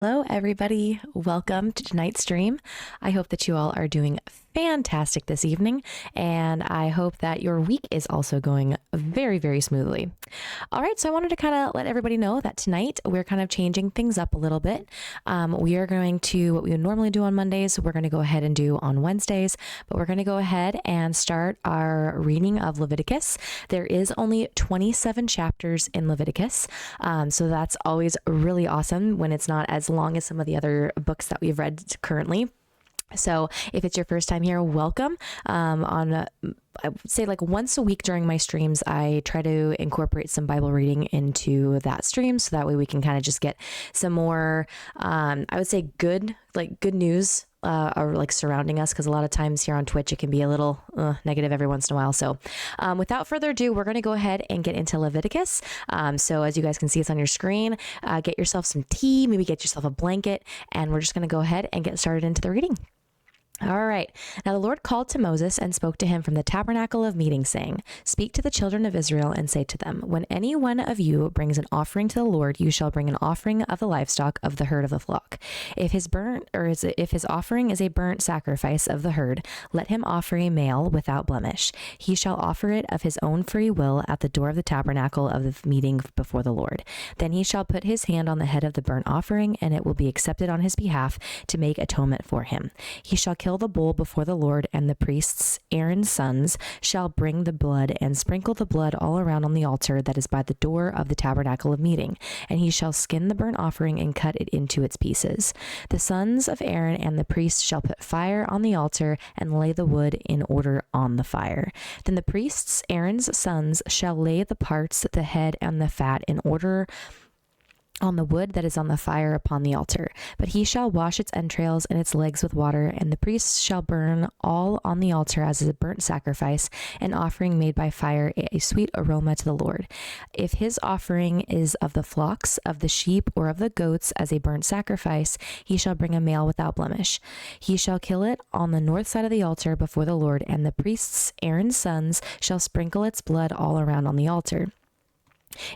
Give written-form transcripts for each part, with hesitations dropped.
Hello, everybody. Welcome to tonight's stream. I hope that you all are doing fantastic this evening, and I hope that your week is also going very, very smoothly. All right, so I wanted to kind of let everybody know that tonight we're kind of changing things up a little bit. We are going to, what we would normally do on Mondays, we're going to go ahead and do on Wednesdays, but we're going to go ahead and start our reading of Leviticus. There is only 27 chapters in Leviticus, so that's always really awesome when it's not as long as some of the other books that we've read currently. So if it's your first time here, welcome. I would say like once a week during my streams, I try to incorporate some Bible reading into that stream. So that way we can kind of just get some more, I would say good news are like surrounding us, because a lot of times here on Twitch it can be a little negative every once in a while. So without further ado, we're going to go ahead and get into Leviticus. So as you guys can see, it's on your screen. Get yourself some tea, maybe get yourself a blanket, and we're just going to go ahead and get started into the reading. All right. Now the Lord called to Moses and spoke to him from the tabernacle of meeting, saying, "Speak to the children of Israel and say to them, when any one of you brings an offering to the Lord, you shall bring an offering of the livestock of the herd of the flock. If his offering is a burnt sacrifice of the herd, let him offer a male without blemish. He shall offer it of his own free will at the door of the tabernacle of the meeting before the Lord. Then he shall put his hand on the head of the burnt offering, and it will be accepted on his behalf to make atonement for him. He shall kill the bull before the Lord, and the priests, Aaron's sons, shall bring the blood and sprinkle the blood all around on the altar that is by the door of the tabernacle of meeting. And he shall skin the burnt offering and cut it into its pieces. The sons of Aaron and the priests shall put fire on the altar and lay the wood in order on the fire. Then the priests, Aaron's sons, shall lay the parts, the head, and the fat in order on the wood that is on the fire upon the altar. But he shall wash its entrails and its legs with water, and the priests shall burn all on the altar as a burnt sacrifice, an offering made by fire, a sweet aroma to the Lord. If his offering is of the flocks, of the sheep, or of the goats as a burnt sacrifice, he shall bring a male without blemish. He shall kill it on the north side of the altar before the Lord, and the priests, Aaron's sons, shall sprinkle its blood all around on the altar.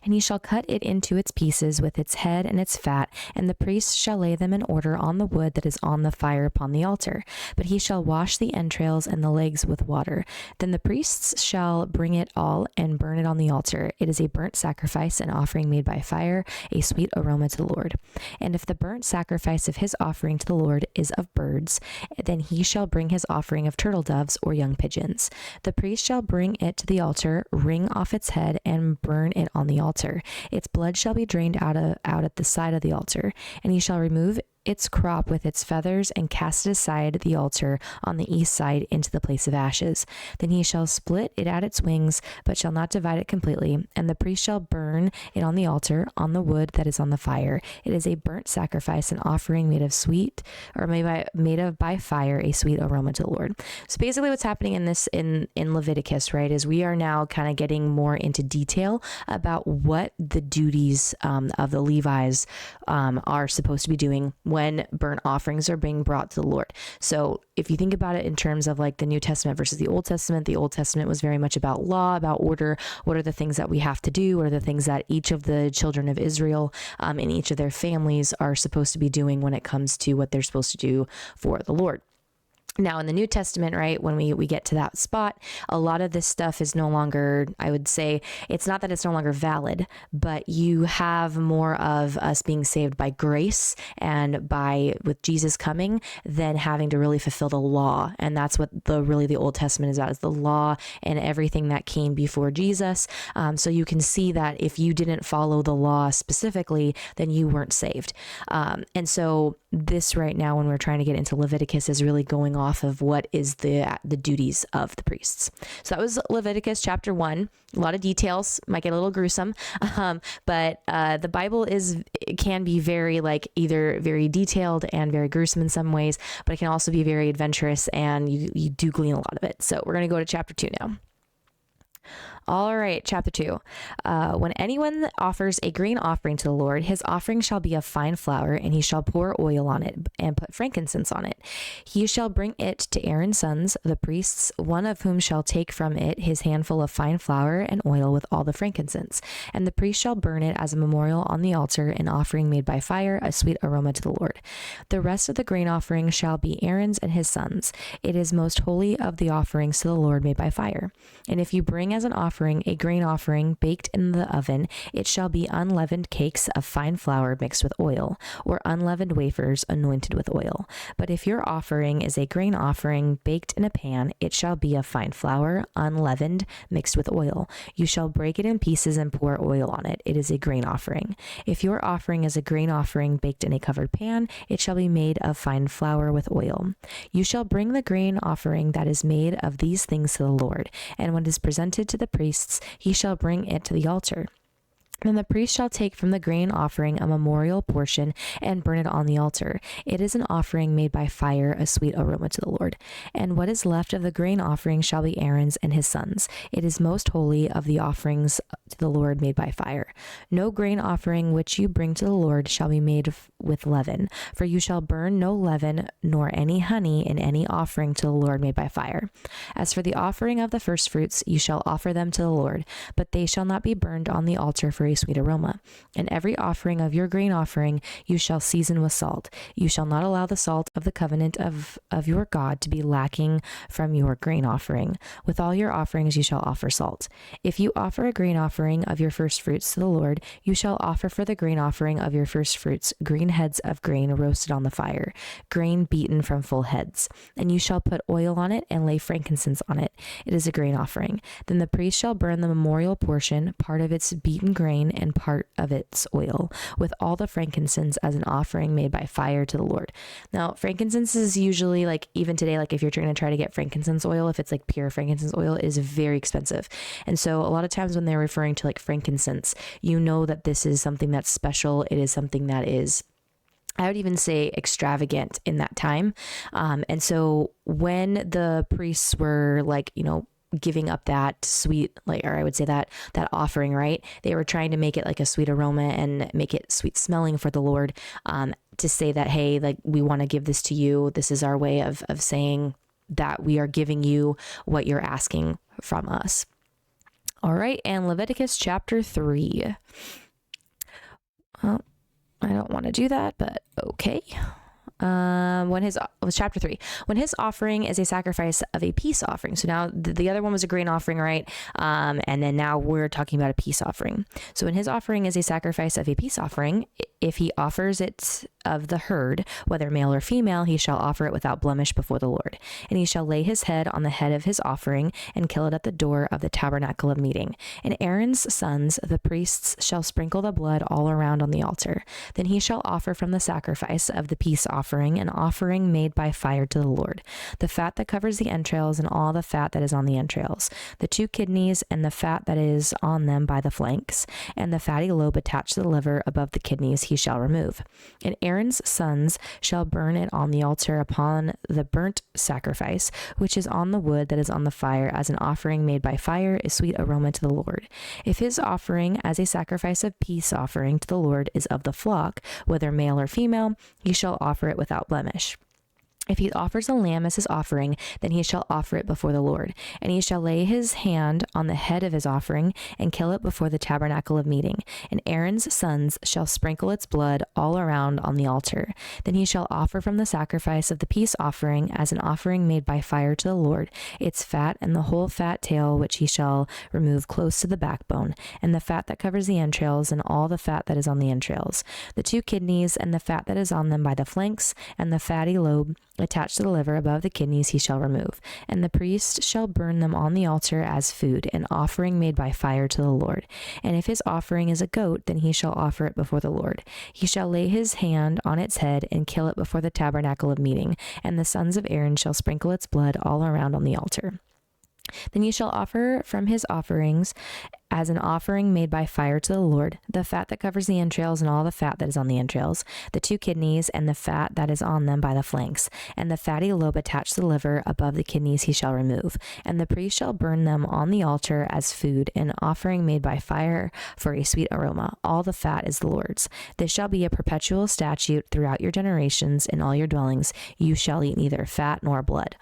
And he shall cut it into its pieces with its head and its fat, and the priest shall lay them in order on the wood that is on the fire upon the altar. But he shall wash the entrails and the legs with water. Then the priests shall bring it all and burn it on the altar. It is a burnt sacrifice, an offering made by fire, a sweet aroma to the Lord. And if the burnt sacrifice of his offering to the Lord is of birds, then he shall bring his offering of turtle doves or young pigeons. The priest shall bring it to the altar, wring off its head, and burn it on the altar. Its blood shall be drained out at the side of the altar, and he shall remove its crop with its feathers and cast it aside the altar on the east side into the place of ashes. Then he shall split it at its wings, but shall not divide it completely. And the priest shall burn it on the altar on the wood that is on the fire. It is a burnt sacrifice, an offering made of by fire, a sweet aroma to the Lord. So basically what's happening in Leviticus, right, is we are now kind of getting more into detail about what the duties of the Levites are supposed to be doing when burnt offerings are being brought to the Lord. So if you think about it in terms of like the New Testament versus the Old Testament was very much about law, about order. What are the things that we have to do? What are the things that each of the children of Israel and each of their families are supposed to be doing when it comes to what they're supposed to do for the Lord? Now in the New Testament, right, when we get to that spot, a lot of this stuff is no longer, I would say, it's not that it's no longer valid, but you have more of us being saved by grace and with Jesus coming than having to really fulfill the law. And that's what the Old Testament is about, is the law and everything that came before Jesus. So you can see that if you didn't follow the law specifically, then you weren't saved. And so this right now, when we're trying to get into Leviticus, is really going off of what is the duties of the priests. So that was Leviticus chapter 1. A lot of details, might get a little gruesome, but the Bible can be very either very detailed and very gruesome in some ways, but it can also be very adventurous, and you do glean a lot of it. So we're going to go to chapter 2 now. All right, chapter 2. When anyone offers a grain offering to the Lord, his offering shall be of fine flour, and he shall pour oil on it and put frankincense on it. He shall bring it to Aaron's sons, the priests, one of whom shall take from it his handful of fine flour and oil with all the frankincense. And the priest shall burn it as a memorial on the altar, an offering made by fire, a sweet aroma to the Lord. The rest of the grain offering shall be Aaron's and his sons. It is most holy of the offerings to the Lord made by fire. And if you bring as an offering a grain offering baked in the oven, it shall be unleavened cakes of fine flour mixed with oil, or unleavened wafers anointed with oil. But if your offering is a grain offering baked in a pan, it shall be of fine flour, unleavened, mixed with oil. You shall break it in pieces and pour oil on it. It is a grain offering. If your offering is a grain offering baked in a covered pan, it shall be made of fine flour with oil. You shall bring the grain offering that is made of these things to the Lord, and when it is presented to the priests, he shall bring it to the altar. Then the priest shall take from the grain offering a memorial portion and burn it on the altar. It is an offering made by fire, a sweet aroma to the Lord. And what is left of the grain offering shall be Aaron's and his sons. It is most holy of the offerings to the Lord made by fire. No grain offering which you bring to the Lord shall be made with leaven, for you shall burn no leaven nor any honey in any offering to the Lord made by fire. As for the offering of the firstfruits, you shall offer them to the Lord, but they shall not be burned on the altar for a sweet aroma. And every offering of your grain offering you shall season with salt. You shall not allow the salt of the covenant of your God to be lacking from your grain offering. With all your offerings you shall offer salt. If you offer a grain offering of your firstfruits to the Lord, you shall offer for the grain offering of your firstfruits green heads of grain roasted on the fire, grain beaten from full heads. And you shall put oil on it and lay frankincense on it. It is a grain offering. Then the priest shall burn the memorial portion, part of its beaten grain and part of its oil, with all the frankincense as an offering made by fire to the Lord. Now, frankincense is usually, like, even today, like if you're trying to try to get frankincense oil, if it's like pure frankincense oil, is very expensive. And so a lot of times when they're referring to like frankincense, you know that this is something that's special. It is something that is, I would even say, extravagant in that time. And so when the priests were like, giving up that sweet, or I would say that offering, right? They were trying to make it like a sweet aroma and make it sweet smelling for the Lord, to say that, hey, like, we want to give this to you. This is our way of saying that we are giving you what you're asking from us. All right. And Leviticus chapter 3. Well, I don't want to do that, but okay. Chapter 3, when his offering is a sacrifice of a peace offering. So now the other one was a grain offering, right? And then now we're talking about a peace offering. So when his offering is a sacrifice of a peace offering, if he offers it of the herd, whether male or female, he shall offer it without blemish before the Lord. And he shall lay his head on the head of his offering and kill it at the door of the tabernacle of meeting. And Aaron's sons, the priests, shall sprinkle the blood all around on the altar. Then he shall offer from the sacrifice of the peace offering an offering made by fire to the Lord, the fat that covers the entrails and all the fat that is on the entrails, the 2 kidneys and the fat that is on them by the flanks, and the fatty lobe attached to the liver above the kidneys he shall remove. And Aaron's sons shall burn it on the altar upon the burnt sacrifice, which is on the wood that is on the fire, as an offering made by fire, a sweet aroma to the Lord. If his offering as a sacrifice of peace offering to the Lord is of the flock, whether male or female, he shall offer it without blemish. If he offers a lamb as his offering, then he shall offer it before the Lord. And he shall lay his hand on the head of his offering and kill it before the tabernacle of meeting. And Aaron's sons shall sprinkle its blood all around on the altar. Then he shall offer from the sacrifice of the peace offering as an offering made by fire to the Lord, its fat and the whole fat tail, which he shall remove close to the backbone, and the fat that covers the entrails and all the fat that is on the entrails, the 2 kidneys and the fat that is on them by the flanks, and the fatty lobe attached to the liver above the kidneys he shall remove. And the priest shall burn them on the altar as food, an offering made by fire to the Lord. And if his offering is a goat, then he shall offer it before the Lord. He shall lay his hand on its head and kill it before the tabernacle of meeting, and the sons of Aaron shall sprinkle its blood all around on the altar. Then you shall offer from his offerings as an offering made by fire to the Lord, the fat that covers the entrails and all the fat that is on the entrails, the 2 kidneys and the fat that is on them by the flanks, and the fatty lobe attached to the liver above the kidneys he shall remove. And the priest shall burn them on the altar as food, an offering made by fire for a sweet aroma. All the fat is the Lord's. This shall be a perpetual statute throughout your generations in all your dwellings. You shall eat neither fat nor blood.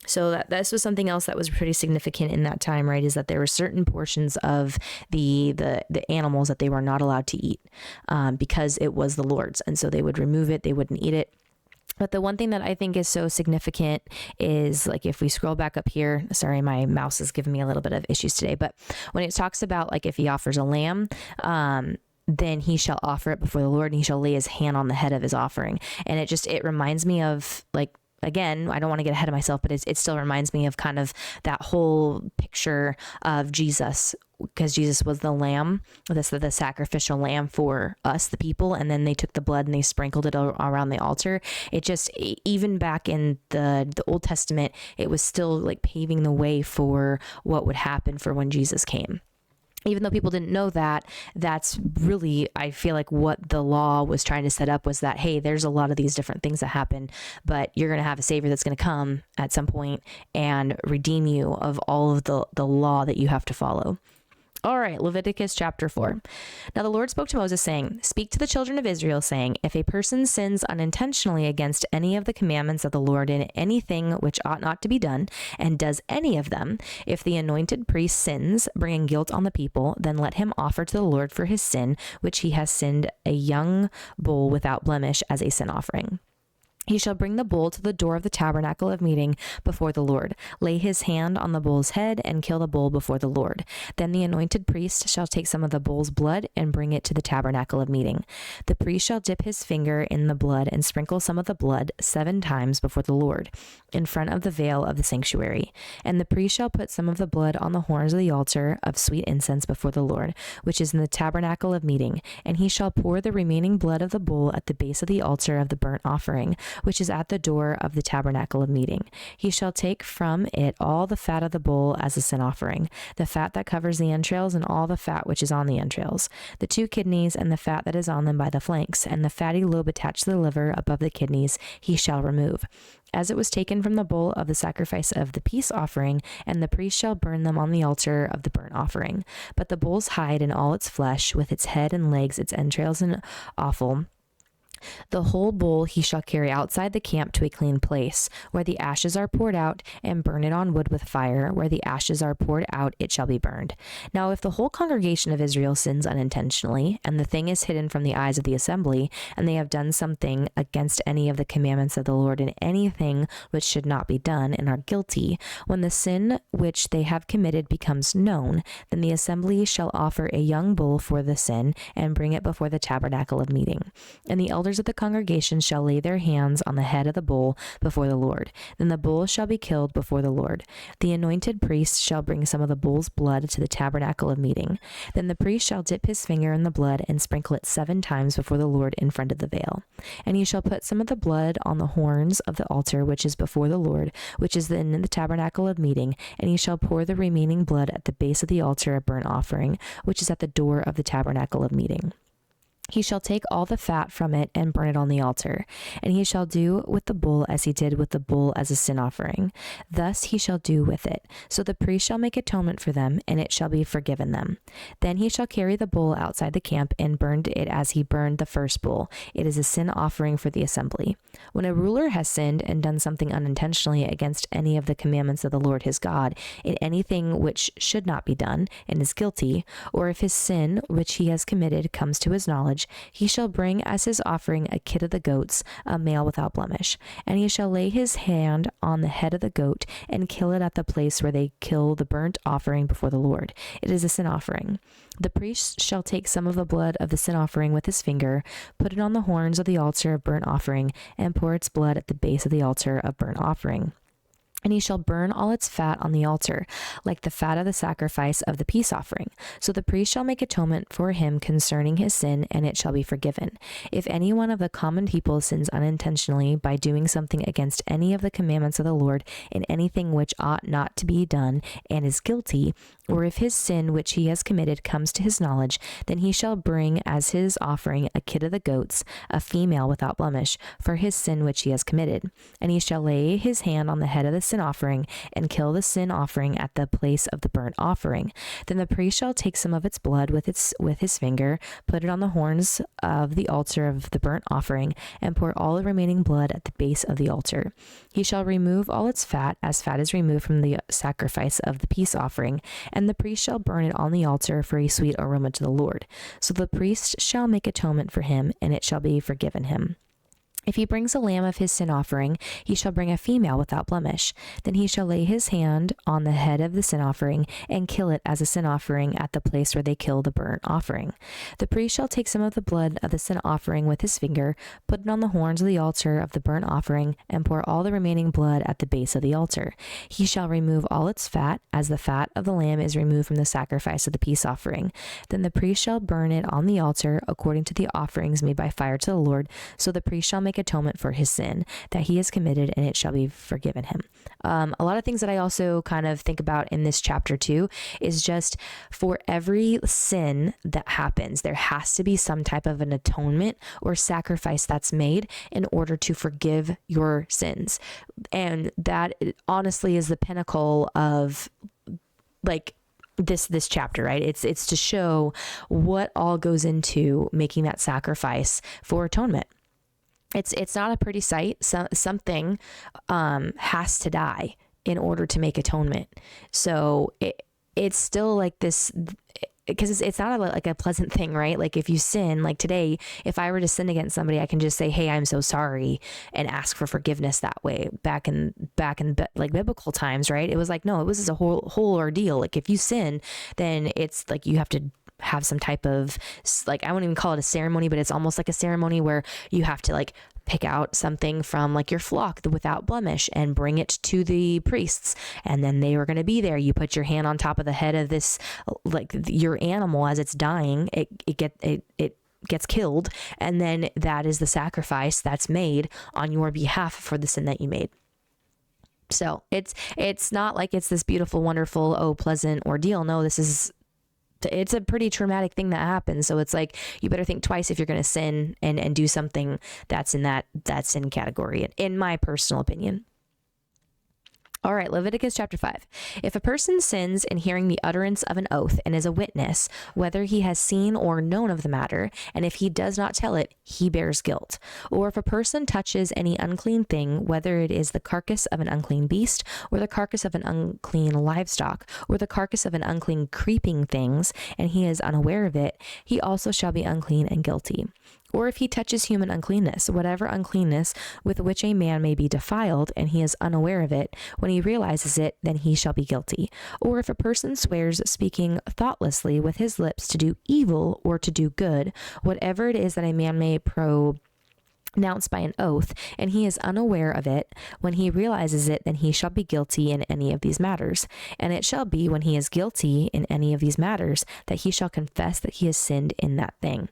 So this was something else that was pretty significant in that time, right? Is that there were certain portions of the animals that they were not allowed to eat because it was the Lord's. And so they would remove it. They wouldn't eat it. But the one thing that I think is so significant is, like, if we scroll back up here, sorry, my mouse is giving me a little bit of issues today. But when it talks about, like, if he offers a lamb, then he shall offer it before the Lord, and he shall lay his hand on the head of his offering. And it reminds me of, like, again, I don't want to get ahead of myself, but it still reminds me of kind of that whole picture of Jesus, because Jesus was the lamb, the sacrificial lamb for us, the people. And then they took the blood and they sprinkled it around the altar. It just, even back in the Old Testament, it was still like paving the way for what would happen for when Jesus came. Even though people didn't know that, that's really, I feel like, what the law was trying to set up was that, hey, there's a lot of these different things that happen, but you're going to have a savior that's going to come at some point and redeem you of all of the law that you have to follow. All right, Leviticus chapter 4. Now the Lord spoke to Moses, saying, Speak to the children of Israel, saying, If a person sins unintentionally against any of the commandments of the Lord in anything which ought not to be done, and does any of them, if the anointed priest sins, bringing guilt on the people, then let him offer to the Lord for his sin, which he has sinned, a young bull without blemish as a sin offering. He shall bring the bull to the door of the tabernacle of meeting before the Lord, lay his hand on the bull's head, and kill the bull before the Lord. Then the anointed priest shall take some of the bull's blood and bring it to the tabernacle of meeting. The priest shall dip his finger in the blood and sprinkle some of the blood 7 times before the Lord, in front of the veil of the sanctuary. And the priest shall put some of the blood on the horns of the altar of sweet incense before the Lord, which is in the tabernacle of meeting. And he shall pour the remaining blood of the bull at the base of the altar of the burnt offering, which is at the door of the tabernacle of meeting. He shall take from it all the fat of the bull as a sin offering, the fat that covers the entrails and all the fat which is on the entrails, the 2 kidneys and the fat that is on them by the flanks, and the fatty lobe attached to the liver above the kidneys he shall remove, as it was taken from the bull of the sacrifice of the peace offering, and the priest shall burn them on the altar of the burnt offering. But the bull's hide and all its flesh, with its head and legs, its entrails and offal, the whole bull he shall carry outside the camp to a clean place, where the ashes are poured out, and burn it on wood with fire. Where the ashes are poured out, it shall be burned. Now, if the whole congregation of Israel sins unintentionally, and the thing is hidden from the eyes of the assembly, and they have done something against any of the commandments of the Lord in anything which should not be done, and are guilty, when the sin which they have committed becomes known, then the assembly shall offer a young bull for the sin, and bring it before the tabernacle of meeting. And the elders of the congregation shall lay their hands on the head of the bull before the Lord. Then the bull shall be killed before the Lord. The anointed priest shall bring some of the bull's blood to the tabernacle of meeting. Then the priest shall dip his finger in the blood and sprinkle it 7 times before the Lord in front of the veil. And he shall put some of the blood on the horns of the altar which is before the Lord, which is in the tabernacle of meeting, and he shall pour the remaining blood at the base of the altar of burnt offering, which is at the door of the tabernacle of meeting. He shall take all the fat from it and burn it on the altar. And he shall do with the bull as he did with the bull as a sin offering. Thus he shall do with it. So the priest shall make atonement for them, and it shall be forgiven them. Then he shall carry the bull outside the camp and burn it as he burned the first bull. It is a sin offering for the assembly. When a ruler has sinned and done something unintentionally against any of the commandments of the Lord his God, in anything which should not be done, and is guilty, or if his sin which he has committed comes to his knowledge, he shall bring as his offering a kid of the goats, a male without blemish. And he shall lay his hand on the head of the goat and kill it at the place where they kill the burnt offering before the Lord. It is a sin offering. The priest shall take some of the blood of the sin offering with his finger, put it on the horns of the altar of burnt offering, and pour its blood at the base of the altar of burnt offering. And he shall burn all its fat on the altar, like the fat of the sacrifice of the peace offering. So the priest shall make atonement for him concerning his sin, and it shall be forgiven. If any one of the common people sins unintentionally by doing something against any of the commandments of the Lord in anything which ought not to be done, and is guilty, or if his sin which he has committed comes to his knowledge, then he shall bring as his offering a kid of the goats, a female without blemish, for his sin which he has committed. And he shall lay his hand on the head of the sin offering, and kill the sin offering at the place of the burnt offering. Then the priest shall take some of its blood with his finger, put it on the horns of the altar of the burnt offering, and pour all the remaining blood at the base of the altar. He shall remove all its fat, as fat is removed from the sacrifice of the peace offering, and the priest shall burn it on the altar for a sweet aroma to the Lord. So the priest shall make atonement for him, and it shall be forgiven him. If he brings a lamb of his sin offering, he shall bring a female without blemish. Then he shall lay his hand on the head of the sin offering, and kill it as a sin offering at the place where they kill the burnt offering. The priest shall take some of the blood of the sin offering with his finger, put it on the horns of the altar of the burnt offering, and pour all the remaining blood at the base of the altar. He shall remove all its fat, as the fat of the lamb is removed from the sacrifice of the peace offering. Then the priest shall burn it on the altar according to the offerings made by fire to the Lord. So the priest shall make atonement for his sin that he has committed, and it shall be forgiven him. A lot of things that I also kind of think about in this chapter too is just for every sin that happens, there has to be some type of an atonement or sacrifice that's made in order to forgive your sins. And that honestly is the pinnacle of like this chapter, right? It's to show what all goes into making that sacrifice for atonement. It's not a pretty sight. Something has to die in order to make atonement. So it's still like this, because it's not like a pleasant thing, right? Like if you sin, like today, if I were to sin against somebody, I can just say, "Hey, I'm so sorry," and ask for forgiveness that way. Back in like biblical times, right? It was like, no, it was a whole ordeal. Like if you sin, then it's like you have to have some type of, like, I wouldn't even call it a ceremony, but it's almost like a ceremony where you have to like pick out something from like your flock without blemish and bring it to the priests, and then they were going to be there. You put your hand on top of the head of this, like your animal as it's dying, it gets killed, and then that is the sacrifice that's made on your behalf for the sin that you made. So it's not like it's this beautiful, wonderful, pleasant ordeal. No, it's a pretty traumatic thing that happens. So it's like, you better think twice if you're going to sin and do something that's in that sin category, in my personal opinion. All right, Leviticus chapter 5. If a person sins in hearing the utterance of an oath and is a witness, whether he has seen or known of the matter, and if he does not tell it, he bears guilt. Or if a person touches any unclean thing, whether it is the carcass of an unclean beast, or the carcass of an unclean livestock, or the carcass of an unclean creeping things, and he is unaware of it, he also shall be unclean and guilty. Or if he touches human uncleanness, whatever uncleanness with which a man may be defiled, and he is unaware of it, when he realizes it, then he shall be guilty. Or if a person swears speaking thoughtlessly with his lips to do evil or to do good, whatever it is that a man may announced by an oath, and he is unaware of it, when he realizes it, then he shall be guilty in any of these matters. And it shall be, when he is guilty in any of these matters, that he shall confess that he has sinned in that thing.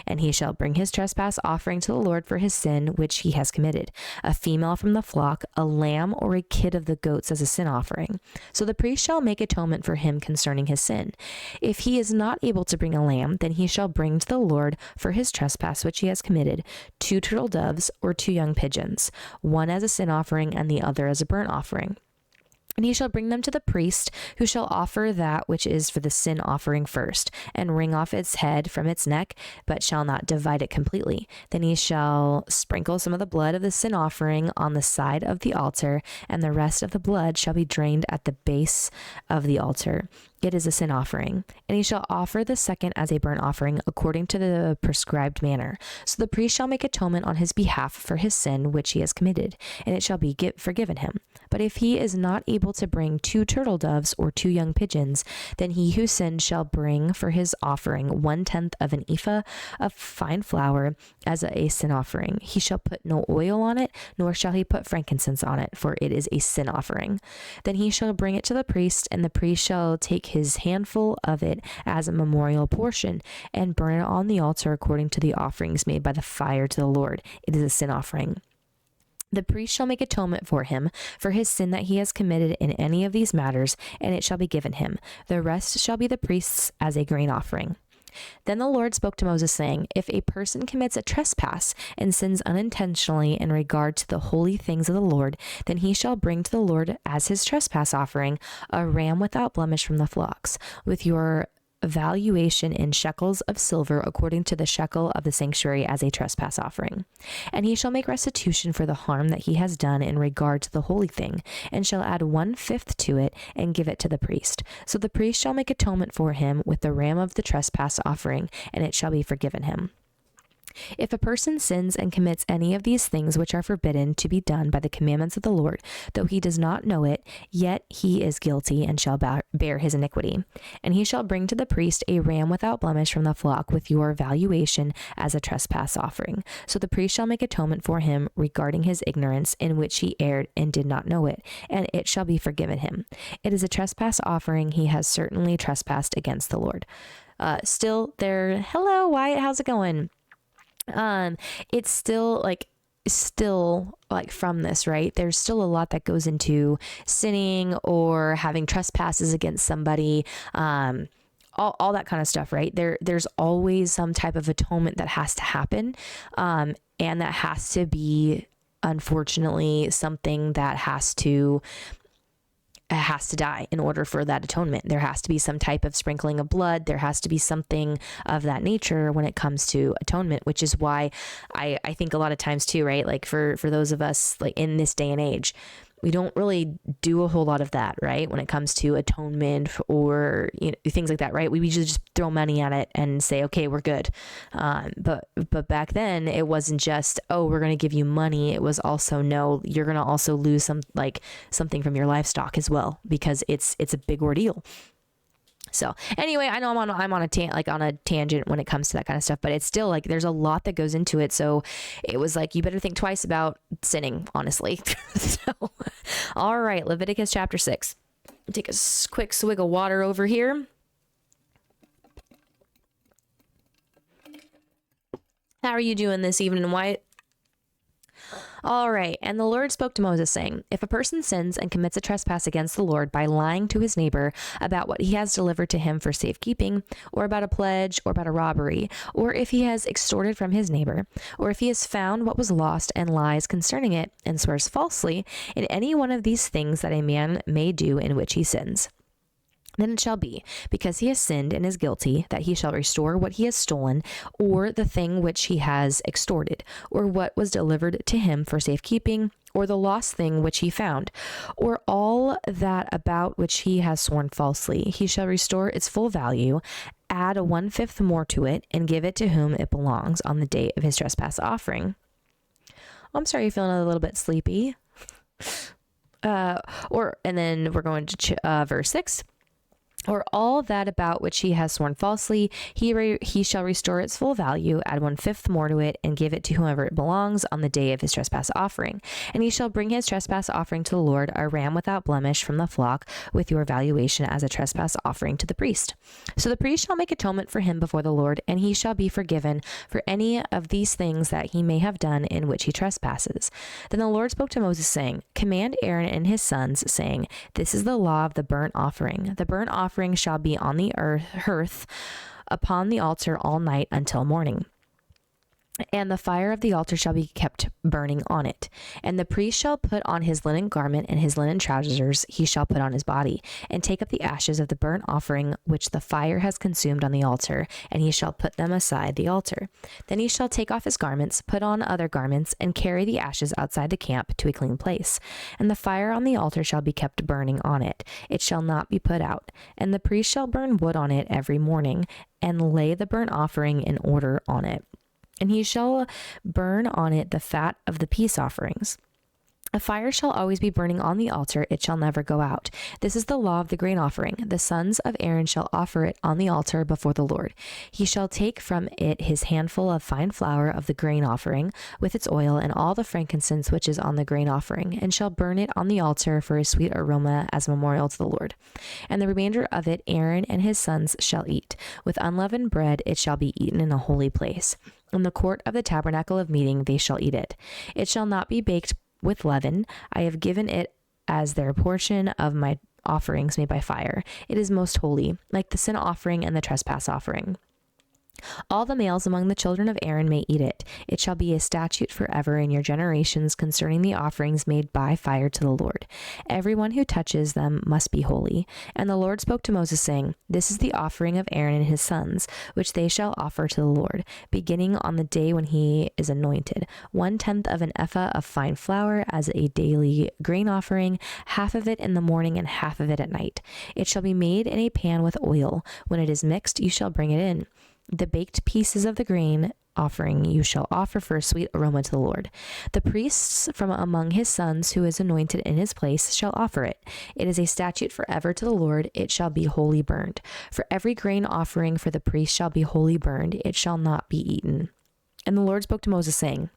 And he shall bring his trespass offering to the Lord for his sin which he has committed, a female from the flock, a lamb or a kid of the goats as a sin offering. So the priest shall make atonement for him concerning his sin. If he is not able to bring a lamb, then he shall bring to the Lord for his trespass which he has committed 2 turtle doves or 2 young pigeons, one as a sin offering and the other as a burnt offering. And he shall bring them to the priest, who shall offer that which is for the sin offering first, and wring off its head from its neck, but shall not divide it completely. Then he shall sprinkle some of the blood of the sin offering on the side of the altar, and the rest of the blood shall be drained at the base of the altar. It is a sin offering, and he shall offer the second as a burnt offering according to the prescribed manner. So the priest shall make atonement on his behalf for his sin which he has committed, and it shall be forgiven him. But if he is not able to bring 2 turtle doves or 2 young pigeons, then he who sinned shall bring for his offering 1/10 of an ephah of fine flour as a sin offering. He shall put no oil on it, nor shall he put frankincense on it, for it is a sin offering. Then he shall bring it to the priest, and the priest shall take his handful of it as a memorial portion and burn it on the altar according to the offerings made by the fire to the Lord. It is a sin offering. The priest shall make atonement for him for his sin that he has committed in any of these matters, and it shall be given him. The rest shall be the priest's as a grain offering. Then the Lord spoke to Moses, saying, If a person commits a trespass and sins unintentionally in regard to the holy things of the Lord, then he shall bring to the Lord as his trespass offering a ram without blemish from the flocks, with your valuation in shekels of silver according to the shekel of the sanctuary as a trespass offering. And he shall make restitution for the harm that he has done in regard to the holy thing, and shall add 1/5 to it and give it to the priest. So the priest shall make atonement for him with the ram of the trespass offering, and it shall be forgiven him. If a person sins and commits any of these things which are forbidden to be done by the commandments of the Lord, though he does not know it, yet he is guilty and shall bear his iniquity. And he shall bring to the priest a ram without blemish from the flock with your valuation as a trespass offering. So the priest shall make atonement for him regarding his ignorance in which he erred and did not know it, and it shall be forgiven him. It is a trespass offering. He has certainly trespassed against the Lord. Still there. Hello, Wyatt. How's it going? It's still like from this, right? There's still a lot that goes into sinning or having trespasses against somebody, all that kind of stuff, right? There's always some type of atonement that has to happen, and that has to be, unfortunately, something that has to die in order for that atonement. There has to be some type of sprinkling of blood. There has to be something of that nature when it comes to atonement, which is why I think a lot of times too, right? Like for those of us like in this day and age, we don't really do a whole lot of that, right? When it comes to atonement or, things like that, right? We just throw money at it and say, okay, we're good. But back then it wasn't just, oh, we're going to give you money. It was also, no, you're going to also lose something from your livestock as well, because it's a big ordeal. So anyway, I know I'm on a tangent when it comes to that kind of stuff, but it's still like there's a lot that goes into it. So it was like, you better think twice about sinning, honestly. So, all right, Leviticus chapter 6. Take a quick swig of water over here. How are you doing this evening, Wyatt? All right. And the Lord spoke to Moses, saying, If a person sins and commits a trespass against the Lord by lying to his neighbor about what he has delivered to him for safekeeping, or about a pledge, or about a robbery, or if he has extorted from his neighbor, or if he has found what was lost and lies concerning it, and swears falsely in any one of these things that a man may do in which he sins, then it shall be, because he has sinned and is guilty, that he shall restore what he has stolen, or the thing which he has extorted, or what was delivered to him for safekeeping, or the lost thing which he found, or all that about which he has sworn falsely. He shall restore its full value, add 1/5 more to it, and give it to whom it belongs on the day of his trespass offering. I'm sorry you're feeling a little bit sleepy. And then we're going to verse 6. Or all that about which he has sworn falsely, he shall restore its full value, add 1/5 more to it, and give it to whomever it belongs on the day of his trespass offering. And he shall bring his trespass offering to the Lord, a ram without blemish from the flock, with your valuation as a trespass offering to the priest. So the priest shall make atonement for him before the Lord, and he shall be forgiven for any of these things that he may have done in which he trespasses. Then the Lord spoke to Moses, saying, Command Aaron and his sons, saying, This is the law of the burnt offering. The burnt offering shall be on the hearth upon the altar all night until morning. And the fire of the altar shall be kept burning on it. And the priest shall put on his linen garment, and his linen trousers he shall put on his body, and take up the ashes of the burnt offering which the fire has consumed on the altar, and he shall put them aside the altar. Then he shall take off his garments, put on other garments, and carry the ashes outside the camp to a clean place. And the fire on the altar shall be kept burning on it. It shall not be put out. And the priest shall burn wood on it every morning, and lay the burnt offering in order on it. And he shall burn on it the fat of the peace offerings. A fire shall always be burning on the altar, it shall never go out. This is the law of the grain offering. The sons of Aaron shall offer it on the altar before the Lord. He shall take from it his handful of fine flour of the grain offering, with its oil, and all the frankincense which is on the grain offering, and shall burn it on the altar for a sweet aroma as a memorial to the Lord. And the remainder of it Aaron and his sons shall eat. With unleavened bread it shall be eaten in a holy place. In the court of the tabernacle of meeting they shall eat it. It shall not be baked with leaven. I have given it as their portion of my offerings made by fire. It is most holy, like the sin offering and the trespass offering. All the males among the children of Aaron may eat it. It shall be a statute forever in your generations concerning the offerings made by fire to the Lord. Everyone who touches them must be holy. And the Lord spoke to Moses, saying, This is the offering of Aaron and his sons, which they shall offer to the Lord, beginning on the day when he is anointed. 1/10 of an ephah of fine flour as a daily grain offering, half of it in the morning and half of it at night. It shall be made in a pan with oil. When it is mixed, you shall bring it in. The baked pieces of the grain offering you shall offer for a sweet aroma to the Lord. The priests from among his sons who is anointed in his place shall offer it. It is a statute forever to the Lord. It shall be wholly burned. For every grain offering for the priest shall be wholly burned. It shall not be eaten. And the Lord spoke to Moses, saying,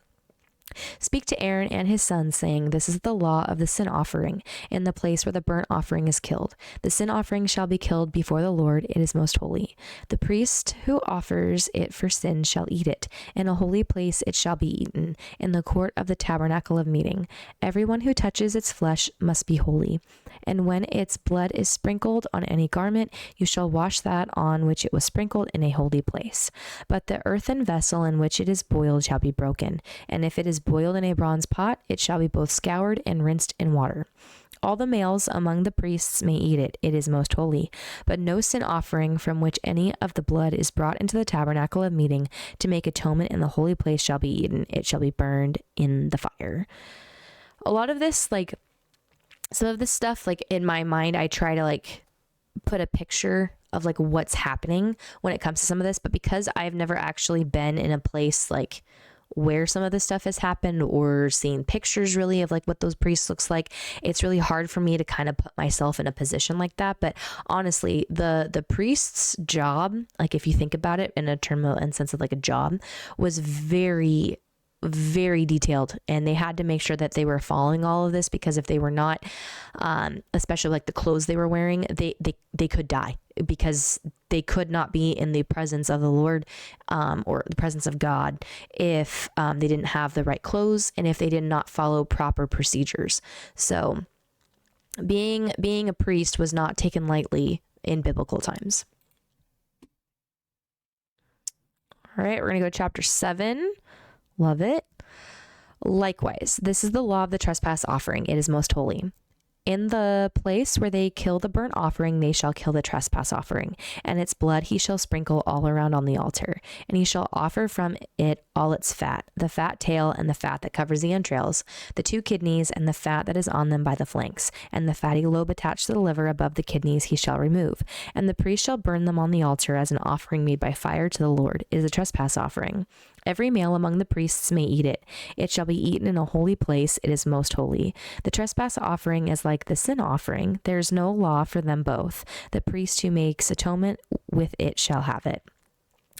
Speak to Aaron and his sons, saying, This is the law of the sin offering, in the place where the burnt offering is killed. The sin offering shall be killed before the Lord. It is most holy. The priest who offers it for sin shall eat it. In a holy place it shall be eaten, in the court of the tabernacle of meeting. Everyone who touches its flesh must be holy. And when its blood is sprinkled on any garment, you shall wash that on which it was sprinkled in a holy place. But the earthen vessel in which it is boiled shall be broken, and if it is boiled in a bronze pot, it shall be both scoured and rinsed in water. All the males among the priests may eat it. It is most holy. But no sin offering from which any of the blood is brought into the tabernacle of meeting to make atonement in the holy place shall be eaten. It shall be burned in the fire. A lot of this, some of this stuff, in my mind, I try to put a picture of what's happening when it comes to some of this. But because I've never actually been in a place where some of this stuff has happened or seen pictures really of what those priests looks like, it's really hard for me to kind of put myself in a position like that. But honestly, the priest's job, if you think about it in a term and sense of a job, was very, very detailed, and they had to make sure that they were following all of this, because if they were not, especially the clothes they were wearing, they could die, because they could not be in the presence of the Lord, or the presence of God, if they didn't have the right clothes and if they did not follow proper procedures. So being a priest was not taken lightly in biblical times. All right, we're going to go to chapter 7. Love it. Likewise, this is the law of the trespass offering. It is most holy. In the place where they kill the burnt offering, they shall kill the trespass offering, and its blood he shall sprinkle all around on the altar. And he shall offer from it all its fat, the fat tail and the fat that covers the entrails, the 2 kidneys and the fat that is on them by the flanks, and the fatty lobe attached to the liver above the kidneys he shall remove. And the priest shall burn them on the altar as an offering made by fire to the Lord. It is a trespass offering. Every male among the priests may eat it. It shall be eaten in a holy place. It is most holy. The trespass offering is like the sin offering. There is no law for them both. The priest who makes atonement with it shall have it.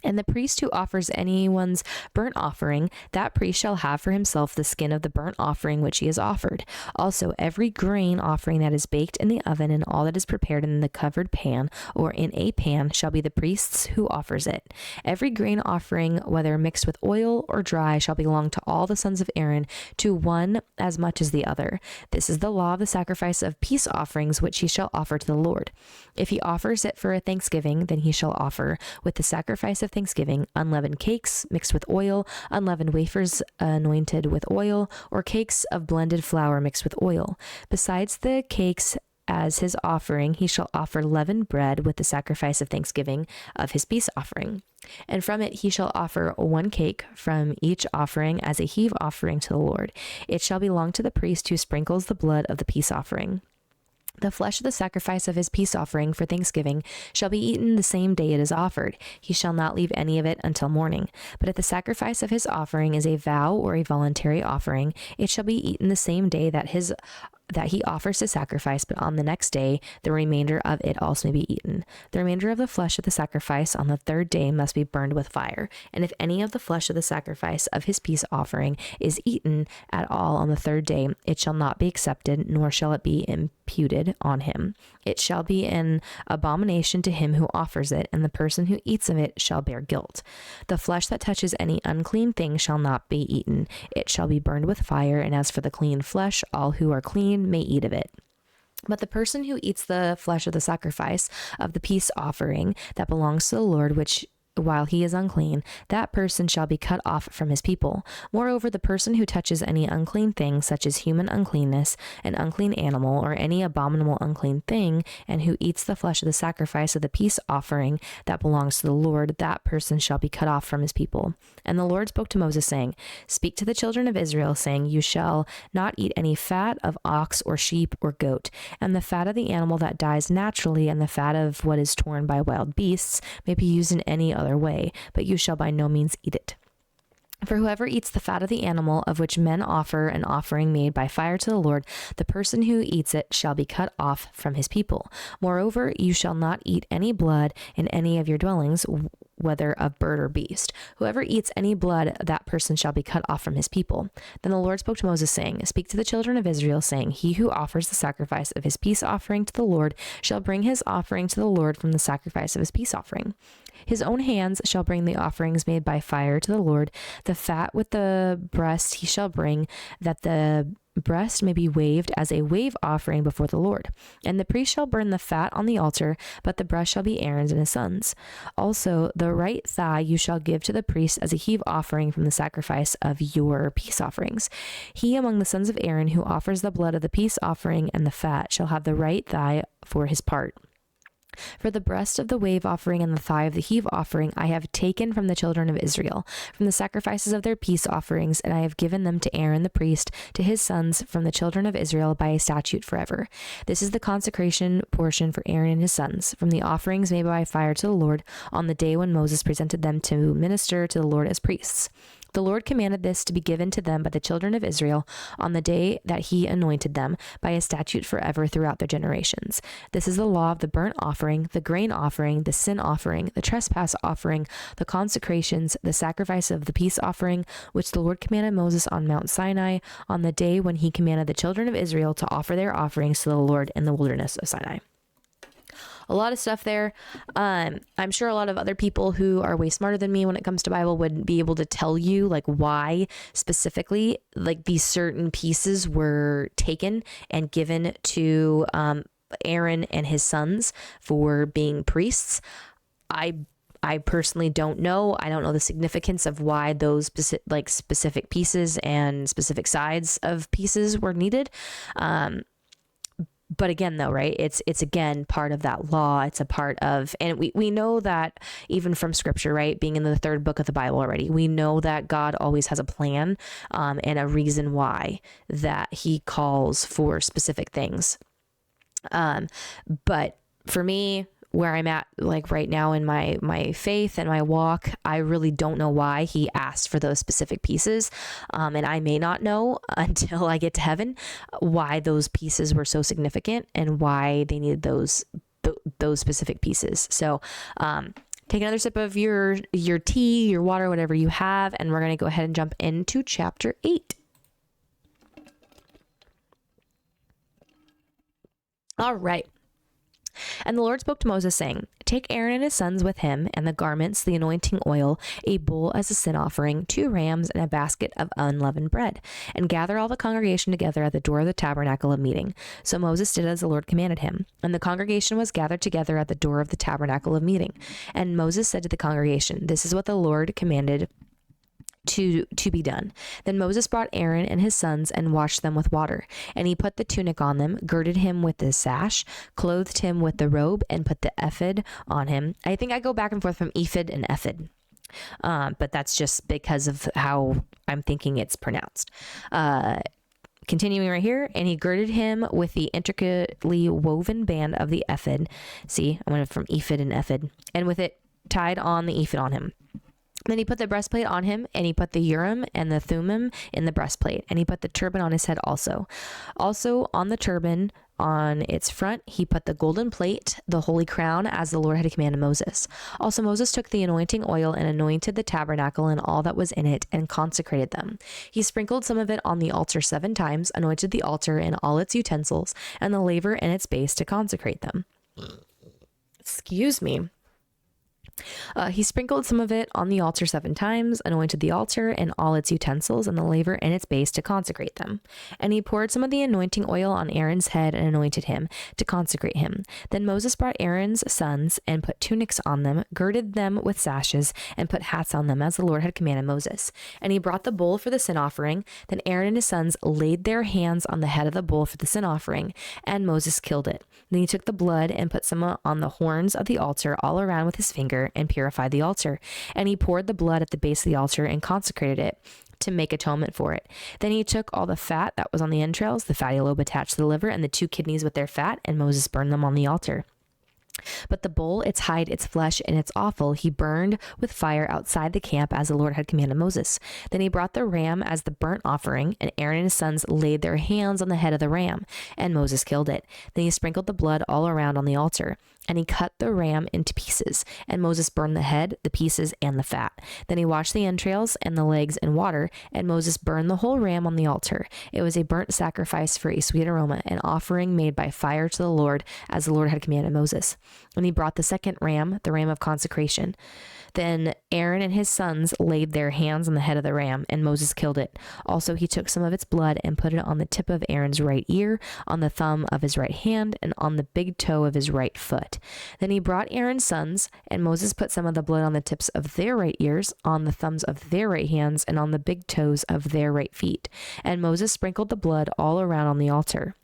And the priest who offers anyone's burnt offering, that priest shall have for himself the skin of the burnt offering which he has offered. Also, every grain offering that is baked in the oven and all that is prepared in the covered pan or in a pan shall be the priest's who offers it. Every grain offering, whether mixed with oil or dry, shall belong to all the sons of Aaron, to one as much as the other. This is the law of the sacrifice of peace offerings which he shall offer to the Lord. If he offers it for a thanksgiving, then he shall offer with the sacrifice of thanksgiving, unleavened cakes mixed with oil, unleavened wafers anointed with oil, or cakes of blended flour mixed with oil. Besides the cakes as his offering, he shall offer leavened bread with the sacrifice of thanksgiving of his peace offering. And from it he shall offer one cake from each offering as a heave offering to the Lord. It shall belong to the priest who sprinkles the blood of the peace offering. The flesh of the sacrifice of his peace offering for thanksgiving shall be eaten the same day it is offered. He shall not leave any of it until morning. But if the sacrifice of his offering is a vow or a voluntary offering, it shall be eaten the same day that he offers the sacrifice, but on the next day the remainder of it also may be eaten. The remainder of the flesh of the sacrifice on the third day must be burned with fire. And if any of the flesh of the sacrifice of his peace offering is eaten at all on the third day, it shall not be accepted, nor shall it be imputed on him. It shall be an abomination to him who offers it, and the person who eats of it shall bear guilt. The flesh that touches any unclean thing shall not be eaten. It shall be burned with fire, and as for the clean flesh, all who are clean may eat of it. But the person who eats the flesh of the sacrifice of the peace offering that belongs to the Lord, which while he is unclean, that person shall be cut off from his people. Moreover, the person who touches any unclean thing, such as human uncleanness, an unclean animal, or any abominable unclean thing, and who eats the flesh of the sacrifice of the peace offering that belongs to the Lord, that person shall be cut off from his people. And the Lord spoke to Moses, saying, Speak to the children of Israel, saying, You shall not eat any fat of ox or sheep or goat, and the fat of the animal that dies naturally, and the fat of what is torn by wild beasts may be used in any other way, but you shall by no means eat it. For whoever eats the fat of the animal of which men offer an offering made by fire to the Lord, the person who eats it shall be cut off from his people. Moreover, you shall not eat any blood in any of your dwellings, whether of bird or beast. Whoever eats any blood, that person shall be cut off from his people. Then the Lord spoke to Moses, saying, Speak to the children of Israel, saying, He who offers the sacrifice of his peace offering to the Lord shall bring his offering to the Lord from the sacrifice of his peace offering. His own hands shall bring the offerings made by fire to the Lord. The fat with the breast he shall bring, that the breast may be waved as a wave offering before the Lord. And the priest shall burn the fat on the altar, but the breast shall be Aaron's and his sons. Also, the right thigh you shall give to the priest as a heave offering from the sacrifice of your peace offerings. He among the sons of Aaron who offers the blood of the peace offering and the fat shall have the right thigh for his part. For the breast of the wave offering and the thigh of the heave offering I have taken from the children of Israel, from the sacrifices of their peace offerings, and I have given them to Aaron the priest, to his sons from the children of Israel by a statute forever. This is the consecration portion for Aaron and his sons, from the offerings made by fire to the Lord, on the day when Moses presented them to minister to the Lord as priests. The Lord commanded this to be given to them by the children of Israel on the day that he anointed them, by a statute forever throughout their generations. This is the law of the burnt offering, the grain offering, the sin offering, the trespass offering, the consecrations, the sacrifice of the peace offering, which the Lord commanded Moses on Mount Sinai on the day when he commanded the children of Israel to offer their offerings to the Lord in the wilderness of Sinai. A lot of stuff there. I'm sure a lot of other people who are way smarter than me when it comes to Bible would be able to tell you like why specifically like these certain pieces were taken and given to Aaron and his sons for being priests. I personally don't know. I don't know the significance of why those specific pieces and specific sides of pieces were needed. But again, though, right, it's again part of that law. It's a part of, and we know that even from scripture, right, being in the third book of the Bible already, we know that God always has a plan and a reason why that he calls for specific things. But for me, where I'm at like right now in my faith and my walk, I really don't know why he asked for those specific pieces. And I may not know until I get to heaven why those pieces were so significant and why they needed those specific pieces. So, take another sip of your tea, your water, whatever you have, and we're going to go ahead and jump into chapter 8. All right. And the Lord spoke to Moses, saying, Take Aaron and his sons with him, and the garments, the anointing oil, a bull as a sin offering, 2 rams, and a basket of unleavened bread, and gather all the congregation together at the door of the tabernacle of meeting. So Moses did as the Lord commanded him. And the congregation was gathered together at the door of the tabernacle of meeting. And Moses said to the congregation, "This is what the Lord commanded to be done." Then Moses brought Aaron and his sons and washed them with water. And he put the tunic on them, girded him with the sash, clothed him with the robe, and put the ephod on him. I think I go back and forth from ephod and ephod. But that's just because of how I'm thinking it's pronounced. Continuing right here, and he girded him with the intricately woven band of the ephod. See, I went from ephod and ephod. And with it tied on the ephod on him. Then he put the breastplate on him, and he put the Urim and the Thummim in the breastplate, and he put the turban on his head also. Also on the turban, on its front, he put the golden plate, the holy crown, as the Lord had commanded Moses. Also Moses took the anointing oil and anointed the tabernacle and all that was in it, and consecrated them. He sprinkled some of it on the altar 7 times, anointed the altar and all its utensils, and the laver and its base to consecrate them. Excuse me. He sprinkled some of it on the altar 7 times, anointed the altar and all its utensils and the laver and its base to consecrate them. And he poured some of the anointing oil on Aaron's head and anointed him to consecrate him. Then Moses brought Aaron's sons and put tunics on them, girded them with sashes, and put hats on them as the Lord had commanded Moses. And he brought the bull for the sin offering. Then Aaron and his sons laid their hands on the head of the bull for the sin offering, and Moses killed it. Then he took the blood and put some on the horns of the altar all around with his finger, and purified the altar. And he poured the blood at the base of the altar and consecrated it to make atonement for it. Then he took all the fat that was on the entrails, the fatty lobe attached to the liver, and the 2 kidneys with their fat, and Moses burned them on the altar. But the bull, its hide, its flesh, and its offal he burned with fire outside the camp as the Lord had commanded Moses. Then he brought the ram as the burnt offering, and Aaron and his sons laid their hands on the head of the ram, and Moses killed it. Then he sprinkled the blood all around on the altar. And he cut the ram into pieces, and Moses burned the head, the pieces, and the fat. Then he washed the entrails and the legs in water, and Moses burned the whole ram on the altar. It was a burnt sacrifice for a sweet aroma, an offering made by fire to the Lord, as the Lord had commanded Moses. And he brought the second ram, the ram of consecration. Then Aaron and his sons laid their hands on the head of the ram, and Moses killed it. Also he took some of its blood and put it on the tip of Aaron's right ear, on the thumb of his right hand, and on the big toe of his right foot. Then he brought Aaron's sons, and Moses put some of the blood on the tips of their right ears, on the thumbs of their right hands, and on the big toes of their right feet. And Moses sprinkled the blood all around on the altar.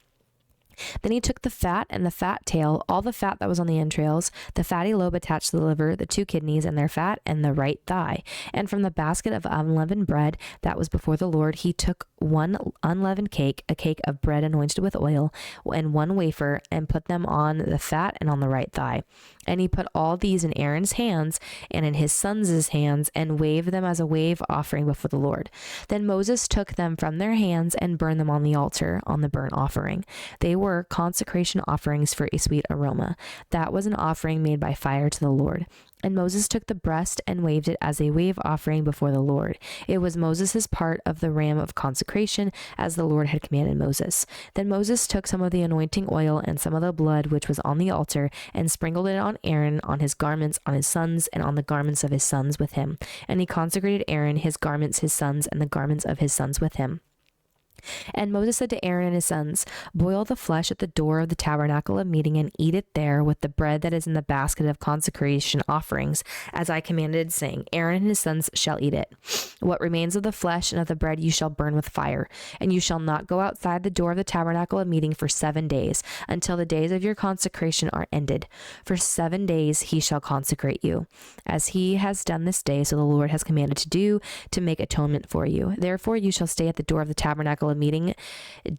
Then he took the fat and the fat tail, all the fat that was on the entrails, the fatty lobe attached to the liver, the 2 kidneys and their fat, and the right thigh. And from the basket of unleavened bread that was before the Lord, he took 1 unleavened cake, a cake of bread anointed with oil, and 1 wafer, and put them on the fat and on the right thigh. And he put all these in Aaron's hands and in his sons' hands, and waved them as a wave offering before the Lord. Then Moses took them from their hands and burned them on the altar on the burnt offering. They were consecration offerings for a sweet aroma. That was an offering made by fire to the Lord. And Moses took the breast and waved it as a wave offering before the Lord. It was Moses' part of the ram of consecration, as the Lord had commanded Moses. Then Moses took some of the anointing oil and some of the blood which was on the altar, and sprinkled it on Aaron, on his garments, on his sons, and on the garments of his sons with him. And he consecrated Aaron, his garments, his sons, and the garments of his sons with him. And Moses said to Aaron and his sons, "Boil the flesh at the door of the tabernacle of meeting, and eat it there with the bread that is in the basket of consecration offerings, as I commanded, saying, Aaron and his sons shall eat it. What remains of the flesh and of the bread you shall burn with fire. And you shall not go outside the door of the tabernacle of meeting for 7 days, until the days of your consecration are ended. For 7 days he shall consecrate you, as he has done this day, so the Lord has commanded to do, to make atonement for you. Therefore you shall stay at the door of the tabernacle of meeting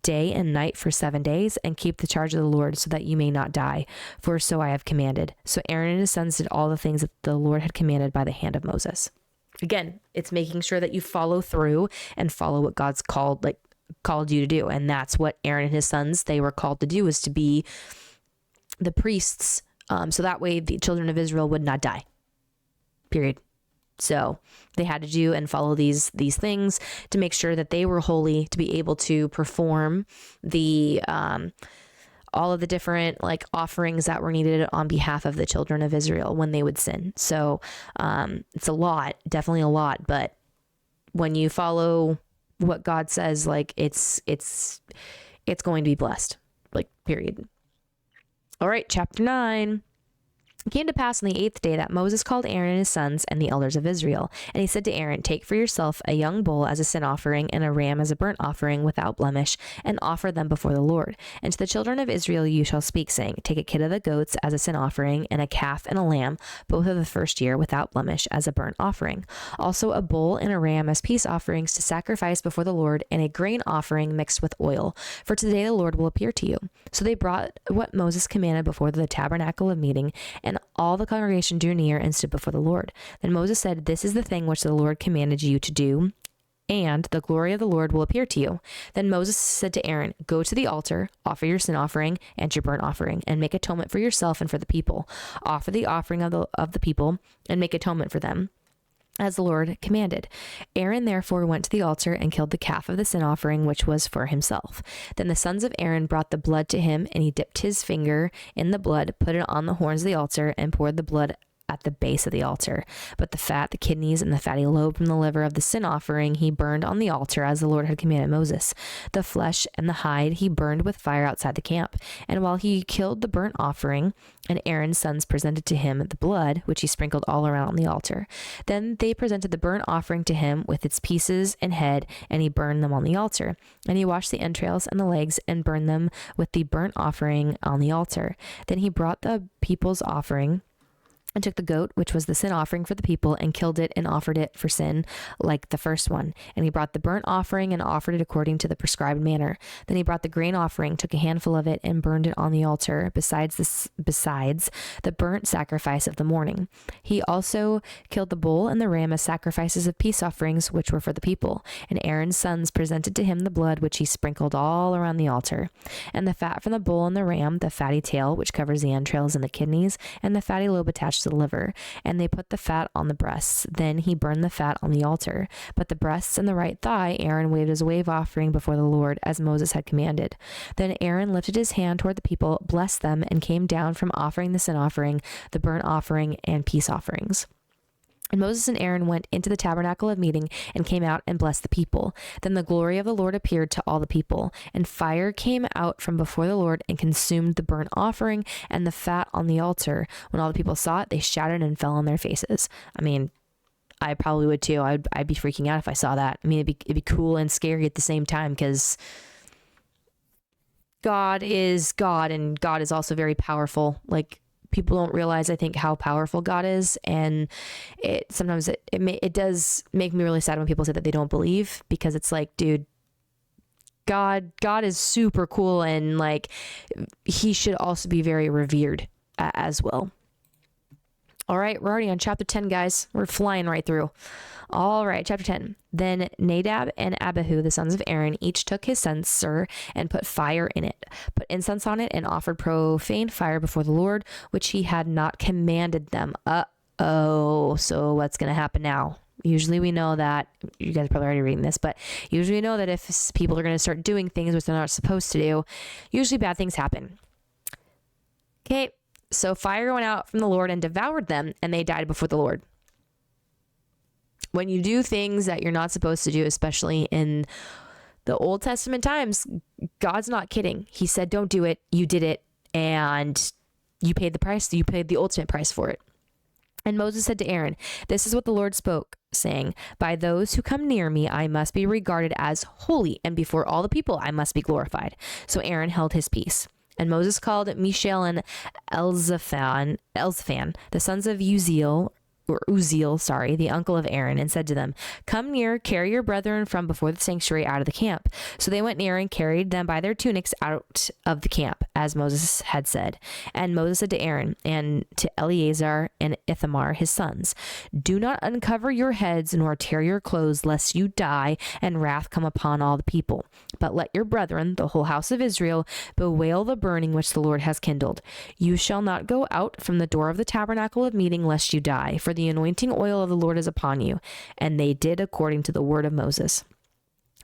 day and night for 7 days, and keep the charge of the Lord, so that you may not die, for so I have commanded." So Aaron and his sons did all the things that the Lord had commanded by the hand of Moses. Again, it's making sure that you follow through and follow what God's called you to do. And that's what Aaron and his sons, they were called to do, is to be the priests. So that way the children of Israel would not die. Period. So they had to do and follow these things to make sure that they were holy, to be able to perform the all of the different like offerings that were needed on behalf of the children of Israel when they would sin. So it's a lot, definitely a lot. But when you follow what God says, like it's going to be blessed, like period. All right, chapter 9. It came to pass on the 8th day that Moses called Aaron and his sons and the elders of Israel. And he said to Aaron, take for yourself a young bull as a sin offering and a ram as a burnt offering without blemish, and offer them before the Lord. And to the children of Israel you shall speak, saying, take a kid of the goats as a sin offering, and a calf and a lamb, both of the first year, without blemish, as a burnt offering. Also a bull and a ram as peace offerings to sacrifice before the Lord, and a grain offering mixed with oil. For today the Lord will appear to you. So they brought what Moses commanded before the tabernacle of meeting, and all the congregation drew near and stood before the Lord. Then Moses said, this is the thing which the Lord commanded you to do, and the glory of the Lord will appear to you. Then Moses said to Aaron, go to the altar, offer your sin offering and your burnt offering, and make atonement for yourself and for the people. Offer the offering of the people, and make atonement for them, as the Lord commanded. Aaron therefore went to the altar and killed the calf of the sin offering, which was for himself. Then the sons of Aaron brought the blood to him, and he dipped his finger in the blood, put it on the horns of the altar, and poured the blood at the base of the altar. But the fat, the kidneys, and the fatty lobe from the liver of the sin offering he burned on the altar, as the Lord had commanded Moses. The flesh and the hide he burned with fire outside the camp. And while he killed the burnt offering, and Aaron's sons presented to him the blood, which he sprinkled all around on the altar. Then they presented the burnt offering to him with its pieces and head, and he burned them on the altar. And he washed the entrails and the legs, and burned them with the burnt offering on the altar. Then he brought the people's offering, and took the goat, which was the sin offering for the people, and killed it and offered it for sin like the first one. And he brought the burnt offering and offered it according to the prescribed manner. Then he brought the grain offering, took a handful of it, and burned it on the altar, besides the burnt sacrifice of the morning. He also killed the bull and the ram as sacrifices of peace offerings, which were for the people. And Aaron's sons presented to him the blood, which he sprinkled all around the altar. And the fat from the bull and the ram, the fatty tail, which covers the entrails and the kidneys, and the fatty lobe attached to the liver, and they put the fat on the breasts. Then he burned the fat on the altar. But the breasts and the right thigh Aaron waved as a wave offering before the Lord, as Moses had commanded. Then Aaron lifted his hand toward the people, blessed them, and came down from offering the sin offering, the burnt offering, and peace offerings. And Moses and Aaron went into the tabernacle of meeting and came out and blessed the people. Then the glory of the Lord appeared to all the people, and fire came out from before the Lord and consumed the burnt offering and the fat on the altar. When all the people saw it, they shouted and fell on their faces. I mean, I probably would too. I'd be freaking out if I saw that. I mean, it'd be cool and scary at the same time, because God is God, and God is also very powerful. Like, people don't realize, I think, how powerful God is, and sometimes it does make me really sad when people say that they don't believe, because it's like, dude, God is super cool, and like, he should also be very revered as well. All right, we're already on chapter 10, guys. We're flying right through. All right, chapter 10. Then Nadab and Abihu, the sons of Aaron, each took his censer and put fire in it, put incense on it, and offered profane fire before the Lord, which he had not commanded them. So what's going to happen now? Usually we know that, you guys are probably already reading this, but usually we know that if people are going to start doing things which they're not supposed to do, usually bad things happen. Okay, so fire went out from the Lord and devoured them, and they died before the Lord. When you do things that you're not supposed to do, especially in the Old Testament times, God's not kidding. He said, don't do it. You did it, and you paid the price. You paid the ultimate price for it. And Moses said to Aaron, this is what the Lord spoke, saying, by those who come near me, I must be regarded as holy, and before all the people, I must be glorified. So Aaron held his peace. And Moses called Mishael and Elzaphan, the sons of Uzziel, the uncle of Aaron, and said to them, come near, carry your brethren from before the sanctuary out of the camp. So they went near and carried them by their tunics out of the camp, as Moses had said. And Moses said to Aaron and to Eleazar and Ithamar, his sons, do not uncover your heads nor tear your clothes, lest you die and wrath come upon all the people. But let your brethren, the whole house of Israel, bewail the burning which the Lord has kindled. You shall not go out from the door of the tabernacle of meeting, lest you die, for the anointing oil of the Lord is upon you. And they did according to the word of Moses.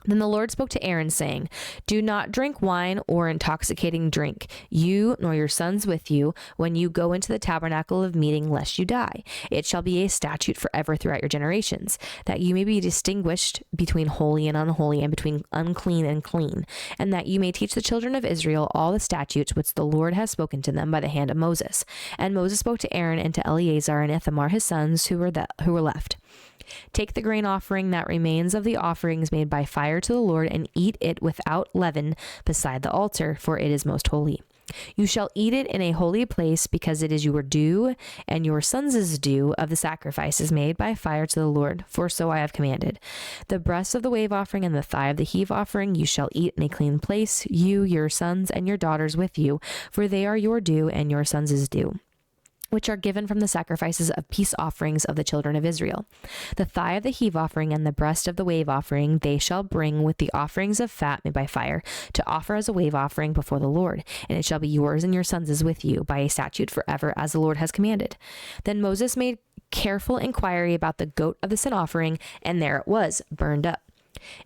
Then the Lord spoke to Aaron, saying, Do not drink wine or intoxicating drink, you nor your sons with you, when you go into the tabernacle of meeting, lest you die. It shall be a statute forever throughout your generations, that you may be distinguished between holy and unholy, and between unclean and clean, and that you may teach the children of Israel all the statutes which the Lord has spoken to them by the hand of Moses. And Moses spoke to Aaron and to Eleazar and Ithamar his sons who were left. Take the grain offering that remains of the offerings made by fire to the Lord, and eat it without leaven beside the altar, for it is most holy. You shall eat it in a holy place, because it is your due and your sons' due of the sacrifices made by fire to the Lord, for so I have commanded. The breast of the wave offering and the thigh of the heave offering you shall eat in a clean place, you, your sons, and your daughters with you, for they are your due and your sons' due, which are given from the sacrifices of peace offerings of the children of Israel. The thigh of the heave offering and the breast of the wave offering they shall bring with the offerings of fat made by fire, to offer as a wave offering before the Lord, and it shall be yours and your sons' with you, by a statute forever, as the Lord has commanded. Then Moses made careful inquiry about the goat of the sin offering, and there it was, burned up.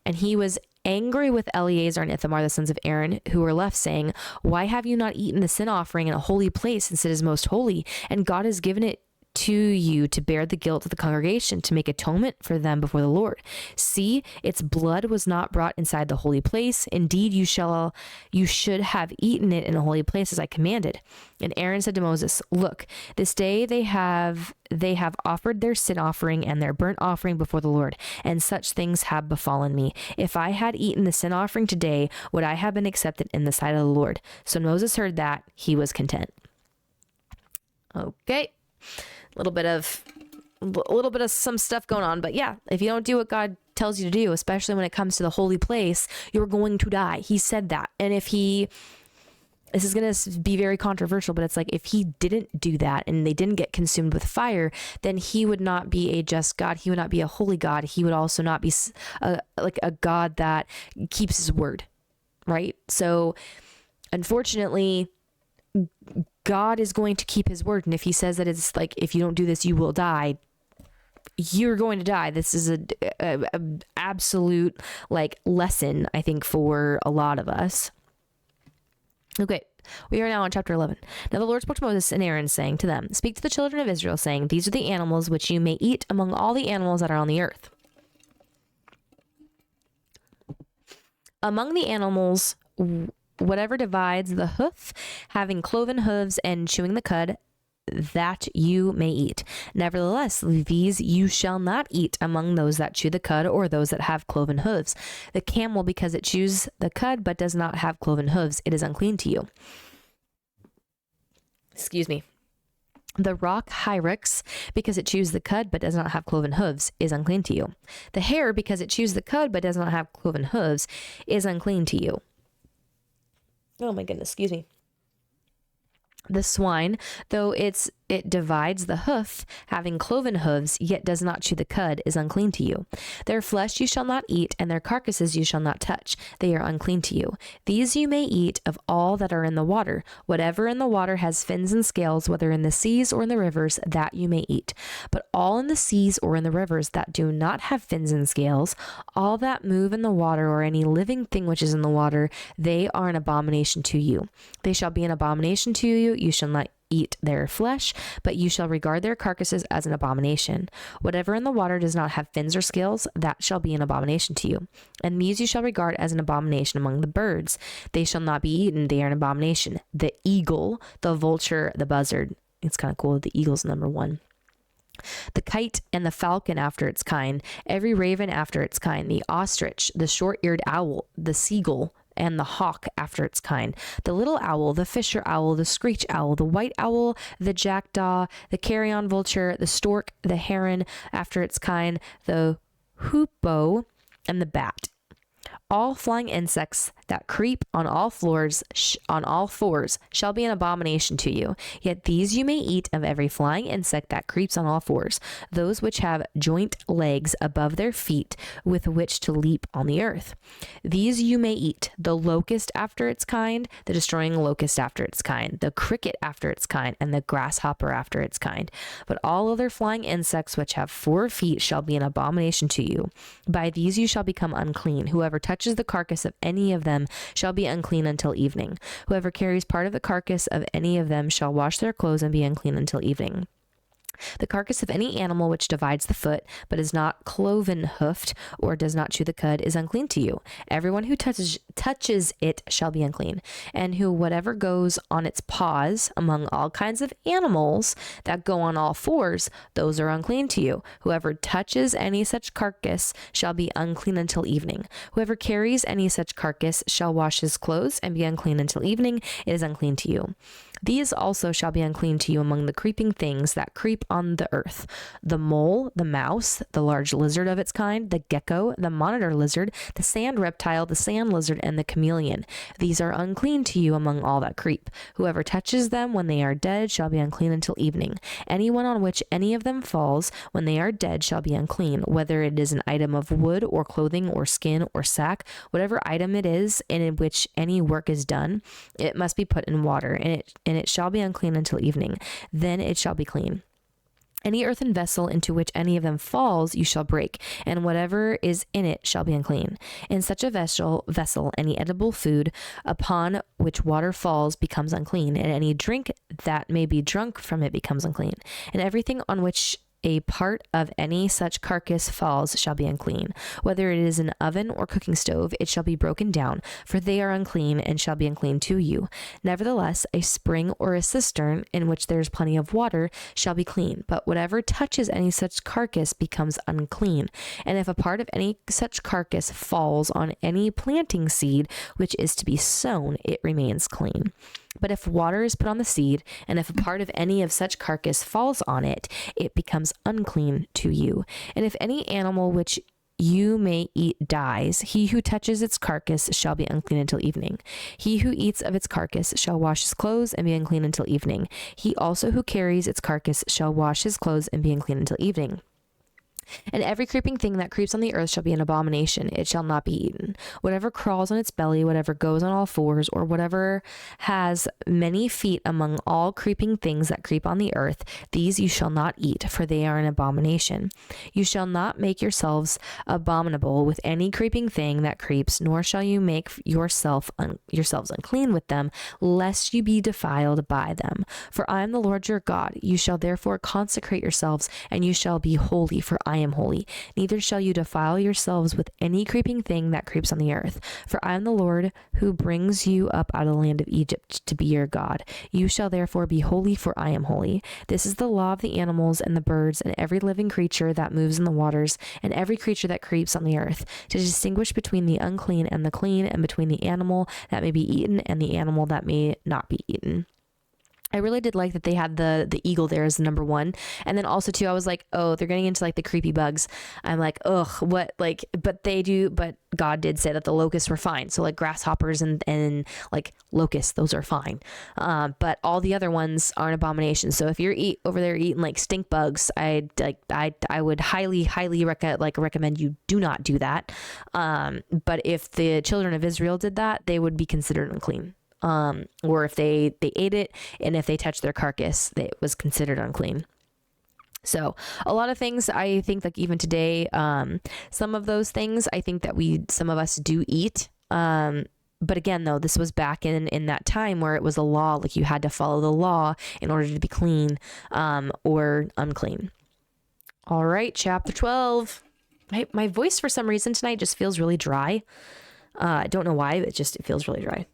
And he was angry with Eleazar and Ithamar, the sons of Aaron, who were left, saying, Why have you not eaten the sin offering in a holy place, since it is most holy? And God has given it to you to bear the guilt of the congregation, to make atonement for them before the Lord. See, its blood was not brought inside the holy place. Indeed, you should have eaten it in a holy place, as I commanded. And Aaron said to Moses, Look, this day they have offered their sin offering and their burnt offering before the Lord, and such things have befallen me. If I had eaten the sin offering today, would I have been accepted in the sight of the Lord? So when Moses heard that, he was content. Okay. A little bit of some stuff going on, but yeah, if you don't do what God tells you to do, especially when it comes to the holy place, you're going to die. He said that. And this is going to be very controversial, but it's like, if he didn't do that and they didn't get consumed with fire, then he would not be a just God. He would not be a holy God. He would also not be like a God that keeps his word, right? So unfortunately, God is going to keep his word. And if he says that it's like, if you don't do this, you will die, you're going to die. This is a absolute like lesson, I think, for a lot of us. Okay, we are now on chapter 11. Now the Lord spoke to Moses and Aaron, saying to them, Speak to the children of Israel, saying, These are the animals which you may eat among all the animals that are on the earth. Among the animals, whatever divides the hoof, having cloven hooves and chewing the cud, that you may eat. Nevertheless, these you shall not eat among those that chew the cud, or those that have cloven hooves. The camel, because it chews the cud but does not have cloven hooves, it is unclean to you. Excuse me. The rock hyrax, because it chews the cud but does not have cloven hooves, is unclean to you. The hare, because it chews the cud but does not have cloven hooves, is unclean to you. Oh my goodness, excuse me. The swine, though it divides the hoof, having cloven hooves, yet does not chew the cud, is unclean to you. Their flesh you shall not eat, and their carcasses you shall not touch. They are unclean to you. These you may eat of all that are in the water. Whatever in the water has fins and scales, whether in the seas or in the rivers, that you may eat. But all in the seas or in the rivers that do not have fins and scales, all that move in the water, or any living thing which is in the water, they are an abomination to you. They shall be an abomination to you. You shall not eat their flesh, but you shall regard their carcasses as an abomination. Whatever in the water does not have fins or scales, that shall be an abomination to you. And these you shall regard as an abomination among the birds. They shall not be eaten, they are an abomination. The eagle, the vulture, the buzzard. It's kind of cool that the eagle's number one. The kite and the falcon after its kind, every raven after its kind, the ostrich, the short-eared owl, the seagull, and the hawk after its kind, the little owl, the fisher owl, the screech owl, the white owl, the jackdaw, the carrion vulture, the stork, the heron after its kind, the hoopoe, and the bat. All flying insects that creep on all fours shall be an abomination to you. Yet these you may eat of every flying insect that creeps on all fours, those which have joint legs above their feet with which to leap on the earth. These you may eat: the locust after its kind, the destroying locust after its kind, the cricket after its kind, and the grasshopper after its kind. But all other flying insects which have 4 feet shall be an abomination to you. By these you shall become unclean. Whoever touches the carcass of any of them shall be unclean until evening. Whoever carries part of the carcass of any of them shall wash their clothes and be unclean until evening. The carcass of any animal which divides the foot, but is not cloven-hoofed, or does not chew the cud, is unclean to you. Everyone who touches it shall be unclean. And whatever goes on its paws among all kinds of animals that go on all fours, those are unclean to you. Whoever touches any such carcass shall be unclean until evening. Whoever carries any such carcass shall wash his clothes and be unclean until evening. It is unclean to you. These also shall be unclean to you among the creeping things that creep on the earth: the mole, the mouse, the large lizard of its kind, the gecko, the monitor lizard, the sand reptile, the sand lizard, and the chameleon. These are unclean to you among all that creep. Whoever touches them when they are dead shall be unclean until evening. Anyone on which any of them falls when they are dead shall be unclean, whether it is an item of wood or clothing or skin or sack, whatever item it is in which any work is done, it must be put in water, and it shall be unclean until evening. Then it shall be clean. Any earthen vessel into which any of them falls you shall break, and whatever is in it shall be unclean. In such a vessel, any edible food upon which water falls becomes unclean, and any drink that may be drunk from it becomes unclean. And everything on which a part of any such carcass falls shall be unclean. Whether it is an oven or cooking stove, it shall be broken down, for they are unclean and shall be unclean to you. Nevertheless, a spring or a cistern in which there is plenty of water shall be clean, but whatever touches any such carcass becomes unclean. And if a part of any such carcass falls on any planting seed which is to be sown, it remains clean. But if water is put on the seed, and if a part of any of such carcass falls on it, it becomes unclean to you. And if any animal which you may eat dies, he who touches its carcass shall be unclean until evening. He who eats of its carcass shall wash his clothes and be unclean until evening. He also who carries its carcass shall wash his clothes and be unclean until evening. And every creeping thing that creeps on the earth shall be an abomination. It shall not be eaten. Whatever crawls on its belly, whatever goes on all fours, or whatever has many feet among all creeping things that creep on the earth, these you shall not eat, for they are an abomination. You shall not make yourselves abominable with any creeping thing that creeps, nor shall you make yourselves unclean with them, lest you be defiled by them. For I am the Lord your God. You shall therefore consecrate yourselves, and you shall be holy, for I am holy. Neither shall you defile yourselves with any creeping thing that creeps on the earth. For I am the Lord who brings you up out of the land of Egypt to be your God. You shall therefore be holy, for I am holy. This is the law of the animals and the birds and every living creature that moves in the waters and every creature that creeps on the earth, to distinguish between the unclean and the clean, and between the animal that may be eaten and the animal that may not be eaten. I really did like that they had the eagle there as the number one. And then also too, I was like, oh, they're getting into like the creepy bugs. I'm like, ugh, what, like, but God did say that the locusts were fine. So like grasshoppers and like locusts, those are fine. But all the other ones are an abomination. So if you're over there eating like stink bugs, I would highly recommend you do not do that. But if the children of Israel did that, they would be considered unclean. Or if they ate it, and if they touched their carcass, it was considered unclean. So a lot of things, I think, like even today, some of those things I think that some of us do eat. But again, though, this was back in that time where it was a law, like you had to follow the law in order to be clean, or unclean. All right, chapter 12. My voice for some reason tonight just feels really dry. I don't know why, but it feels really dry.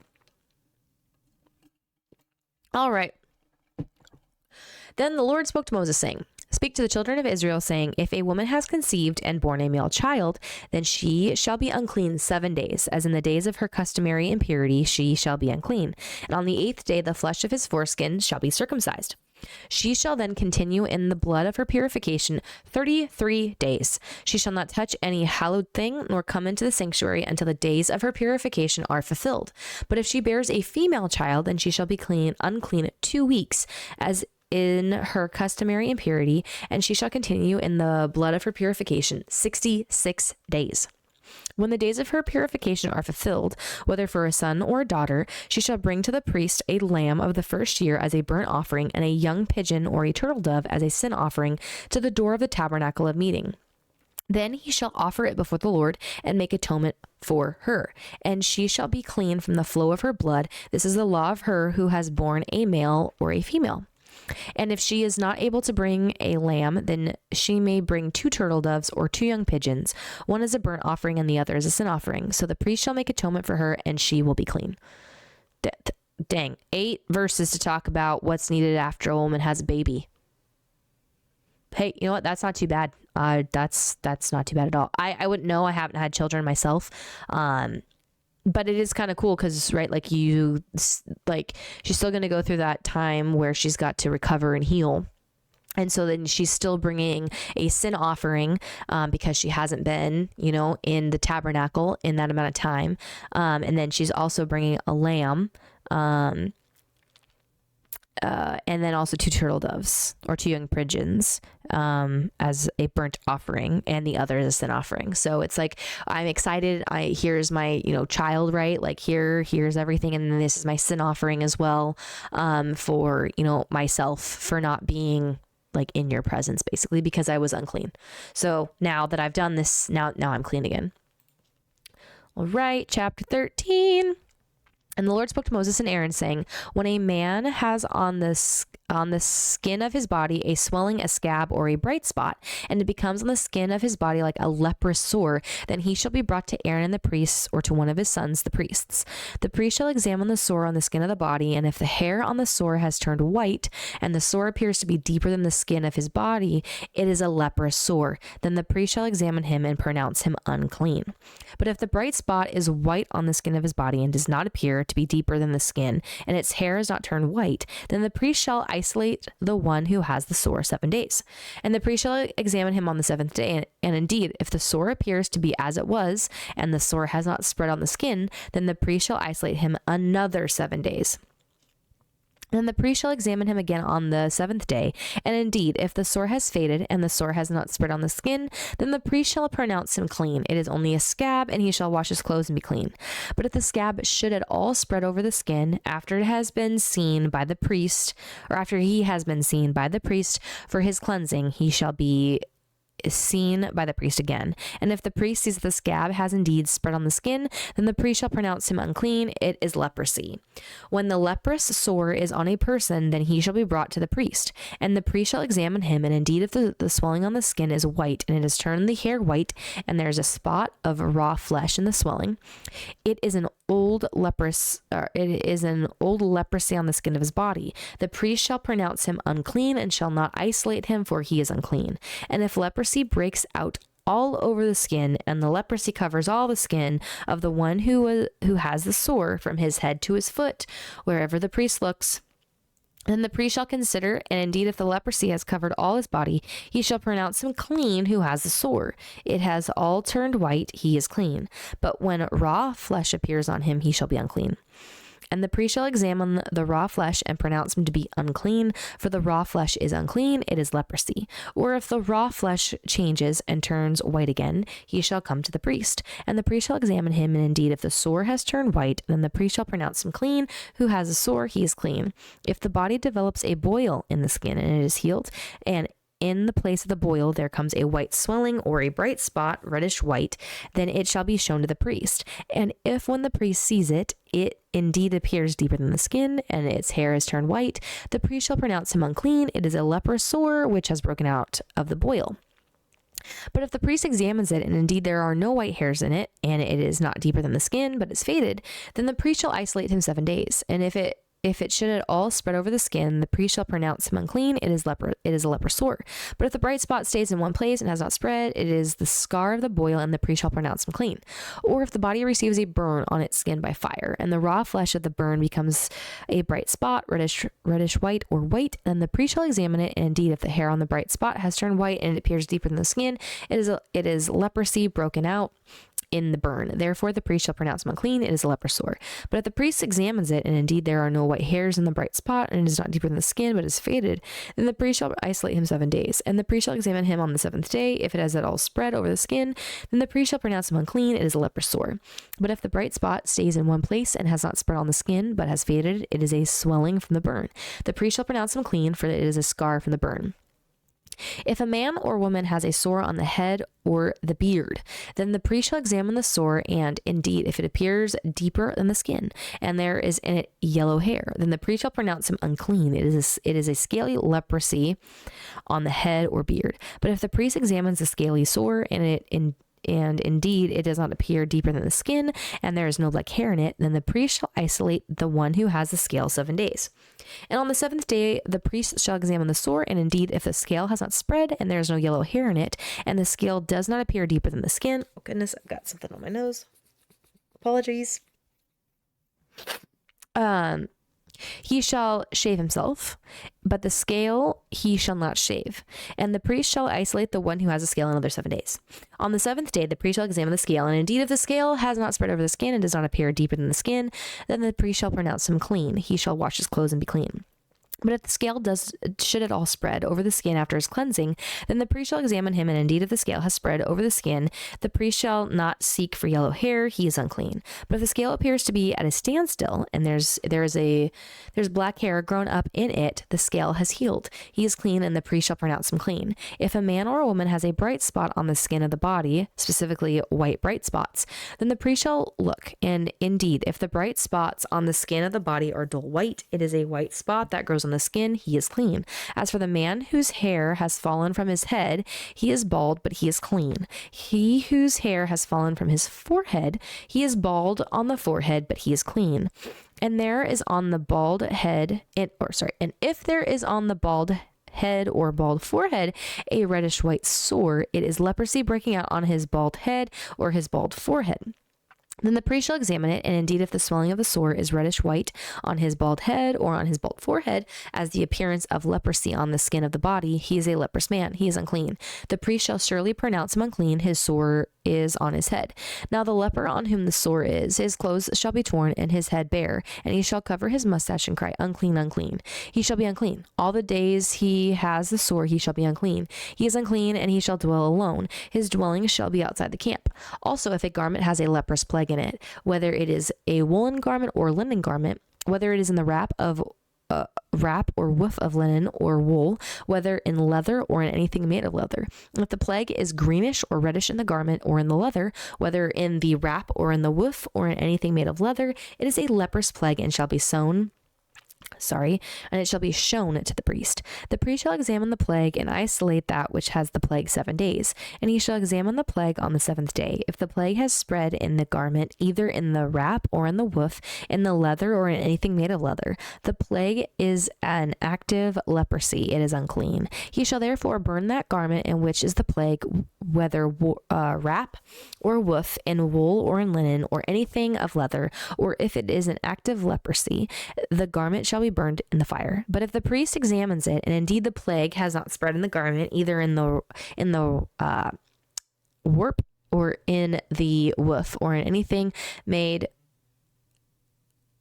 All right. Then the Lord spoke to Moses, saying, Speak to the children of Israel, saying, If a woman has conceived and borne a male child, then she shall be unclean 7 days. As in the days of her customary impurity, she shall be unclean. And on the 8th day, the flesh of his foreskin shall be circumcised. She shall then continue in the blood of her purification 33 days. She shall not touch any hallowed thing, nor come into the sanctuary until the days of her purification are fulfilled. But if she bears a female child, then she shall be unclean 2 weeks, as in her customary impurity, and she shall continue in the blood of her purification 66 days. When the days of her purification are fulfilled, whether for a son or a daughter, she shall bring to the priest a lamb of the first year as a burnt offering, and a young pigeon or a turtle dove as a sin offering to the door of the tabernacle of meeting. Then he shall offer it before the Lord and make atonement for her, and she shall be clean from the flow of her blood. This is the law of her who has borne a male or a female. And if she is not able to bring a lamb, then she may bring 2 turtle doves or 2 young pigeons. One is a burnt offering and the other is a sin offering. So the priest shall make atonement for her, and she will be clean. Dang, 8 verses to talk about what's needed after a woman has a baby. Hey, you know what? That's not too bad. That's not too bad at all. I wouldn't know. I haven't had children myself. But it is kind of cool because, right, like she's still going to go through that time where she's got to recover and heal. And so then she's still bringing a sin offering because she hasn't been, in the tabernacle in that amount of time. And then she's also bringing a lamb. And then also 2 turtle doves or 2 young pigeons as a burnt offering, and the other is a sin offering. So it's like, I'm excited. Here's my, child, right? Like here's everything. And then this is my sin offering as well for, myself for not being like in your presence, basically, because I was unclean. So now that I've done this, now I'm clean again. All right, chapter 13. And the Lord spoke to Moses and Aaron, saying, when a man has on the skin of his body a swelling, a scab, or a bright spot, and it becomes on the skin of his body like a leprous sore, then he shall be brought to Aaron and the priests, or to one of his sons, the priests. The priest shall examine the sore on the skin of the body, and if the hair on the sore has turned white, and the sore appears to be deeper than the skin of his body, it is a leprous sore. Then the priest shall examine him and pronounce him unclean. But if the bright spot is white on the skin of his body and does not appear to be deeper than the skin, and its hair is not turned white, then the priest shall isolate the one who has the sore 7 days. And the priest shall examine him on the 7th day. And indeed, if the sore appears to be as it was, and the sore has not spread on the skin, then the priest shall isolate him another 7 days. Then the priest shall examine him again on the 7th day. And indeed, if the sore has faded and the sore has not spread on the skin, then the priest shall pronounce him clean. It is only a scab, and he shall wash his clothes and be clean. But if the scab should at all spread over the skin after it has been seen by the priest, or after he has been seen by the priest for his cleansing, he shall be seen by the priest again. And if the priest sees the scab has indeed spread on the skin, then the priest shall pronounce him unclean. It is leprosy. When the leprous sore is on a person, then he shall be brought to the priest, and the priest shall examine him. And indeed, if the swelling on the skin is white, and it has turned the hair white, and there is a spot of raw flesh in the swelling, it is an old leprosy on the skin of his body. The priest shall pronounce him unclean, and shall not isolate him, for he is unclean. And if leprosy breaks out all over the skin, and the leprosy covers all the skin of the one who has the sore from his head to his foot, wherever the priest looks, then the priest shall consider, and indeed if the leprosy has covered all his body, he shall pronounce him clean who has the sore. It has all turned white, he is clean. But when raw flesh appears on him, he shall be unclean. And the priest shall examine the raw flesh and pronounce him to be unclean, for the raw flesh is unclean, it is leprosy. Or if the raw flesh changes and turns white again, he shall come to the priest. And the priest shall examine him, and indeed if the sore has turned white, then the priest shall pronounce him clean. Who has a sore, he is clean. If the body develops a boil in the skin, and it is healed, and in the place of the boil there comes a white swelling or a bright spot, reddish white, then it shall be shown to the priest. And if when the priest sees it, it indeed appears deeper than the skin, and its hair is turned white, the priest shall pronounce him unclean. It is a leprous sore which has broken out of the boil. But if the priest examines it, and indeed there are no white hairs in it, and it is not deeper than the skin, but is faded, then the priest shall isolate him 7 days. And if it if it should at all spread over the skin, the priest shall pronounce him unclean. It is a leper sore. But if the bright spot stays in one place and has not spread, it is the scar of the boil, and the priest shall pronounce him clean. Or if the body receives a burn on its skin by fire, and the raw flesh of the burn becomes a bright spot, reddish white or white, then the priest shall examine it, and indeed if the hair on the bright spot has turned white and it appears deeper than the skin, it is leprosy broken out in the burn. Therefore the priest shall pronounce him unclean. It is a leper sore. But if the priest examines it, and indeed there are no white hairs in the bright spot, and it is not deeper than the skin, but is faded, then the priest shall isolate him 7 days. And the priest shall examine him on the 7th day. If it has at all spread over the skin, then the priest shall pronounce him unclean. It is a leper sore. But if the bright spot stays in one place and has not spread on the skin, but has faded, it is a swelling from the burn. The priest shall pronounce him clean, for it is a scar from the burn. If a man or woman has a sore on the head or the beard, then the priest shall examine the sore, and indeed, if it appears deeper than the skin, and there is in it yellow hair, then the priest shall pronounce him unclean. It is a scaly leprosy on the head or beard. But if the priest examines the scaly sore, and indeed it does not appear deeper than the skin, and there is no black hair in it, then the priest shall isolate the one who has the scale 7 days. And on the 7th day the priest shall examine the sore, and indeed if the scale has not spread, and there is no yellow hair in it, and the scale does not appear deeper than the skin. Oh goodness, I've got something on my nose. Apologies. He shall shave himself, but the scale he shall not shave. And the priest shall isolate the one who has a scale another 7 days. On the 7th day, the priest shall examine the scale, and indeed if the scale has not spread over the skin and does not appear deeper than the skin, then the priest shall pronounce him clean. He shall wash his clothes and be clean. But if the scale should at all spread over the skin after his cleansing, then the priest shall examine him, and indeed if the scale has spread over the skin, the priest shall not seek for yellow hair, he is unclean. But if the scale appears to be at a standstill, and there's black hair grown up in it, the scale has healed. He is clean, and the priest shall pronounce him clean. If a man or a woman has a bright spot on the skin of the body, specifically white bright spots, then the priest shall look, and indeed if the bright spots on the skin of the body are dull white, it is a white spot that grows on the skin, he is clean. As for the man whose hair has fallen from his head, he is bald, but he is clean. He whose hair has fallen from his forehead, he is bald on the forehead, but he is clean. And there is on the bald head, and if there is on the bald head or bald forehead a reddish white sore, it is leprosy breaking out on his bald head or his bald forehead. Then the priest shall examine it, and indeed if the swelling of the sore is reddish white on his bald head or on his bald forehead, as the appearance of leprosy on the skin of the body, he is a leprous man, he is unclean. The priest shall surely pronounce him unclean, his sore is on his head. Now the leper on whom the sore is, his clothes shall be torn and his head bare, and he shall cover his mustache and cry, unclean, unclean. He shall be unclean. All the days he has the sore, he shall be unclean. He is unclean, and he shall dwell alone. His dwelling shall be outside the camp. Also, if a garment has a leprous plague in it, whether it is a woolen garment or linen garment, whether it is in the wrap or woof of linen or wool, whether in leather or in anything made of leather. If the plague is greenish or reddish in the garment or in the leather, whether in the wrap or in the woof or in anything made of leather, it is a leprous plague and shall be and it shall be shown to the priest. The priest shall examine the plague and isolate that which has the plague 7 days, and he shall examine the plague on the 7th day. If the plague has spread in the garment, either in the wrap or in the woof, in the leather or in anything made of leather, the plague is an active leprosy, it is unclean. He shall therefore burn that garment in which is the plague, whether wrap or woof, in wool or in linen or anything of leather, or if it is an active leprosy, the garment shall be burned in the fire. But if the priest examines it, and indeed the plague has not spread in the garment, either in the warp or in the woof or in anything made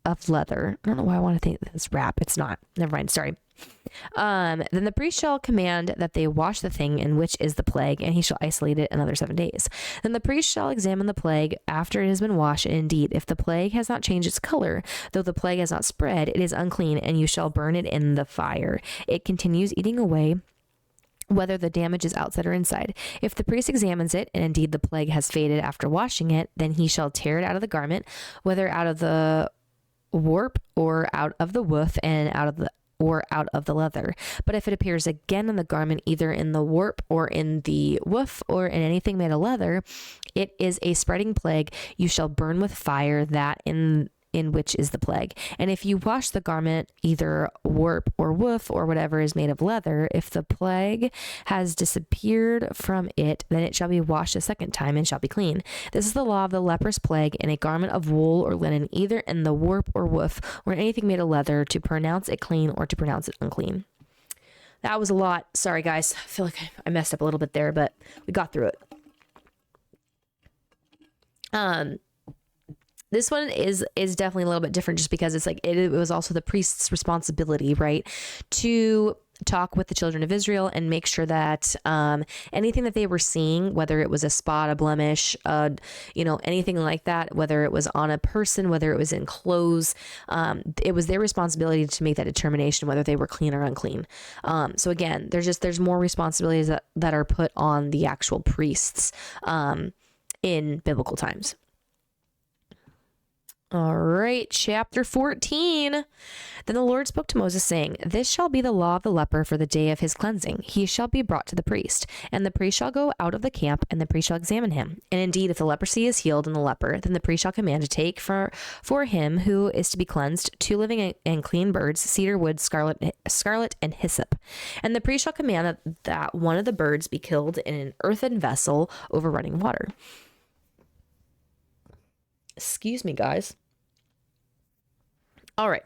of leather. I don't know why I want to think it's wrap. It's not. Never mind. Sorry. Then the priest shall command that they wash the thing in which is the plague, and he shall isolate it another 7 days. Then the priest shall examine the plague after it has been washed, and indeed, if the plague has not changed its color, though the plague has not spread, it is unclean, and you shall burn it in the fire. It continues eating away, whether the damage is outside or inside. If the priest examines it, and indeed the plague has faded after washing it, then he shall tear it out of the garment, whether out of the warp or out of the woof and out of the leather. But if it appears again in the garment, either in the warp or in the woof or in anything made of leather, it is a spreading plague. You shall burn with fire that in in which is the plague. And if you wash the garment, either warp or woof or whatever is made of leather, if the plague has disappeared from it, then it shall be washed a second time and shall be clean. This is the law of the leprous plague in a garment of wool or linen, either in the warp or woof or anything made of leather, to pronounce it clean or to pronounce it unclean. That was a lot. Sorry, guys. I feel like I messed up a little bit there, but we got through it. This one is definitely a little bit different, just because it's like it was also the priest's responsibility, right, to talk with the children of Israel and make sure that anything that they were seeing, whether it was a spot, a blemish, anything like that, whether it was on a person, whether it was in clothes, it was their responsibility to make that determination whether they were clean or unclean. So again, there's more responsibilities that are put on the actual priests in biblical times. All right, chapter 14. Then the Lord spoke to Moses, saying, This shall be the law of the leper for the day of his cleansing. He shall be brought to the priest, and the priest shall go out of the camp, and the priest shall examine him. And indeed, if the leprosy is healed in the leper, then the priest shall command to take for him who is to be cleansed 2 living and clean birds, cedar wood, scarlet, and hyssop. And the priest shall command that one of the birds be killed in an earthen vessel over running water. Excuse me, guys. All right.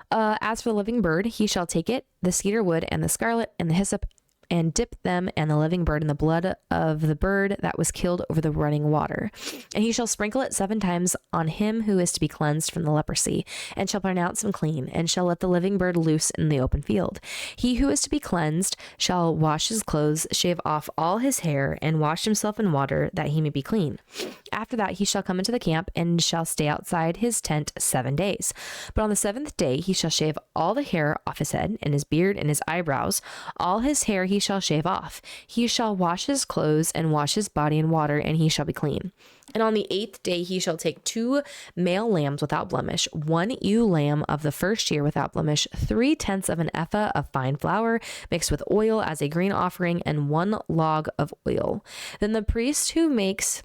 As for the living bird, he shall take it, the cedar wood, and the scarlet, and the hyssop, and dip them and the living bird in the blood of the bird that was killed over the running water. And he shall sprinkle it 7 times on him who is to be cleansed from the leprosy, and shall pronounce him clean, and shall let the living bird loose in the open field. He who is to be cleansed shall wash his clothes, shave off all his hair, and wash himself in water, that he may be clean. After that he shall come into the camp, and shall stay outside his tent 7 days. But on the 7th day he shall shave all the hair off his head, and his beard, and his eyebrows. All his hair he shall shave off. He shall wash his clothes, and wash his body in water, and he shall be clean. And on the 8th day he shall take 2 male lambs without blemish, 1 ewe lamb of the first year without blemish, 3/10 of an ephah of fine flour mixed with oil as a grain offering, and 1 log of oil. Then the priest who makes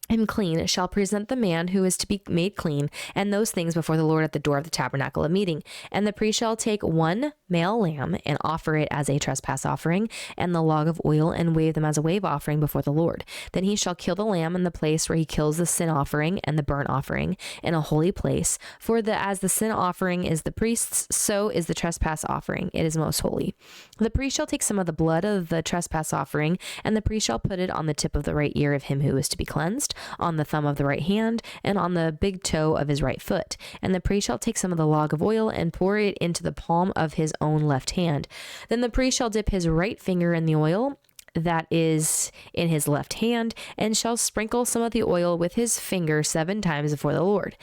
him clean shall present the man who is to be made clean and those things before the Lord at the door of the tabernacle of meeting. And the priest shall take 1 male lamb and offer it as a trespass offering, and the log of oil, and wave them as a wave offering before the Lord. Then he shall kill the lamb in the place where he kills the sin offering and the burnt offering, in a holy place. For as the sin offering is the priest's, so is the trespass offering. It is most holy. The priest shall take some of the blood of the trespass offering, and the priest shall put it on the tip of the right ear of him who is to be cleansed, on the thumb of the right hand, and on the big toe of his right foot. And the priest shall take some of the log of oil and pour it into the palm of his own left hand. Then the priest shall dip his right finger in the oil that is in his left hand, and shall sprinkle some of the oil with his finger 7 times before the Lord.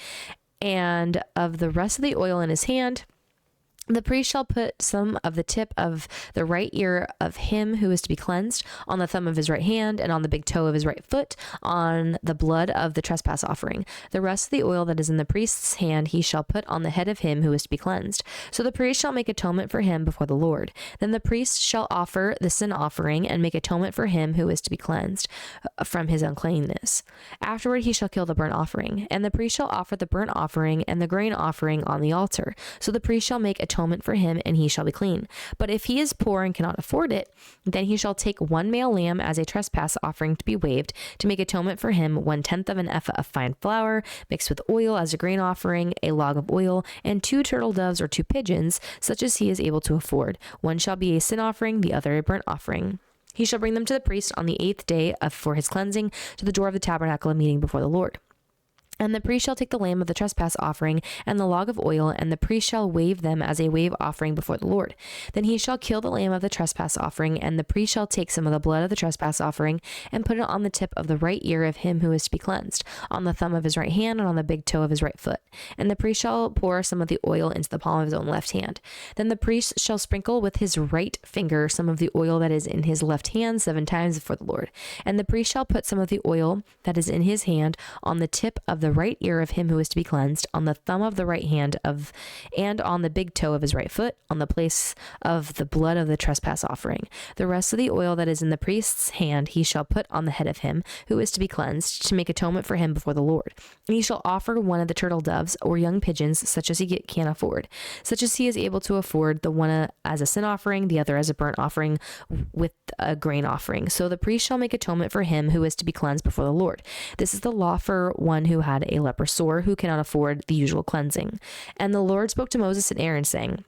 And of the rest of the oil in his hand, the priest shall put some of the tip of the right ear of him who is to be cleansed, on the thumb of his right hand, and on the big toe of his right foot, on the blood of the trespass offering. The rest of the oil that is in the priest's hand he shall put on the head of him who is to be cleansed. So the priest shall make atonement for him before the Lord. Then the priest shall offer the sin offering, and make atonement for him who is to be cleansed from his uncleanness. Afterward he shall kill the burnt offering, and the priest shall offer the burnt offering and the grain offering on the altar. So the priest shall make atonement for him, and he shall be clean. But if he is poor and cannot afford it, then he shall take 1 male lamb as a trespass offering to be waved, to make atonement for him, 1/10 of an ephah of fine flour mixed with oil as a grain offering, a log of oil, and 2 turtle doves or 2 pigeons, such as he is able to afford. One shall be a sin offering, the other a burnt offering. He shall bring them to the priest on the 8th day for his cleansing, to the door of the tabernacle of meeting before the Lord. And the priest shall take the lamb of the trespass offering and the log of oil, and the priest shall wave them as a wave offering before the Lord. Then he shall kill the lamb of the trespass offering, and the priest shall take some of the blood of the trespass offering and put it on the tip of the right ear of him who is to be cleansed, on the thumb of his right hand, and on the big toe of his right foot. And the priest shall pour some of the oil into the palm of his own left hand. Then the priest shall sprinkle with his right finger some of the oil that is in his left hand 7 times before the Lord. And the priest shall put some of the oil that is in his hand on the tip of the right ear of him who is to be cleansed, on the thumb of the right hand and on the big toe of his right foot, on the place of the blood of the trespass offering. The rest of the oil that is in the priest's hand he shall put on the head of him who is to be cleansed, to make atonement for him before the Lord. And he shall offer one of the turtle doves or young pigeons, such as he can afford, such as he is able to afford, the one as a sin offering, the other as a burnt offering with a grain offering. So the priest shall make atonement for him who is to be cleansed before the Lord. This is the law for one who had a leper sore, who cannot afford the usual cleansing. And the Lord spoke to Moses and Aaron, saying,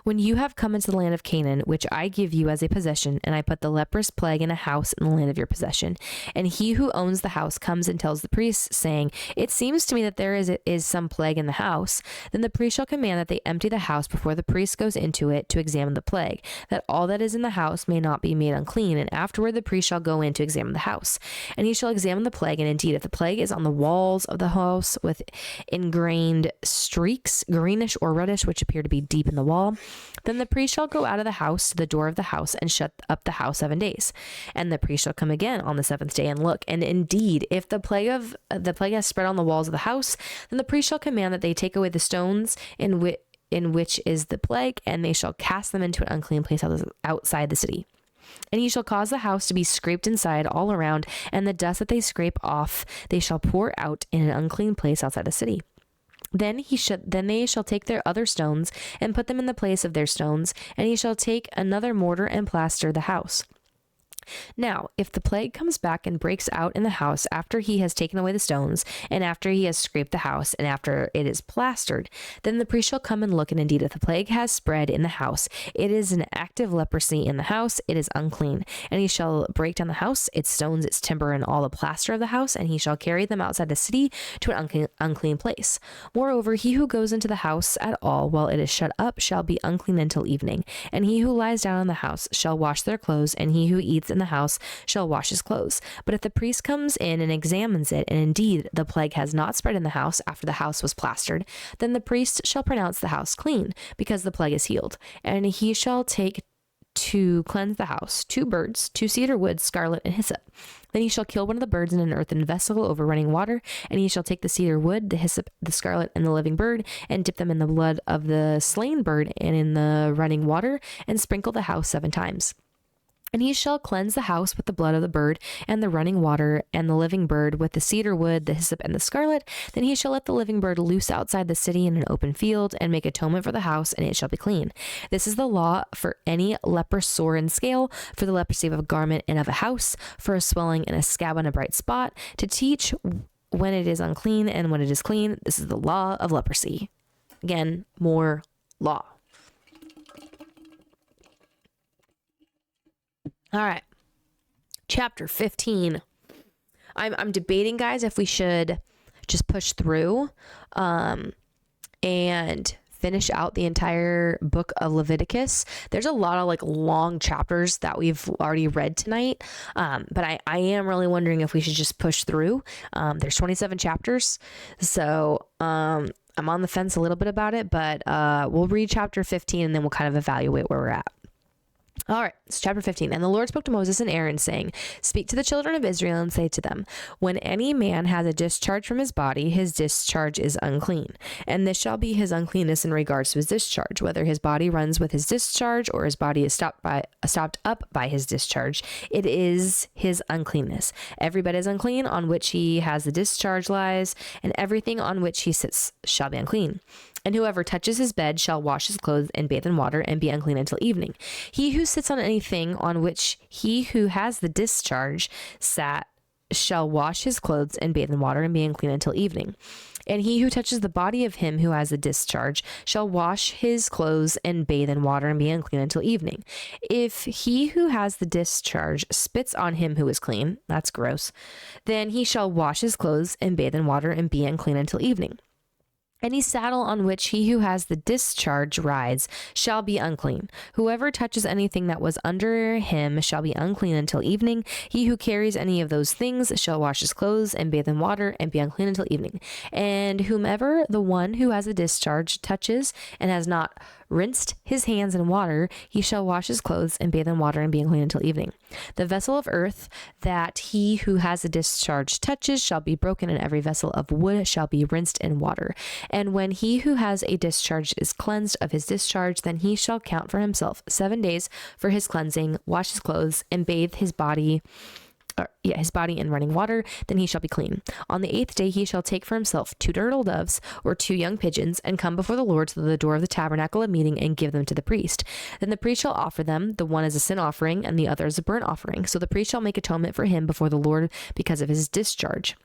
when you have come into the land of Canaan, which I give you as a possession, and I put the leprous plague in a house in the land of your possession, and he who owns the house comes and tells the priest, saying, it seems to me that there is some plague in the house, then the priest shall command that they empty the house before the priest goes into it to examine the plague, that all that is in the house may not be made unclean, and afterward the priest shall go in to examine the house. And he shall examine the plague, and indeed if the plague is on the walls of the house with ingrained streaks, greenish or reddish, which appear to be deep in the wall, then the priest shall go out of the house to the door of the house and shut up the house 7 days. And the priest shall come again on the 7th day and look. And indeed, if the plague has spread on the walls of the house, then the priest shall command that they take away the stones in which is the plague, and they shall cast them into an unclean place outside the city. And he shall cause the house to be scraped inside all around, and the dust that they scrape off they shall pour out in an unclean place outside the city. Then they shall take their other stones and put them in the place of their stones, and he shall take another mortar and plaster the house. Now, if the plague comes back and breaks out in the house after he has taken away the stones, and after he has scraped the house, and after it is plastered, then the priest shall come and look, and indeed if the plague has spread in the house, it is an active leprosy in the house, it is unclean. And he shall break down the house, its stones, its timber, and all the plaster of the house, and he shall carry them outside the city to an unclean place. Moreover, he who goes into the house at all while it is shut up shall be unclean until evening. And he who lies down in the house shall wash their clothes, and he who eats in the house shall wash his clothes. But if the priest comes in and examines it, and indeed the plague has not spread in the house after the house was plastered, then the priest shall pronounce the house clean, because the plague is healed. And he shall take to cleanse the house 2 birds, 2 cedar wood, scarlet, and hyssop. Then he shall kill one of the birds in an earthen vessel over running water, and he shall take the cedar wood, the hyssop, the scarlet, and the living bird, and dip them in the blood of the slain bird and in the running water, and sprinkle the house 7 times. And he shall cleanse the house with the blood of the bird and the running water and the living bird with the cedar wood, the hyssop, and the scarlet. Then he shall let the living bird loose outside the city in an open field and make atonement for the house, and it shall be clean. This is the law for any leper sore and scale, for the leprosy of a garment and of a house, for a swelling and a scab on a bright spot, to teach when it is unclean and when it is clean. This is the law of leprosy. Again, more law. All right. Chapter 15. I'm debating, guys, if we should just push through and finish out the entire book of Leviticus. There's a lot of long chapters that we've already read tonight. But I am really wondering if we should just push through. There's 27 chapters. So I'm on the fence a little bit about it, but we'll read chapter 15 and then we'll kind of evaluate where we're at. All right, it's chapter 15. And the Lord spoke to Moses and Aaron, saying, speak to the children of Israel and say to them, when any man has a discharge from his body, his discharge is unclean. And this shall be his uncleanness in regards to his discharge, whether his body runs with his discharge or his body is stopped up by his discharge. It is his uncleanness. Every bed is unclean on which he has the discharge lies, and everything on which he sits shall be unclean. And whoever touches his bed shall wash his clothes and bathe in water and be unclean until evening. He who sits on anything on which he who has the discharge sat shall wash his clothes and bathe in water and be unclean until evening. And he who touches the body of him who has the discharge shall wash his clothes and bathe in water and be unclean until evening. If he who has the discharge spits on him who is clean, that's gross, then he shall wash his clothes and bathe in water and be unclean until evening. Any saddle on which he who has the discharge rides shall be unclean. Whoever touches anything that was under him shall be unclean until evening. He who carries any of those things shall wash his clothes and bathe in water and be unclean until evening. And whomever the one who has a discharge touches and has not rinsed his hands in water, he shall wash his clothes and bathe in water and be unclean until evening. The vessel of earth that he who has a discharge touches shall be broken, and every vessel of wood shall be rinsed in water. And when he who has a discharge is cleansed of his discharge, then he shall count for himself 7 days for his cleansing, wash his clothes, and bathe his body in running water, then he shall be clean. On the 8th day he shall take for himself 2 turtle doves or 2 young pigeons, and come before the Lord to the door of the tabernacle of meeting, and give them to the priest. Then the priest shall offer them, the one as a sin offering, and the other as a burnt offering. So the priest shall make atonement for him before the Lord because of his discharge.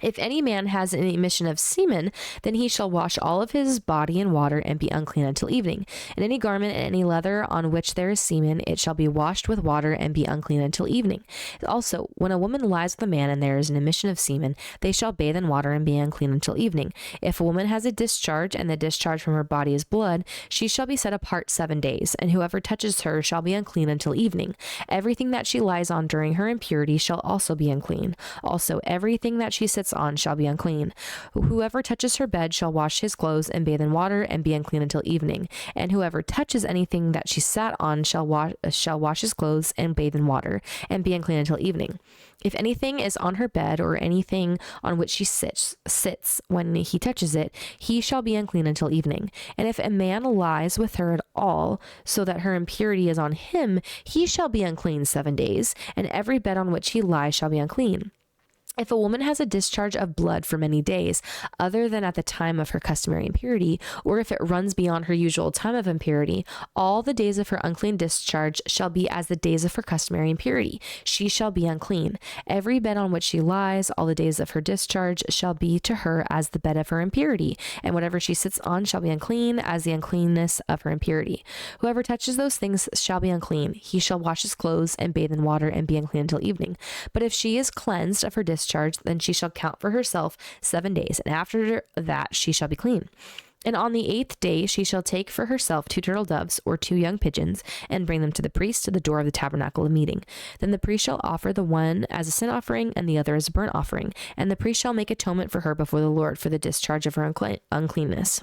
If any man has an emission of semen, then he shall wash all of his body in water and be unclean until evening. And any garment and any leather on which there is semen, it shall be washed with water and be unclean until evening. Also, when a woman lies with a man and there is an emission of semen, they shall bathe in water and be unclean until evening. If a woman has a discharge, and the discharge from her body is blood, she shall be set apart 7 days, and whoever touches her shall be unclean until evening. Everything that she lies on during her impurity shall also be unclean. Also, everything that she sits on shall be unclean. Whoever touches her bed shall wash his clothes and bathe in water and be unclean until evening. And whoever touches anything that she sat on shall wash his clothes and bathe in water and be unclean until evening. If anything is on her bed or anything on which she sits when he touches it, he shall be unclean until evening. And if a man lies with her at all, so that her impurity is on him, he shall be unclean 7 days, and every bed on which he lies shall be unclean. If a woman has a discharge of blood for many days, other than at the time of her customary impurity, or if it runs beyond her usual time of impurity, all the days of her unclean discharge shall be as the days of her customary impurity. She shall be unclean. Every bed on which she lies, all the days of her discharge, shall be to her as the bed of her impurity, and whatever she sits on shall be unclean as the uncleanness of her impurity. Whoever touches those things shall be unclean. He shall wash his clothes and bathe in water and be unclean until evening. But if she is cleansed of her discharge, then she shall count for herself 7 days, and after that she shall be clean. And on the 8th day she shall take for herself 2 turtle doves or 2 young pigeons, and bring them to the priest to the door of the tabernacle of meeting. Then the priest shall offer the one as a sin offering and the other as a burnt offering, and the priest shall make atonement for her before the Lord for the discharge of her uncleanness.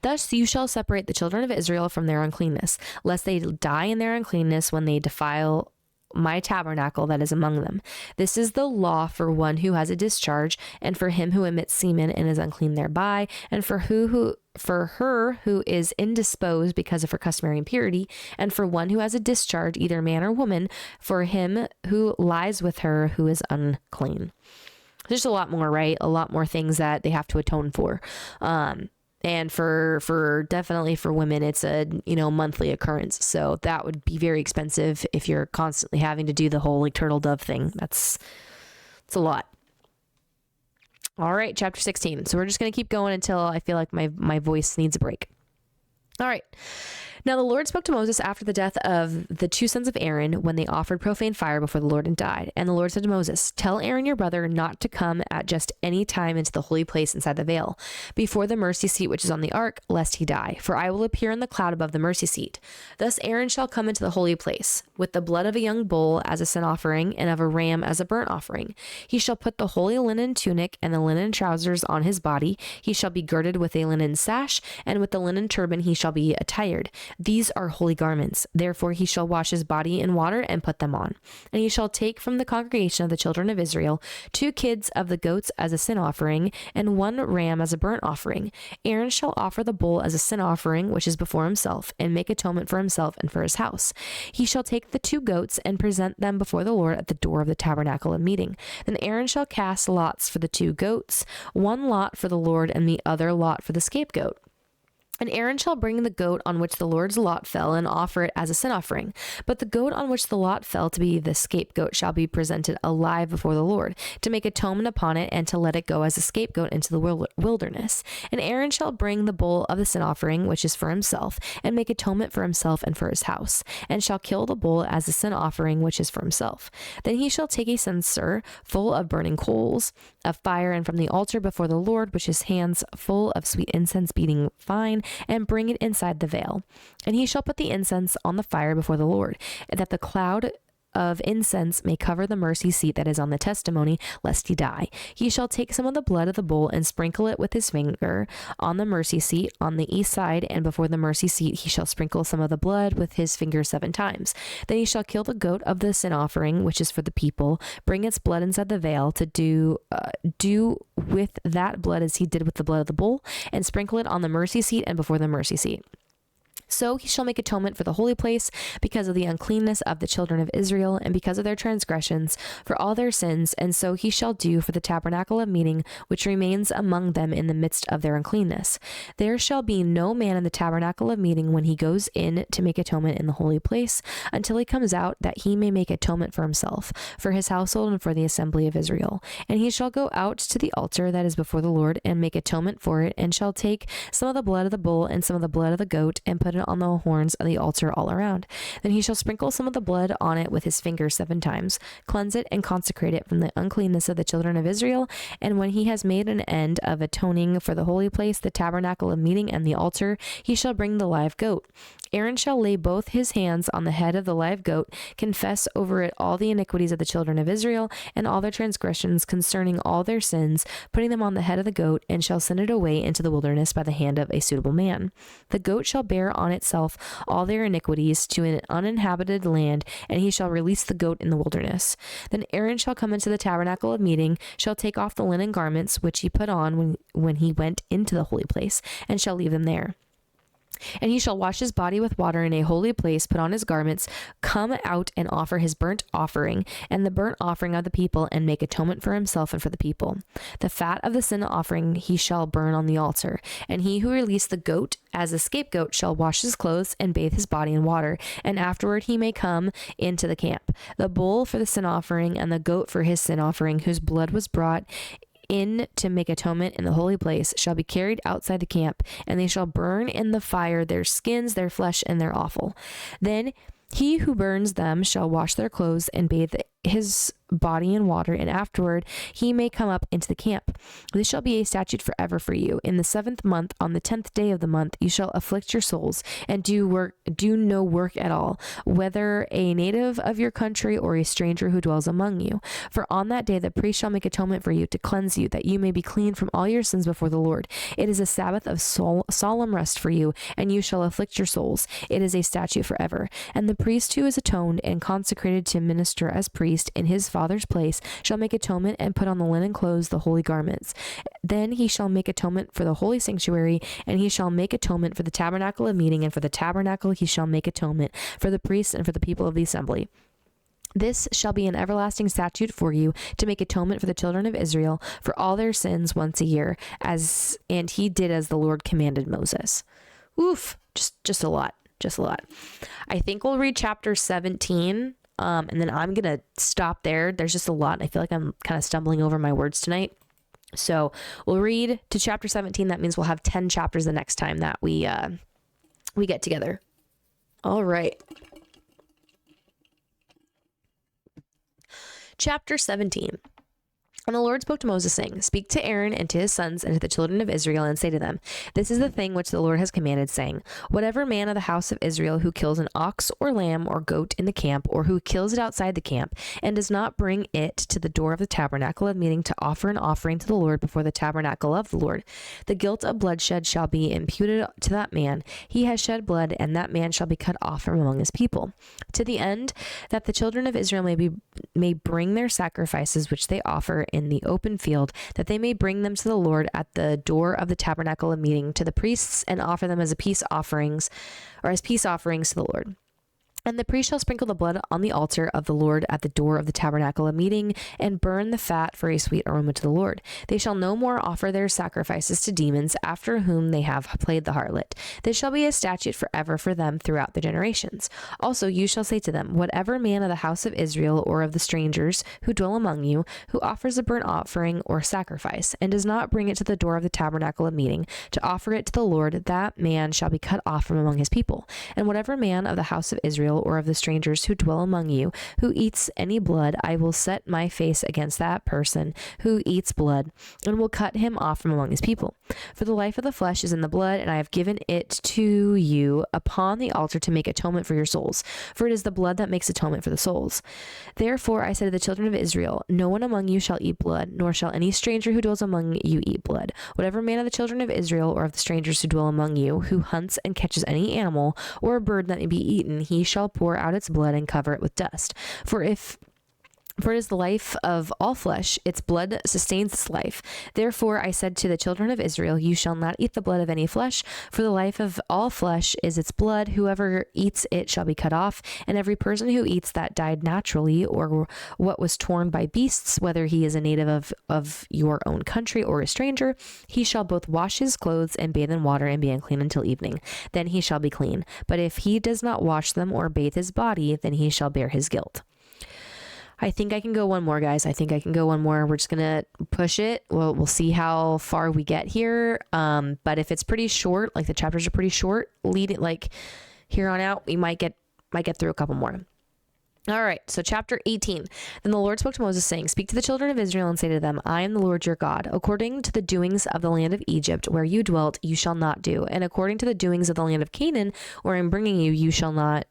Thus you shall separate the children of Israel from their uncleanness, lest they die in their uncleanness when they defile my tabernacle that is among them. This is the law for one who has a discharge, and for him who emits semen and is unclean thereby, and for her who is indisposed because of her customary impurity, and for one who has a discharge, either man or woman, for him who lies with her who is unclean. There's a lot more, right? A lot more things that they have to atone for. And for definitely for women, it's a, monthly occurrence. So that would be very expensive if you're constantly having to do the whole turtle dove thing. It's a lot. All right, chapter 16. So we're just going to keep going until I feel like my voice needs a break. All right. Now the Lord spoke to Moses after the death of the 2 sons of Aaron, when they offered profane fire before the Lord and died. And the Lord said to Moses, "Tell Aaron your brother not to come at just any time into the holy place inside the veil, before the mercy seat which is on the ark, lest he die. For I will appear in the cloud above the mercy seat. Thus Aaron shall come into the holy place, with the blood of a young bull as a sin offering, and of a ram as a burnt offering. He shall put the holy linen tunic and the linen trousers on his body. He shall be girded with a linen sash, and with the linen turban he shall be attired. These are holy garments. Therefore he shall wash his body in water and put them on. And he shall take from the congregation of the children of Israel 2 kids of the goats as a sin offering, and 1 ram as a burnt offering. Aaron shall offer the bull as a sin offering, which is before himself, and make atonement for himself and for his house. He shall take the 2 goats and present them before the Lord at the door of the tabernacle of meeting. Then Aaron shall cast lots for the 2 goats, 1 lot for the Lord and the other lot for the scapegoat. And Aaron shall bring the goat on which the Lord's lot fell and offer it as a sin offering. But the goat on which the lot fell to be the scapegoat shall be presented alive before the Lord, to make atonement upon it and to let it go as a scapegoat into the wilderness. And Aaron shall bring the bull of the sin offering, which is for himself, and make atonement for himself and for his house, and shall kill the bull as a sin offering, which is for himself. Then he shall take a censer full of burning coals of fire, and from the altar before the Lord, which his hands full of sweet incense beating fine, and bring it inside the veil. And he shall put the incense on the fire before the Lord, that the cloud of incense may cover the mercy seat that is on the testimony, lest he die. He shall take some of the blood of the bull and sprinkle it with his finger on the mercy seat on the east side, and before the mercy seat he shall sprinkle some of the blood with his finger 7 times. Then he shall kill the goat of the sin offering, which is for the people, bring its blood inside the veil to do with that blood as he did with the blood of the bull, and sprinkle it on the mercy seat and before the mercy seat. So he shall make atonement for the holy place because of the uncleanness of the children of Israel and because of their transgressions for all their sins. And so he shall do for the tabernacle of meeting, which remains among them in the midst of their uncleanness. There shall be no man in the tabernacle of meeting when he goes in to make atonement in the holy place until he comes out, that he may make atonement for himself, for his household, and for the assembly of Israel. And he shall go out to the altar that is before the Lord and make atonement for it, and shall take some of the blood of the bull and some of the blood of the goat and put it on the horns of the altar all around. Then he shall sprinkle some of the blood on it with his finger 7 times, cleanse it and consecrate it from the uncleanness of the children of Israel. And when he has made an end of atoning for the holy place, the tabernacle of meeting, and the altar, he shall bring the live goat. Aaron shall lay both his hands on the head of the live goat, confess over it all the iniquities of the children of Israel and all their transgressions concerning all their sins, putting them on the head of the goat, and shall send it away into the wilderness by the hand of a suitable man. The goat shall bear on itself all their iniquities to an uninhabited land, and he shall release the goat in the wilderness. Then Aaron shall come into the tabernacle of meeting, shall take off the linen garments which he put on when he went into the holy place, and shall leave them there. And he shall wash his body with water in a holy place, put on his garments, come out and offer his burnt offering and the burnt offering of the people, and make atonement for himself and for the people. The fat of the sin offering he shall burn on the altar. And he who released the goat as a scapegoat shall wash his clothes and bathe his body in water, and afterward he may come into the camp. The bull for the sin offering and the goat for his sin offering, whose blood was brought in to make atonement in the holy place, shall be carried outside the camp, and they shall burn in the fire their skins, their flesh, and their offal. Then he who burns them shall wash their clothes and bathe his body in water, and afterward he may come up into the camp. This shall be a statute forever for you. In the 7th month, on the 10th day of the month, you shall afflict your souls and do no work at all, whether a native of your country or a stranger who dwells among you. For on that day the priest shall make atonement for you to cleanse you, that you may be clean from all your sins before the Lord. It is a Sabbath of solemn rest for you, and you shall afflict your souls. It is a statute forever. And the priest who is atoned and consecrated to minister as priest in his father's place shall make atonement and put on the linen clothes, the holy garments. Then he shall make atonement for the holy sanctuary, and he shall make atonement for the tabernacle of meeting, and for the tabernacle he shall make atonement for the priests and for the people of the assembly. This shall be an everlasting statute for you, to make atonement for the children of Israel for all their sins once a year, and he did as the Lord commanded Moses. Oof, just a lot. I think we'll read chapter 17. And then I'm going to stop there. There's just a lot. I feel like I'm kind of stumbling over my words tonight. So we'll read to chapter 17. That means we'll have 10 chapters the next time that we get together. All right. Chapter 17. And the Lord spoke to Moses, saying, Speak to Aaron and to his sons and to the children of Israel, and say to them, This is the thing which the Lord has commanded, saying, Whatever man of the house of Israel who kills an ox or lamb or goat in the camp, or who kills it outside the camp, and does not bring it to the door of the tabernacle of meeting to offer an offering to the Lord before the tabernacle of the Lord, the guilt of bloodshed shall be imputed to that man. He has shed blood, and that man shall be cut off from among his people, to the end that the children of Israel may bring their sacrifices which they offer in the open field, that they may bring them to the Lord at the door of the tabernacle of meeting to the priests, and offer them as peace offerings to the Lord. And the priest shall sprinkle the blood on the altar of the Lord at the door of the tabernacle of meeting, and burn the fat for a sweet aroma to the Lord. They shall no more offer their sacrifices to demons, after whom they have played the harlot. This shall be a statute forever for them throughout the generations. Also you shall say to them, Whatever man of the house of Israel or of the strangers who dwell among you, who offers a burnt offering or sacrifice, and does not bring it to the door of the tabernacle of meeting to offer it to the Lord, that man shall be cut off from among his people. And whatever man of the house of Israel Israel or of the strangers who dwell among you, who eats any blood, I will set my face against that person who eats blood, and will cut him off from among his people. For the life of the flesh is in the blood, and I have given it to you upon the altar to make atonement for your souls. For it is the blood that makes atonement for the souls. Therefore I said to the children of Israel, no one among you shall eat blood, nor shall any stranger who dwells among you eat blood. Whatever man of the children of Israel or of the strangers who dwell among you, who hunts and catches any animal or a bird that may be eaten, he shall pour out its blood and cover it with dust. For it is the life of all flesh, its blood sustains its life. Therefore I said to the children of Israel, you shall not eat the blood of any flesh, for the life of all flesh is its blood. Whoever eats it shall be cut off, and every person who eats that died naturally, or what was torn by beasts, whether he is a native of your own country or a stranger, he shall both wash his clothes and bathe in water and be unclean until evening. Then he shall be clean. But if he does not wash them or bathe his body, then he shall bear his guilt. I think I can go one more, guys. I think I can go one more. We're just going to push it. We'll see how far we get here. But if it's pretty short, like the chapters are pretty short, lead it like here on out, we might get through a couple more. All right. So chapter 18. Then the Lord spoke to Moses saying, speak to the children of Israel and say to them, I am the Lord your God. According to the doings of the land of Egypt, where you dwelt, you shall not do. And according to the doings of the land of Canaan, where I am bringing you, you shall not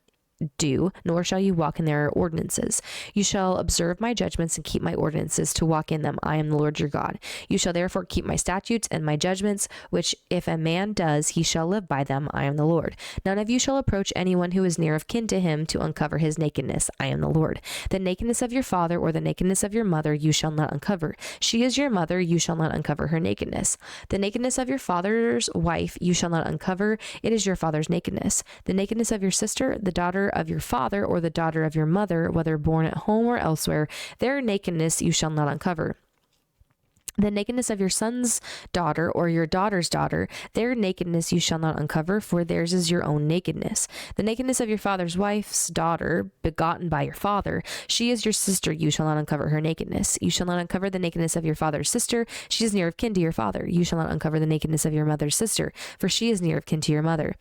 do, nor shall you walk in their ordinances. You shall observe my judgments and keep my ordinances to walk in them. I am the Lord your God. You shall therefore keep my statutes and my judgments, which if a man does, he shall live by them. I am the Lord. None of you shall approach anyone who is near of kin to him to uncover his nakedness. I am the Lord. The nakedness of your father or the nakedness of your mother you shall not uncover. She is your mother, you shall not uncover her nakedness. The nakedness of your father's wife you shall not uncover. It is your father's nakedness. The nakedness of your sister, the daughter of your father or the daughter of your mother, whether born at home or elsewhere, their nakedness you shall not uncover. The nakedness of your son's daughter or your daughter's daughter, their nakedness you shall not uncover, for theirs is your own nakedness. The nakedness of your father's wife's daughter, begotten by your father, she is your sister, you shall not uncover her nakedness. You shall not uncover the nakedness of your father's sister, she is near of kin to your father. You shall not uncover the nakedness of your mother's sister, for she is near of kin to your mother.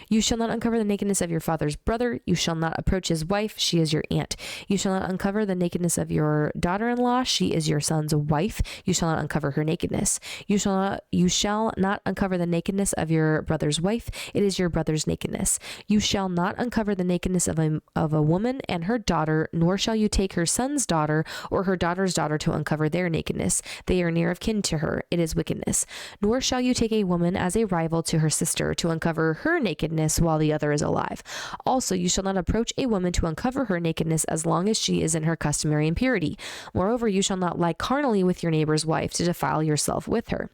You shall not uncover the nakedness of your father's brother, you shall not approach his wife, she is your aunt. You shall not uncover the nakedness of your daughter-in-law, she is your son's wife, you shall not uncover her nakedness. You shall not uncover the nakedness of your brother's wife. It is your brother's nakedness. You shall not uncover the nakedness of a woman and her daughter, nor shall you take her son's daughter or her daughter's daughter to uncover their nakedness. They are near of kin to her. It is wickedness. Nor shall you take a woman as a rival to her sister to uncover her nakedness while the other is alive. Also, you shall not approach a woman to uncover her nakedness as long as she is in her customary impurity. Moreover, you shall not lie carnally with your neighbor's wife to defile yourself with her.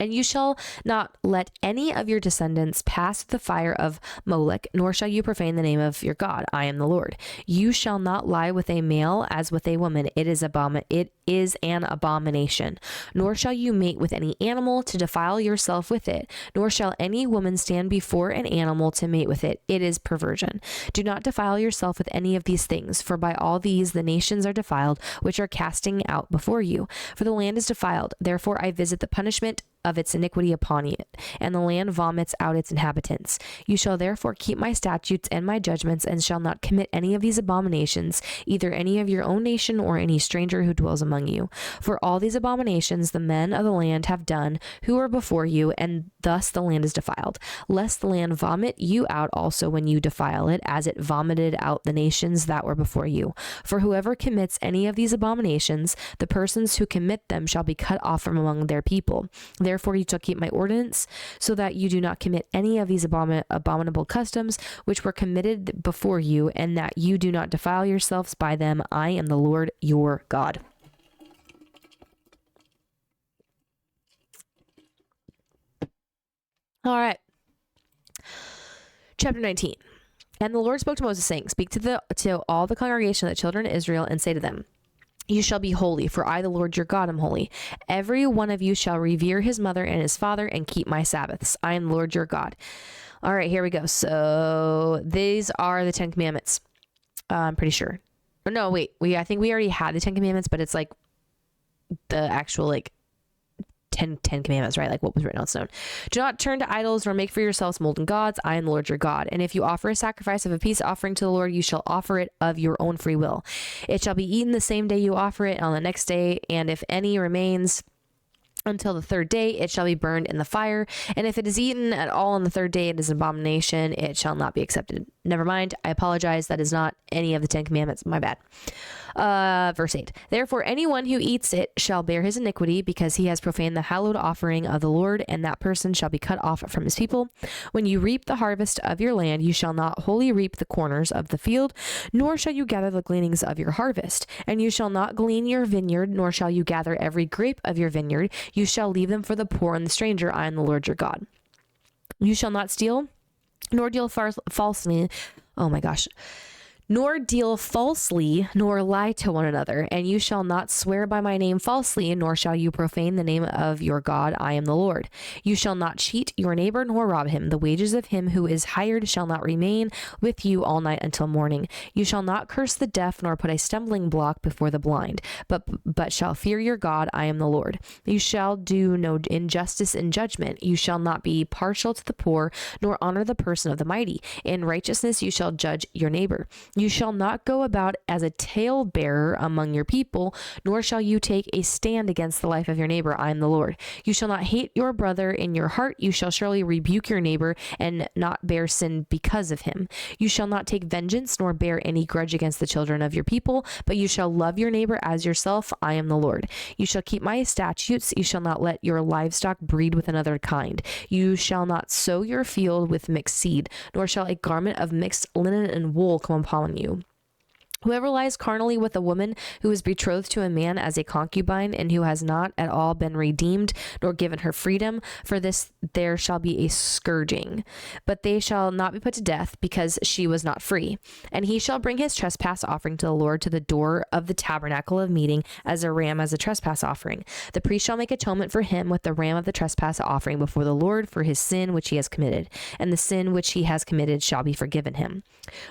And you shall not let any of your descendants pass the fire of Molech, nor shall you profane the name of your God. I am the Lord. You shall not lie with a male as with a woman. It is an abomination. Nor shall you mate with any animal to defile yourself with it. Nor shall any woman stand before an animal to mate with it. It is perversion. Do not defile yourself with any of these things, for by all these the nations are defiled, which are casting out before you. For the land is defiled. Therefore I visit the punishment of its iniquity upon it, and the land vomits out its inhabitants. You shall therefore keep my statutes and my judgments, and shall not commit any of these abominations, either any of your own nation or any stranger who dwells among you. For all these abominations the men of the land have done, who are before you, and thus the land is defiled. Lest the land vomit you out also when you defile it, as it vomited out the nations that were before you. For whoever commits any of these abominations, the persons who commit them shall be cut off from among their people. Therefore you shall keep my ordinance, so that you do not commit any of these abominable customs which were committed before you, and that you do not defile yourselves by them. I am the Lord your God. All right. Chapter 19. And the Lord spoke to Moses, saying, speak to all the congregation of the children of Israel, and say to them, you shall be holy, for I, the Lord your God, am holy. Every one of you shall revere his mother and his father, and keep my Sabbaths. I am the Lord your God. All right, here we go. So these are the 10 Commandments. I'm pretty sure. Oh, no, wait. I think we already had the 10 Commandments, but it's like the actual 10 Ten Commandments, right? Like what was written on stone. Do not turn to idols nor make for yourselves molten gods. I am the Lord your God. And if you offer a sacrifice of a peace offering to the Lord, you shall offer it of your own free will. It shall be eaten the same day you offer it, and on the next day. And if any remains until the third day, it shall be burned in the fire. And if it is eaten at all on the third day, it is an abomination. It shall not be accepted. Never mind. I apologize. That is not any of the 10 Commandments. My bad. Verse 8. Therefore, anyone who eats it shall bear his iniquity, because he has profaned the hallowed offering of the Lord, and that person shall be cut off from his people. When you reap the harvest of your land, you shall not wholly reap the corners of the field, nor shall you gather the gleanings of your harvest. And you shall not glean your vineyard, nor shall you gather every grape of your vineyard. You shall leave them for the poor and the stranger. I am the Lord your God. You shall not steal, nor deal falsely. Oh my gosh. Nor deal falsely, nor lie to one another. And you shall not swear by my name falsely, nor shall you profane the name of your God. I am the Lord. You shall not cheat your neighbor, nor rob him. The wages of him who is hired shall not remain with you all night until morning. You shall not curse the deaf, nor put a stumbling block before the blind, but shall fear your God. I am the Lord. You shall do no injustice in judgment. You shall not be partial to the poor, nor honor the person of the mighty. In righteousness you shall judge your neighbor. You shall not go about as a talebearer among your people, nor shall you take a stand against the life of your neighbor. I am the Lord. You shall not hate your brother in your heart. You shall surely rebuke your neighbor and not bear sin because of him. You shall not take vengeance, nor bear any grudge against the children of your people, but you shall love your neighbor as yourself. I am the Lord. You shall keep my statutes. You shall not let your livestock breed with another kind. You shall not sow your field with mixed seed, nor shall a garment of mixed linen and wool come upon you. Whoever lies carnally with a woman who is betrothed to a man as a concubine, and who has not at all been redeemed, nor given her freedom, for this there shall be a scourging. But they shall not be put to death, because she was not free. And he shall bring his trespass offering to the Lord to the door of the tabernacle of meeting as a ram as a trespass offering. The priest shall make atonement for him with the ram of the trespass offering before the Lord for his sin which he has committed, and the sin which he has committed shall be forgiven him.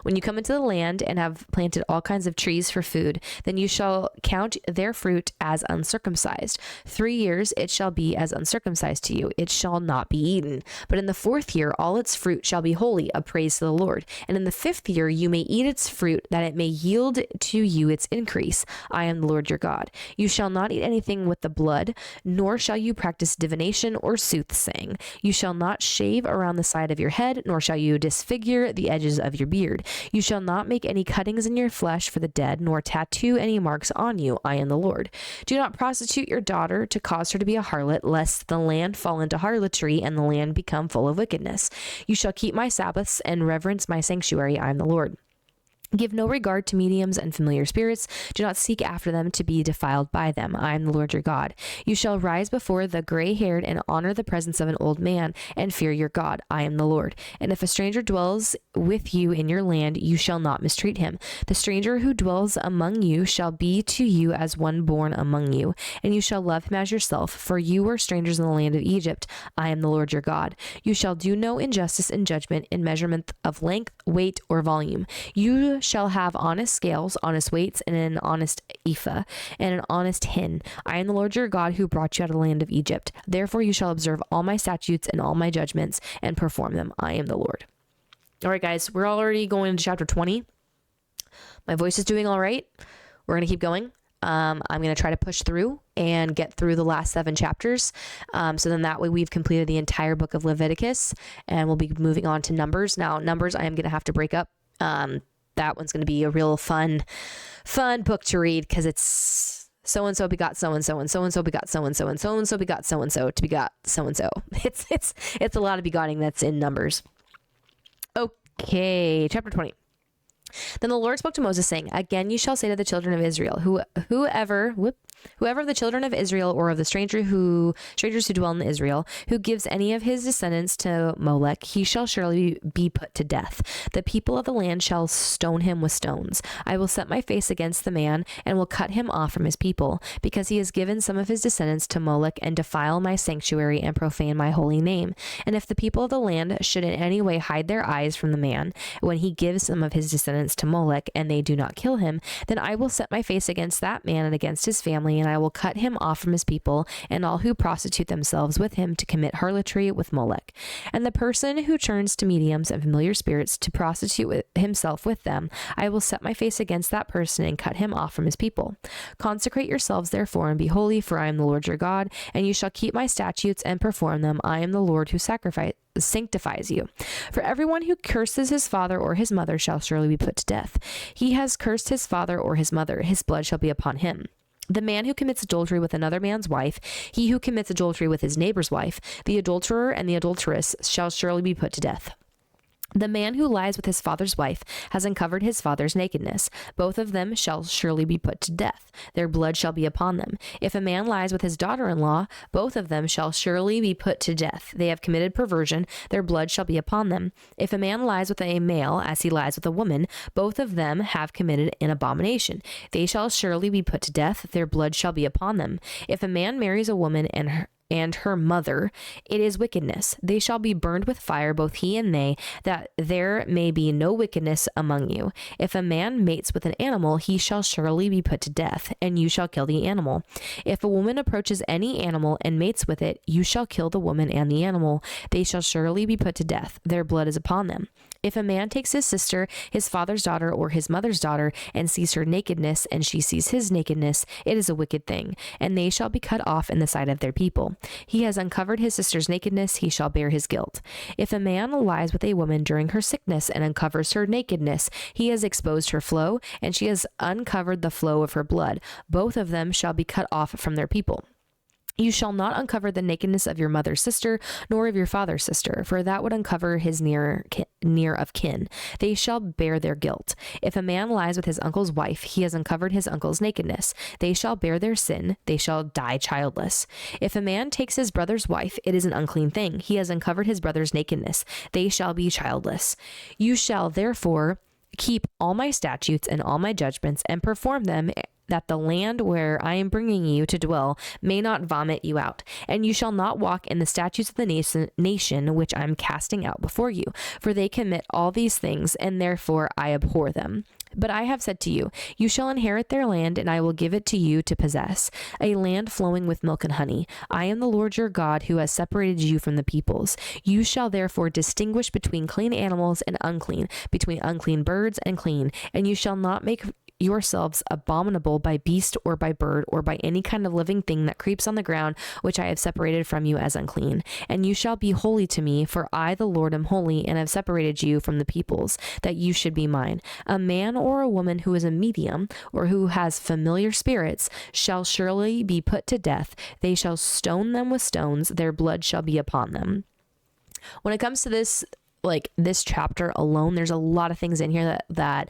When you come into the land and have planted all kinds of trees for food, then you shall count their fruit as uncircumcised. 3 years it shall be as uncircumcised to you. It shall not be eaten. But in the 4th year all its fruit shall be holy, a praise to the Lord. And in the 5th year you may eat its fruit, that it may yield to you its increase. I am the Lord your God. You shall not eat anything with the blood, nor shall you practice divination or soothsaying. You shall not shave around the side of your head, nor shall you disfigure the edges of your beard. You shall not make any cuttings in your flesh for the dead, nor tattoo any marks on you. I am the Lord. Do not prostitute your daughter to cause her to be a harlot, lest the land fall into harlotry and the land become full of wickedness. You shall keep my Sabbaths and reverence my sanctuary. I am the Lord. Give no regard to mediums and familiar spirits. Do not seek after them to be defiled by them. I am the Lord your God. You shall rise before the gray-haired and honor the presence of an old man and fear your God. I am the Lord. And if a stranger dwells with you in your land, you shall not mistreat him. The stranger who dwells among you shall be to you as one born among you, and you shall love him as yourself, for you were strangers in the land of Egypt. I am the Lord your God. You shall do no injustice in judgment in measurement of length, weight, or volume. You shall have honest scales, honest weights, and an honest ephah, and an honest hin. I am the Lord your God who brought you out of the land of Egypt. Therefore you shall observe all my statutes and all my judgments and perform them. I am the Lord. All right, guys, we're already going into chapter 20. My voice is doing all right. We're going to keep going. I'm going to try to push through and get through the last 7 chapters. So then that way we've completed the entire book of Leviticus, and we'll be moving on to Numbers. Now, Numbers, I am going to have to break up. That one's going to be a real fun book to read, because it's so-and-so begot so-and-so, and so-and-so begot so-and-so, and so-and-so begot so-and-so to begot so-and-so. It's a lot of begetting that's in Numbers. Okay, chapter 20. Then the Lord spoke to Moses, saying, Again you shall say to the children of Israel, whoever of the children of Israel, or of the strangers who dwell in Israel, who gives any of his descendants to Molech, he shall surely be put to death. The people of the land shall stone him with stones. I will set my face against the man, and will cut him off from his people, because he has given some of his descendants to Molech, and defile my sanctuary, and profane my holy name. And if the people of the land should in any way hide their eyes from the man, when he gives some of his descendants to Molech, and they do not kill him, then I will set my face against that man and against his family, family, and I will cut him off from his people, and all who prostitute themselves with him to commit harlotry with Molech. And the person who turns to mediums and familiar spirits to prostitute himself with them, I will set my face against that person and cut him off from his people. Consecrate yourselves therefore and be holy, for I am the Lord your God, and you shall keep my statutes and perform them. I am the Lord who sanctifies you. For everyone who curses his father or his mother shall surely be put to death. He has cursed his father or his mother, his blood shall be upon him. The man who commits adultery with another man's wife, he who commits adultery with his neighbor's wife, the adulterer and the adulteress shall surely be put to death. The man who lies with his father's wife has uncovered his father's nakedness. Both of them shall surely be put to death. Their blood shall be upon them. If a man lies with his daughter-in-law, both of them shall surely be put to death. They have committed perversion. Their blood shall be upon them. If a man lies with a male as he lies with a woman, both of them have committed an abomination. They shall surely be put to death. Their blood shall be upon them. If a man marries a woman and her mother, it is wickedness. They shall be burned with fire, both he and they, that there may be no wickedness among you. If a man mates with an animal, he shall surely be put to death, and you shall kill the animal. If a woman approaches any animal and mates with it, you shall kill the woman and the animal. They shall surely be put to death. Their blood is upon them. If a man takes his sister, his father's daughter, or his mother's daughter, and sees her nakedness, and she sees his nakedness, it is a wicked thing, and they shall be cut off in the sight of their people. He has uncovered his sister's nakedness, he shall bear his guilt. If a man lies with a woman during her sickness and uncovers her nakedness, he has exposed her flow, and she has uncovered the flow of her blood. Both of them shall be cut off from their people. You shall not uncover the nakedness of your mother's sister, nor of your father's sister, for that would uncover his near of kin. They shall bear their guilt. If a man lies with his uncle's wife, he has uncovered his uncle's nakedness. They shall bear their sin. They shall die childless. If a man takes his brother's wife, it is an unclean thing. He has uncovered his brother's nakedness. They shall be childless. You shall therefore keep all my statutes and all my judgments and perform them, that the land where I am bringing you to dwell may not vomit you out. And you shall not walk in the statutes of the nation which I am casting out before you, for they commit all these things, and therefore I abhor them. But I have said to you, you shall inherit their land, and I will give it to you to possess, a land flowing with milk and honey. I am the Lord your God, who has separated you from the peoples. You shall therefore distinguish between clean animals and unclean, between unclean birds and clean, and you shall not make yourselves abominable by beast or by bird or by any kind of living thing that creeps on the ground, which I have separated from you as unclean. And you shall be holy to me, for I, the Lord, am holy, and have separated you from the peoples, that you should be mine. A man or a woman who is a medium, or who has familiar spirits, shall surely be put to death. They shall stone them with stones. Their blood shall be upon them. When it comes to this chapter alone, there's a lot of things in here that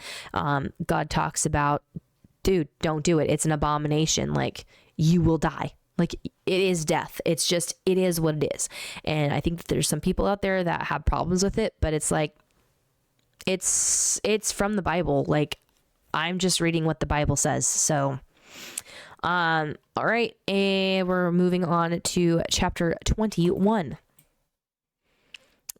God talks about. Dude, don't do it. It's an abomination. Like, you will die. Like, it is death. It's just, it is what it is. And I think that there's some people out there that have problems with it, but it's like, it's from the Bible. Like, I'm just reading what the Bible says. So, all right. And we're moving on to chapter 21.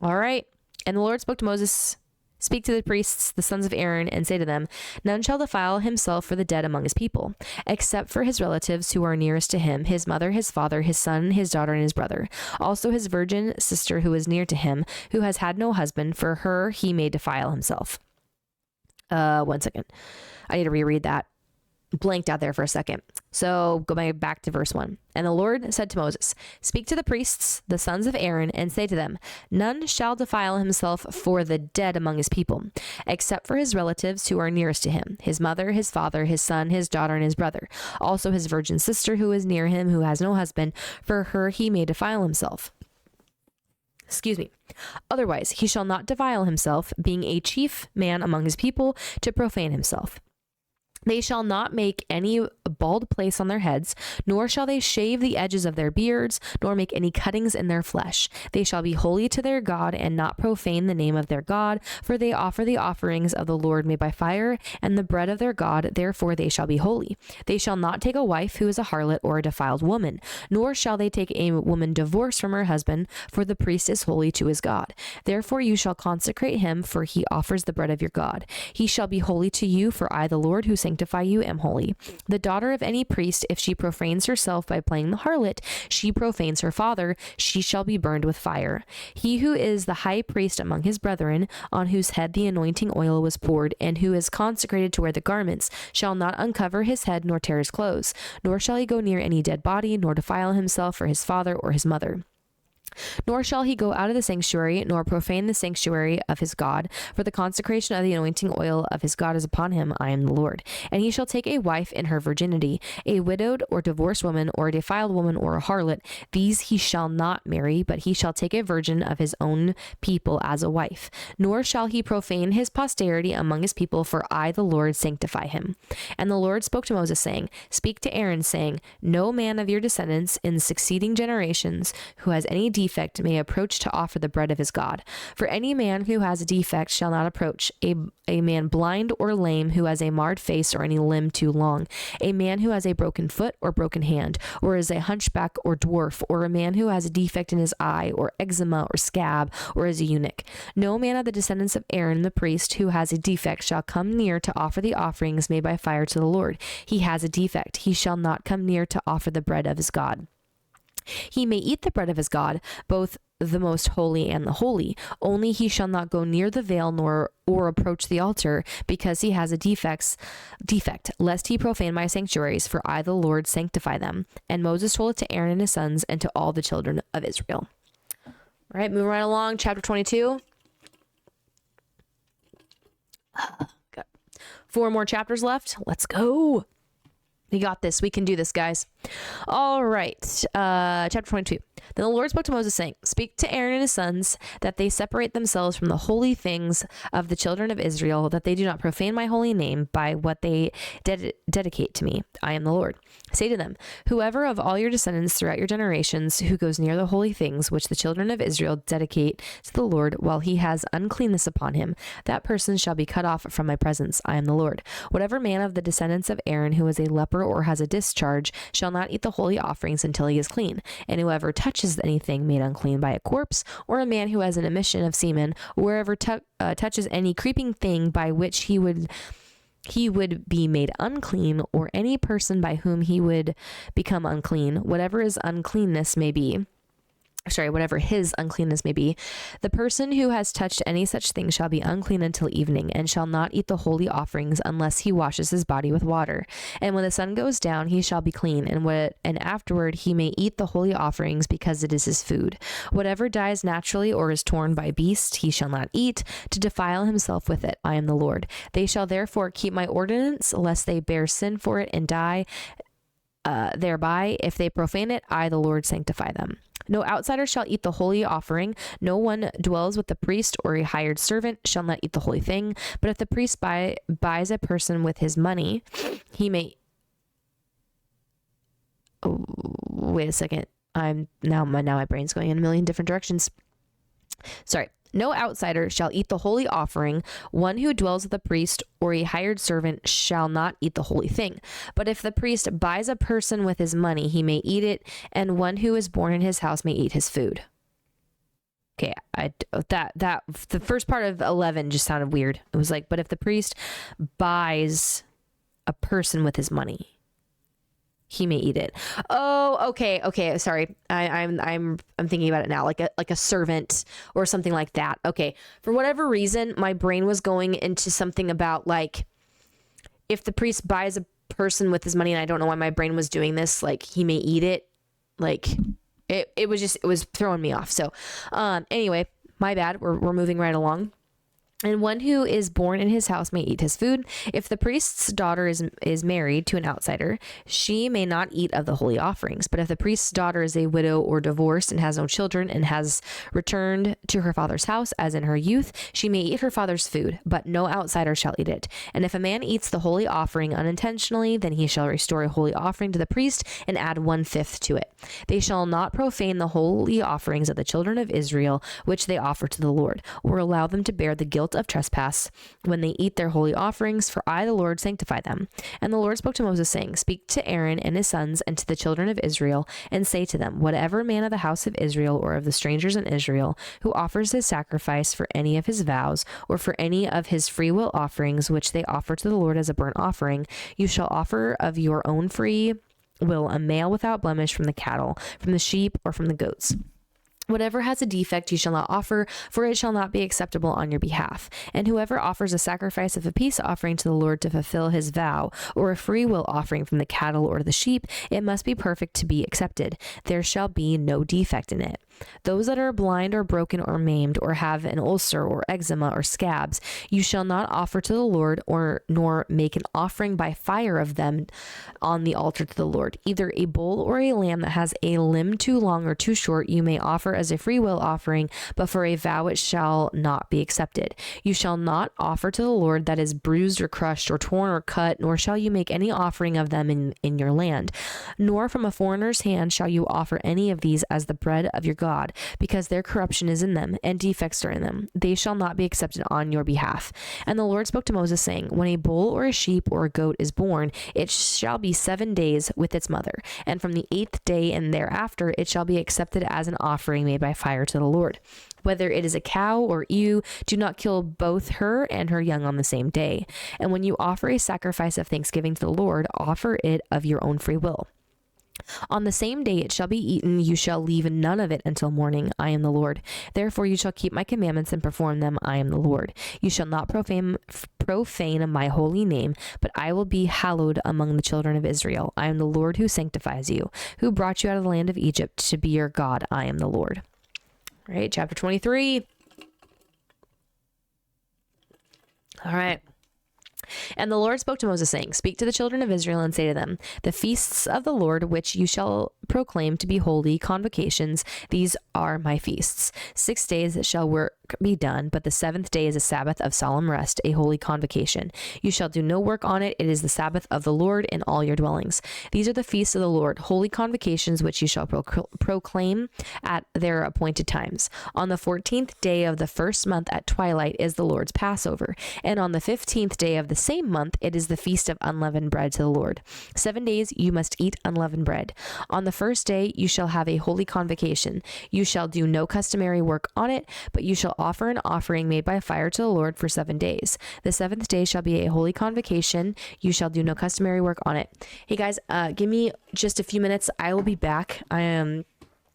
All right. And the Lord spoke to Moses, speak to the priests, the sons of Aaron, and say to them, none shall defile himself for the dead among his people, except for his relatives who are nearest to him, his mother, his father, his son, his daughter, and his brother. Also his virgin sister who is near to him, who has had no husband, for her he may defile himself. 1 second. I need to reread that. Blanked out there for a second. So go back to verse 1. And the Lord said to Moses, speak to the priests, the sons of Aaron, and say to them, none shall defile himself for the dead among his people, except for his relatives who are nearest to him, his mother, his father, his son, his daughter, and his brother. Also his virgin sister who is near him, who has no husband, for her he may defile himself. Otherwise he shall not defile himself, being a chief man among his people, to profane himself. They shall not make any bald place on their heads, nor shall they shave the edges of their beards, nor make any cuttings in their flesh. They shall be holy to their God, and not profane the name of their God, for they offer the offerings of the Lord made by fire, and the bread of their God, therefore they shall be holy. They shall not take a wife who is a harlot or a defiled woman, nor shall they take a woman divorced from her husband, for the priest is holy to his God. Therefore you shall consecrate him, for he offers the bread of your God. He shall be holy to you, for I, the Lord, who sanctifies sanctify you, am holy. The daughter of any priest, if she profanes herself by playing the harlot, she profanes her father, she shall be burned with fire. He who is the high priest among his brethren, on whose head the anointing oil was poured, and who is consecrated to wear the garments, shall not uncover his head nor tear his clothes, nor shall he go near any dead body, nor defile himself or his father or his mother. Nor shall he go out of the sanctuary, nor profane the sanctuary of his God, for the consecration of the anointing oil of his God is upon him. I am the Lord. And he shall take a wife in her virginity, a widowed or divorced woman, or a defiled woman, or a harlot. These he shall not marry, but he shall take a virgin of his own people as a wife. Nor shall he profane his posterity among his people, for I, the Lord, sanctify him. And the Lord spoke to Moses, saying, Speak to Aaron, saying, No man of your descendants in succeeding generations who has any defect may approach to offer the bread of his God. For any man who has a defect shall not approach, a man blind or lame who has a marred face or any limb too long, a man who has a broken foot or broken hand, or is a hunchback or dwarf, or a man who has a defect in his eye, or eczema or scab, or is a eunuch. No man of the descendants of Aaron the priest who has a defect shall come near to offer the offerings made by fire to the Lord. He has a defect. He shall not come near to offer the bread of his God. He may eat the bread of his God, both the most holy and the holy. Only he shall not go near the veil nor approach the altar, because he has a defect, lest he profane my sanctuaries, for I, the Lord, sanctify them. And Moses told it to Aaron and his sons and to all the children of Israel. All right, moving right along, chapter 22. Got 4 more chapters left. Let's go. We got this. We can do this, guys. All right. Chapter 22. Then the Lord spoke to Moses, saying, Speak to Aaron and his sons, that they separate themselves from the holy things of the children of Israel, that they do not profane my holy name by what they dedicate to me. I am the Lord. Say to them, Whoever of all your descendants throughout your generations who goes near the holy things which the children of Israel dedicate to the Lord while he has uncleanness upon him, that person shall be cut off from my presence. I am the Lord. Whatever man of the descendants of Aaron who is a leper or has a discharge shall not eat the holy offerings until he is clean. And whoever touches anything made unclean by a corpse, or a man who has an emission of semen, or wherever touches any creeping thing by which he would be made unclean, or any person by whom he would become unclean, whatever his uncleanness may be, the person who has touched any such thing shall be unclean until evening, and shall not eat the holy offerings unless he washes his body with water. And when the sun goes down, he shall be clean, and afterward he may eat the holy offerings, because it is his food. Whatever dies naturally or is torn by beasts, he shall not eat, to defile himself with it. I am the Lord. They shall therefore keep my ordinance, lest they bear sin for it and die thereby. If they profane it, I, the Lord, sanctify them. No outsider shall eat the holy offering. No one dwells with the priest or a hired servant shall not eat the holy thing. But if the priest buys a person with his money, he may... Oh, wait a second. Now my brain's going in a million different directions. Sorry. No outsider shall eat the holy offering. One who dwells with the priest or a hired servant shall not eat the holy thing. But if the priest buys a person with his money, he may eat it, and one who is born in his house may eat his food. Okay, the first part of 11 just sounded weird. It was like, but if the priest buys a person with his money, he may eat it. Oh, okay. Sorry, I'm thinking about it now, like a servant or something like that. Okay, for whatever reason, my brain was going into something about like if the priest buys a person with his money, and I don't know why my brain was doing this. Like he may eat it. Like it was throwing me off. So, anyway, my bad. We're moving right along. And one who is born in his house may eat his food. If the priest's daughter is married to an outsider, she may not eat of the holy offerings. But if the priest's daughter is a widow or divorced and has no children and has returned to her father's house as in her youth, she may eat her father's food, but no outsider shall eat it. And if a man eats the holy offering unintentionally, then he shall restore a holy offering to the priest and add 1/5 to it. They shall not profane the holy offerings of the children of Israel, which they offer to the Lord, or allow them to bear the guilt guilt of trespass when they eat their holy offerings, for I, the Lord, sanctify them. And the Lord spoke to Moses, saying, Speak to Aaron and his sons and to the children of Israel, and say to them, Whatever man of the house of Israel or of the strangers in Israel who offers his sacrifice for any of his vows or for any of his freewill offerings which they offer to the Lord as a burnt offering, you shall offer of your own free will a male without blemish from the cattle, from the sheep, or from the goats. Whatever has a defect you shall not offer, for it shall not be acceptable on your behalf. And whoever offers a sacrifice of a peace offering to the Lord to fulfill his vow, or a free will offering from the cattle or the sheep, it must be perfect to be accepted. There shall be no defect in it. Those that are blind or broken or maimed, or have an ulcer or eczema or scabs, you shall not offer to the Lord, nor make an offering by fire of them on the altar to the Lord. Either a bull or a lamb that has a limb too long or too short you may offer as a free will offering, but for a vow it shall not be accepted. You shall not offer to the Lord that is bruised or crushed or torn or cut, nor shall you make any offering of them in your land. Nor from a foreigner's hand shall you offer any of these as the bread of your God, because their corruption is in them, and defects are in them. They shall not be accepted on your behalf. And the Lord spoke to Moses, saying, When a bull or a sheep or a goat is born, it shall be 7 days with its mother, and from the 8th day and thereafter it shall be accepted as an offering made by fire to the Lord. Whether it is a cow or ewe, do not kill both her and her young on the same day. And when you offer a sacrifice of thanksgiving to the Lord, offer it of your own free will. On the same day it shall be eaten, you shall leave none of it until morning. I am the Lord. Therefore you shall keep my commandments and perform them. I am the Lord. You shall not profane my holy name, but I will be hallowed among the children of Israel. I am the Lord who sanctifies you, who brought you out of the land of Egypt to be your God. I am the Lord. All right, chapter 23. All right. And the Lord spoke to Moses, saying, Speak to the children of Israel and say to them, The feasts of the Lord, which you shall proclaim to be holy convocations, these are my feasts. 6 days shall work be done, but the 7th day is a Sabbath of solemn rest, a holy convocation. You shall do no work on it. It is the Sabbath of the Lord in all your dwellings. These are the feasts of the Lord, holy convocations, which you shall proclaim at their appointed times. On the 14th day of the first month at twilight is the Lord's Passover, and on the 15th day of the same month it is the feast of unleavened bread to the Lord. 7 days you must eat unleavened bread. On the first day you shall have a holy convocation. You shall do no customary work on it, but you shall offer an offering made by fire to the Lord for 7 days. The 7th day shall be a holy convocation. You shall do no customary work on it. Hey guys, give me just a few minutes. I will be back. I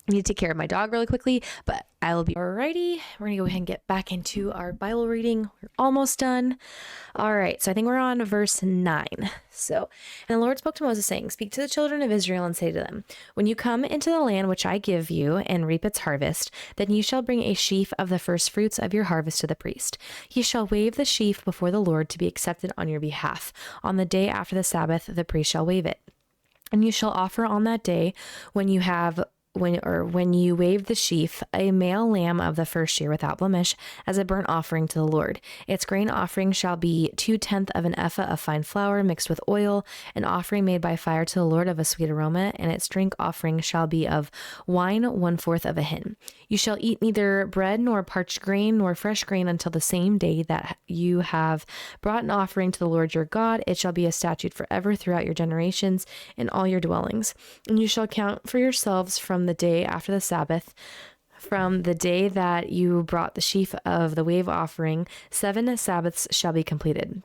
need to take care of my dog really quickly, but I will be alrighty. We're gonna go ahead and get back into our Bible reading. We're almost done. All right, so I think we're on verse 9. So, and the Lord spoke to Moses, saying, Speak to the children of Israel and say to them, When you come into the land which I give you and reap its harvest, then you shall bring a sheaf of the first fruits of your harvest to the priest. He shall wave the sheaf before the Lord to be accepted on your behalf. On the day after the Sabbath, the priest shall wave it. And you shall offer on that day, when you wave the sheaf, a male lamb of the first year without blemish, as a burnt offering to the Lord. Its grain offering shall be 2/10 of an ephah of fine flour mixed with oil, an offering made by fire to the Lord of a sweet aroma, and its drink offering shall be of wine 1/4 of a hin. You shall eat neither bread nor parched grain nor fresh grain until the same day that you have brought an offering to the Lord your God. It shall be a statute forever throughout your generations in all your dwellings. And you shall count for yourselves from the day after the Sabbath, from the day that you brought the sheaf of the wave offering, 7 Sabbaths shall be completed.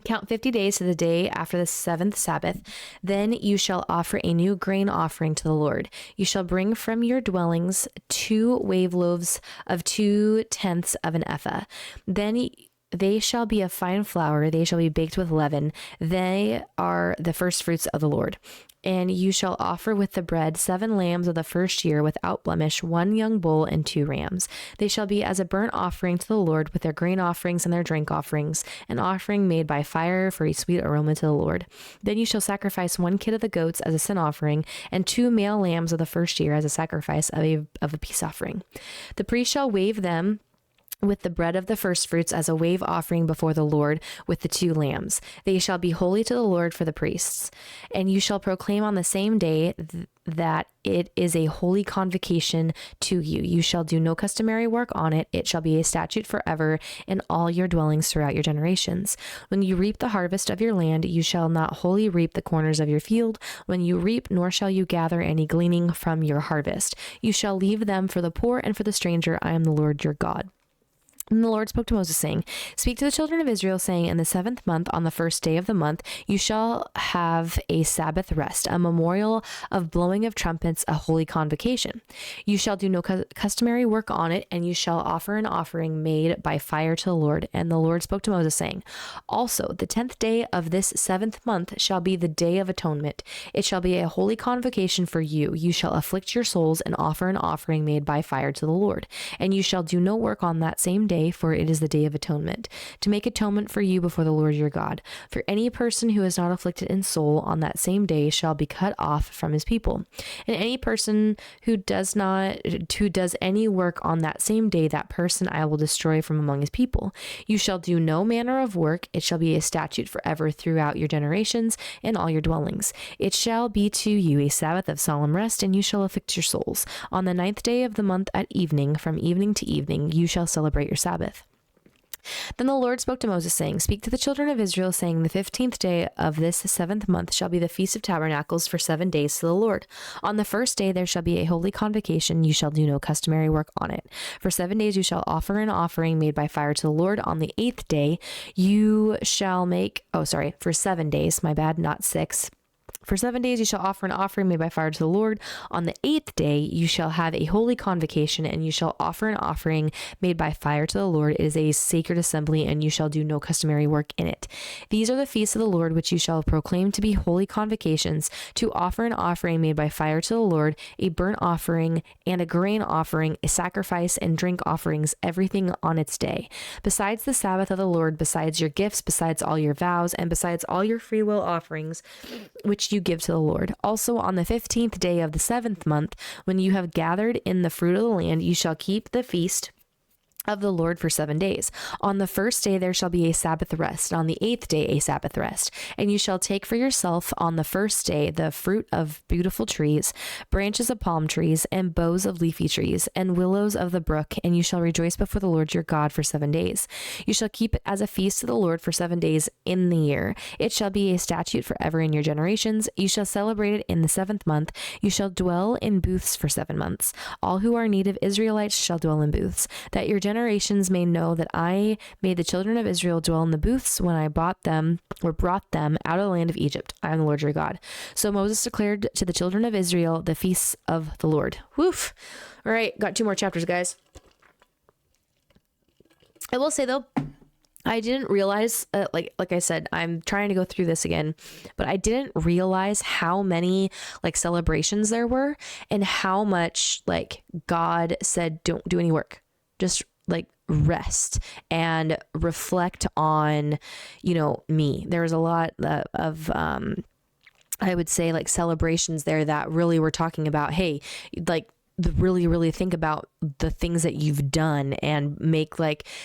Count 50 days to the day after the 7th Sabbath. Then you shall offer a new grain offering to the Lord. You shall bring from your dwellings 2 wave loaves of 2/10 of an ephah. Then they shall be of fine flour. They shall be baked with leaven. They are the first fruits of the Lord. And you shall offer with the bread 7 lambs of the first year without blemish, 1 young bull and 2 rams. They shall be as a burnt offering to the Lord with their grain offerings and their drink offerings, an offering made by fire for a sweet aroma to the Lord. Then you shall sacrifice 1 kid of the goats as a sin offering, and 2 male lambs of the first year as a sacrifice of a peace offering. The priest shall wave them with the bread of the firstfruits as a wave offering before the Lord with the 2 lambs. They shall be holy to the Lord for the priests. And you shall proclaim on the same day that it is a holy convocation to you. You shall do no customary work on it. It shall be a statute forever in all your dwellings throughout your generations. When you reap the harvest of your land, you shall not wholly reap the corners of your field. When you reap, nor shall you gather any gleaning from your harvest. You shall leave them for the poor and for the stranger. I am the Lord your God. And the Lord spoke to Moses, saying, Speak to the children of Israel, saying, In the 7th month, on the 1st day of the month, you shall have a Sabbath rest, a memorial of blowing of trumpets, a holy convocation. You shall do no customary work on it, and you shall offer an offering made by fire to the Lord. And the Lord spoke to Moses, saying, Also, the 10th day of this 7th month shall be the day of atonement. It shall be a holy convocation for you. You shall afflict your souls and offer an offering made by fire to the Lord. And you shall do no work on that same day, for it is the day of atonement, to make atonement for you before the Lord your God. For any person who is not afflicted in soul on that same day shall be cut off from his people. And any person who does any work on that same day, that person I will destroy from among his people. You shall do no manner of work. It shall be a statute forever throughout your generations in all your dwellings. It shall be to you a Sabbath of solemn rest, and you shall afflict your souls. On the 9th day of the month at evening, from evening to evening, you shall celebrate your Sabbath. Then the Lord spoke to Moses, saying, Speak to the children of Israel, saying, The 15th day of this 7th month shall be the Feast of Tabernacles for 7 days to the Lord. On the 1st day there shall be a holy convocation. You shall do no customary work on it. For 7 days you shall offer an offering made by fire to the Lord. On the 8th day you shall for 7 days, my bad, not 6. For 7 days you shall offer an offering made by fire to the Lord. On the 8th day you shall have a holy convocation, and you shall offer an offering made by fire to the Lord. It is a sacred assembly, and you shall do no customary work in it. These are the feasts of the Lord, which you shall proclaim to be holy convocations, to offer an offering made by fire to the Lord, a burnt offering and a grain offering, a sacrifice and drink offerings, everything on its day. Besides the Sabbath of the Lord, besides your gifts, besides all your vows, and besides all your freewill offerings, which you give to the Lord. Also on the 15th day of the 7th month, when you have gathered in the fruit of the land, you shall keep the feast of the Lord for 7 days. On the 1st day there shall be a Sabbath rest, and on the 8th day a Sabbath rest. And you shall take for yourself on the 1st day the fruit of beautiful trees, branches of palm trees, and boughs of leafy trees, and willows of the brook, and you shall rejoice before the Lord your God for 7 days. You shall keep it as a feast to the Lord for 7 days in the year. It shall be a statute forever in your generations. You shall celebrate it in the 7th month. You shall dwell in booths for 7 months. All who are native Israelites shall dwell in booths, that your generations may know that I made the children of Israel dwell in the booths when I brought them out of the land of Egypt. I am the Lord your God. So Moses declared to the children of Israel the feasts of the Lord. Woof. All right, got 2 more chapters, guys. I will say though, I didn't realize, like I said, I'm trying to go through this again, but I didn't realize how many celebrations there were, and how much God said, don't do any work. Just rest and reflect on, me. There was a lot of I would say celebrations there that really were talking about, hey, really think about the things that you've done, and make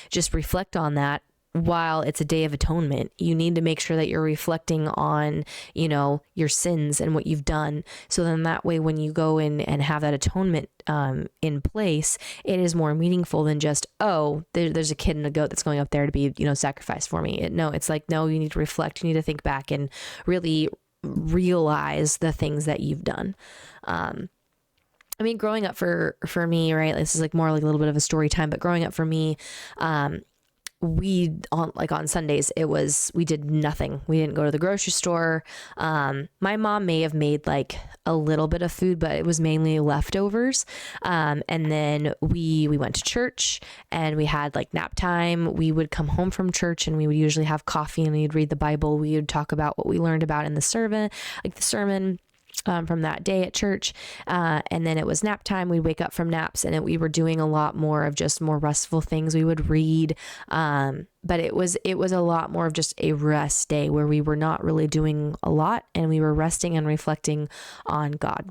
just reflect on that. While it's a day of atonement, you need to make sure that you're reflecting on, your sins and what you've done. So then that way, when you go in and have that atonement in place, it is more meaningful than just, there's a kid and a goat that's going up there to be, sacrificed for me. No, you need to reflect. You need to think back and really realize the things that you've done. Growing up for me, right? This is more a little bit of a story time, but growing up for me, on Sundays, we did nothing. We didn't go to the grocery store. My mom may have made a little bit of food, but it was mainly leftovers. And then we went to church, and we had nap time. We would come home from church, and we would usually have coffee, and we'd read the Bible. We would talk about what we learned about in the sermon, from that day at church. And then it was nap time. We'd wake up from naps, and we were doing a lot more of just more restful things. We would read. But it was a lot more of just a rest day where we were not really doing a lot, and we were resting and reflecting on God.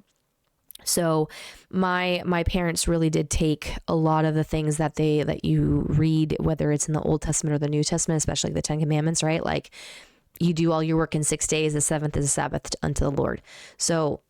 So my parents really did take a lot of the things that you read, whether it's in the Old Testament or the New Testament, especially the Ten Commandments, right? Like, you do all your work in 6 days, the seventh is a Sabbath unto the Lord. So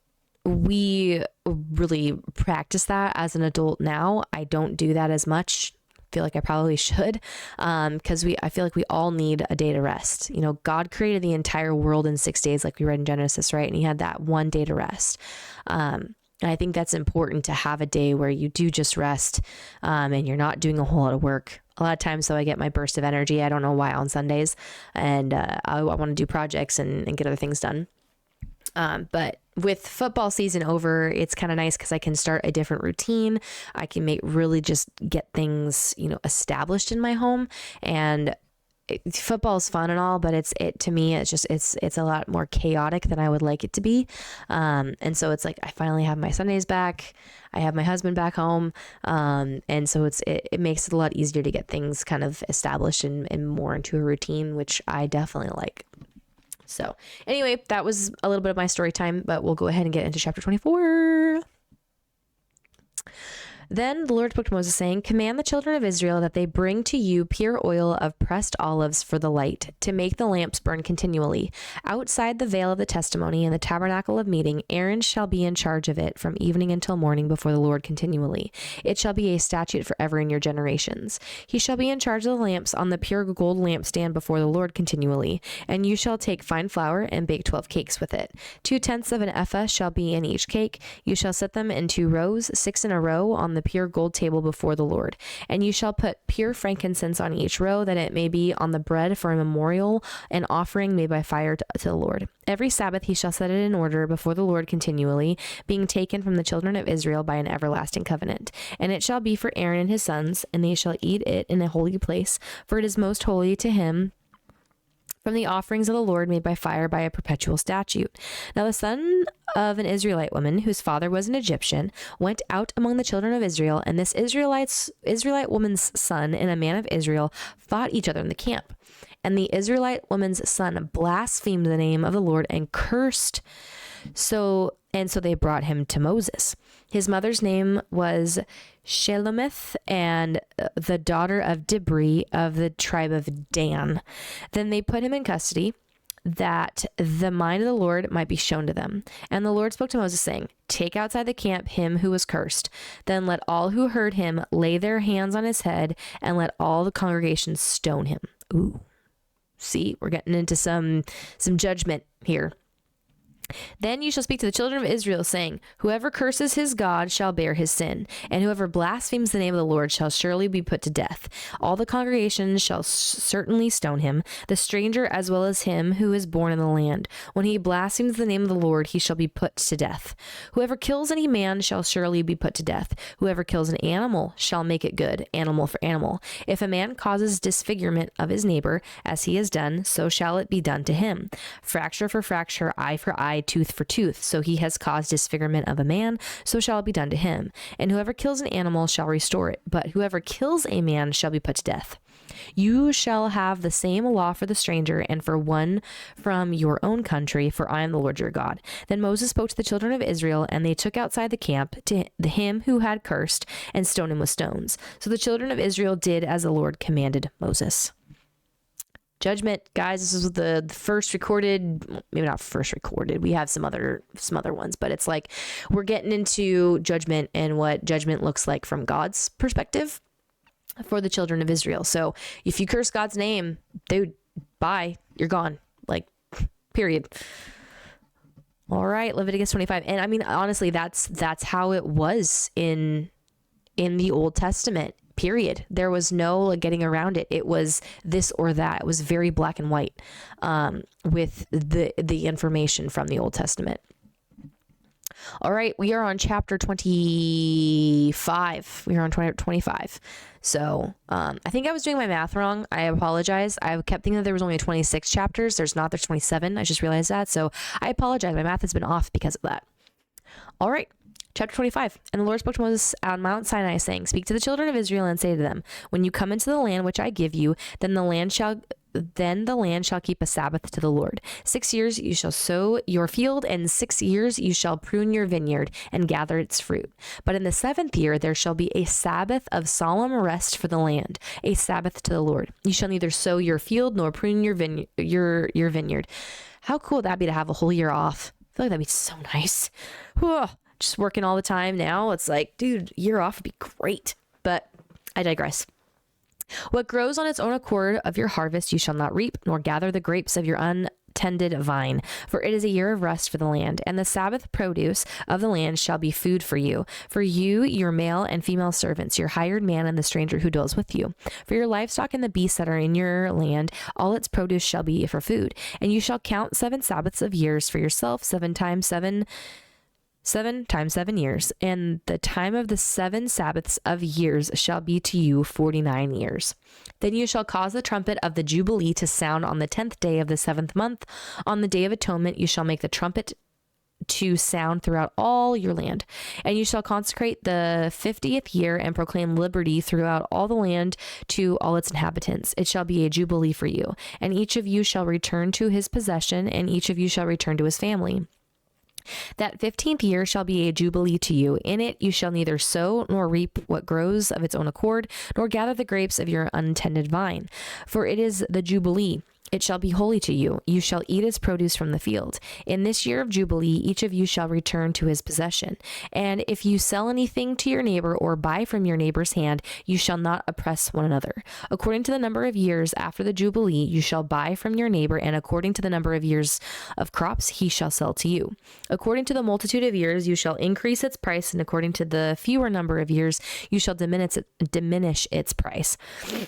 we really practice that as an adult now. I don't do that as much. Feel like I probably should, because I feel like we all need a day to rest. You know, God created the entire world in 6 days, like we read in Genesis, right? And he had that one day to rest. And I think that's important, to have a day where you do just rest, and you're not doing a whole lot of work. A lot of times, though, I get my burst of energy. I don't know why, on Sundays, and I want to do projects and get other things done. But with football season over, it's kind of nice because I can start a different routine. I can really just get things, established in my home. And football is fun and all, but to me, it's a lot more chaotic than I would like it to be. And so it's like, I finally have my Sundays back. I have my husband back home. And so it makes it a lot easier to get things kind of established and more into a routine, which I definitely like. So anyway, that was a little bit of my story time, but we'll go ahead and get into chapter 24. Then the Lord spoke to Moses, saying, command the children of Israel that they bring to you pure oil of pressed olives for the light, to make the lamps burn continually. Outside the veil of the testimony and the tabernacle of meeting, Aaron shall be in charge of it from evening until morning before the Lord continually. It shall be a statute forever in your generations. He shall be in charge of the lamps on the pure gold lampstand before the Lord continually. And you shall take fine flour and bake 12 cakes with it. 2/10 of an ephah shall be in each cake. You shall set them in 2 rows, 6 in a row, on the pure gold table before the Lord. And you shall put pure frankincense on each row, that it may be on the bread for a memorial, an offering made by fire to the Lord. Every Sabbath he shall set it in order before the Lord continually, being taken from the children of Israel by an everlasting covenant. And it shall be for Aaron and his sons, and they shall eat it in a holy place, for it is most holy to him, from the offerings of the Lord made by fire by a perpetual statute. Now the son of an Israelite woman, whose father was an Egyptian, went out among the children of Israel, and this Israelite woman's son and a man of Israel fought each other in the camp. And the Israelite woman's son blasphemed the name of the Lord and cursed. So they brought him to Moses. His mother's name was Shelomith, and the daughter of Dibri of the tribe of Dan. Then they put him in custody, that the mind of the Lord might be shown to them. And the Lord spoke to Moses, saying, take outside the camp him who was cursed. Then let all who heard him lay their hands on his head, and let all the congregation stone him. Ooh. See, we're getting into some judgment here. Then you shall speak to the children of Israel, saying, whoever curses his God shall bear his sin, and whoever blasphemes the name of the Lord shall surely be put to death. All the congregation shall certainly stone him, the stranger as well as him who is born in the land. When he blasphemes the name of the Lord, he shall be put to death. Whoever kills any man shall surely be put to death. Whoever kills an animal shall make it good, animal for animal. If a man causes disfigurement of his neighbor, as he has done, so shall it be done to him. Fracture for fracture, eye for eye, tooth for tooth. So he has caused disfigurement of a man, so shall it be done to him. And whoever kills an animal shall restore it, but whoever kills a man shall be put to death. You shall have the same law for the stranger and for one from your own country, for I am the Lord your God. Then Moses spoke to the children of Israel, and they took outside the camp to him who had cursed, and stoned him with stones. So the children of Israel did as the Lord commanded Moses. Judgment, guys. This is the first recorded, maybe not first recorded. We have some other ones, but it's like we're getting into judgment and what judgment looks like from God's perspective for the children of Israel. So if you curse God's name, dude, bye, you're gone. Like, period. All right, Leviticus 25. And I mean, honestly, that's how it was in the Old Testament. Period. There was no getting around it. It was this or that. It was very black and white with the information from the Old Testament. All right, we are on chapter 25. We are on 25. So I think I was doing my math wrong. I apologize. I kept thinking that there was only 26 chapters. There's 27. I just realized that. So I apologize. My math has been off because of that. All right. Chapter 25. And the Lord spoke to Moses on Mount Sinai, saying, speak to the children of Israel and say to them, when you come into the land which I give you, then the land shall then the land shall keep a Sabbath to the Lord. 6 years you shall sow your field, and 6 years you shall prune your vineyard and gather its fruit. But in the 7th year there shall be a Sabbath of solemn rest for the land, a Sabbath to the Lord. You shall neither sow your field nor prune your vineyard. How cool would that be to have a whole year off? I feel like that'd be so nice. Whew, just working all the time now. It's like, dude, year off would be great. But I digress. What grows on its own accord of your harvest you shall not reap, nor gather the grapes of your untended vine. For it is a year of rest for the land, and the Sabbath produce of the land shall be food for you, your male and female servants, your hired man and the stranger who dwells with you. For your livestock and the beasts that are in your land, all its produce shall be for food. And you shall count 7 Sabbaths of years for yourself, 7 times 7 years, and the time of the 7 Sabbaths of years shall be to you 49 years. Then you shall cause the trumpet of the Jubilee to sound on the 10th day of the 7th month. On the day of atonement you shall make the trumpet to sound throughout all your land. And you shall consecrate the 50th year and proclaim liberty throughout all the land to all its inhabitants. It shall be a jubilee for you, and each of you shall return to his possession, and each of you shall return to his family. That 15th year shall be a jubilee to you. In it you shall neither sow nor reap what grows of its own accord, nor gather the grapes of your untended vine. For it is the jubilee. It shall be holy to you. You shall eat its produce from the field. In this year of Jubilee, each of you shall return to his possession. And if you sell anything to your neighbor or buy from your neighbor's hand, you shall not oppress one another. According to the number of years after the Jubilee, you shall buy from your neighbor, and according to the number of years of crops, he shall sell to you. According to the multitude of years, you shall increase its price, and according to the fewer number of years, you shall diminish its price.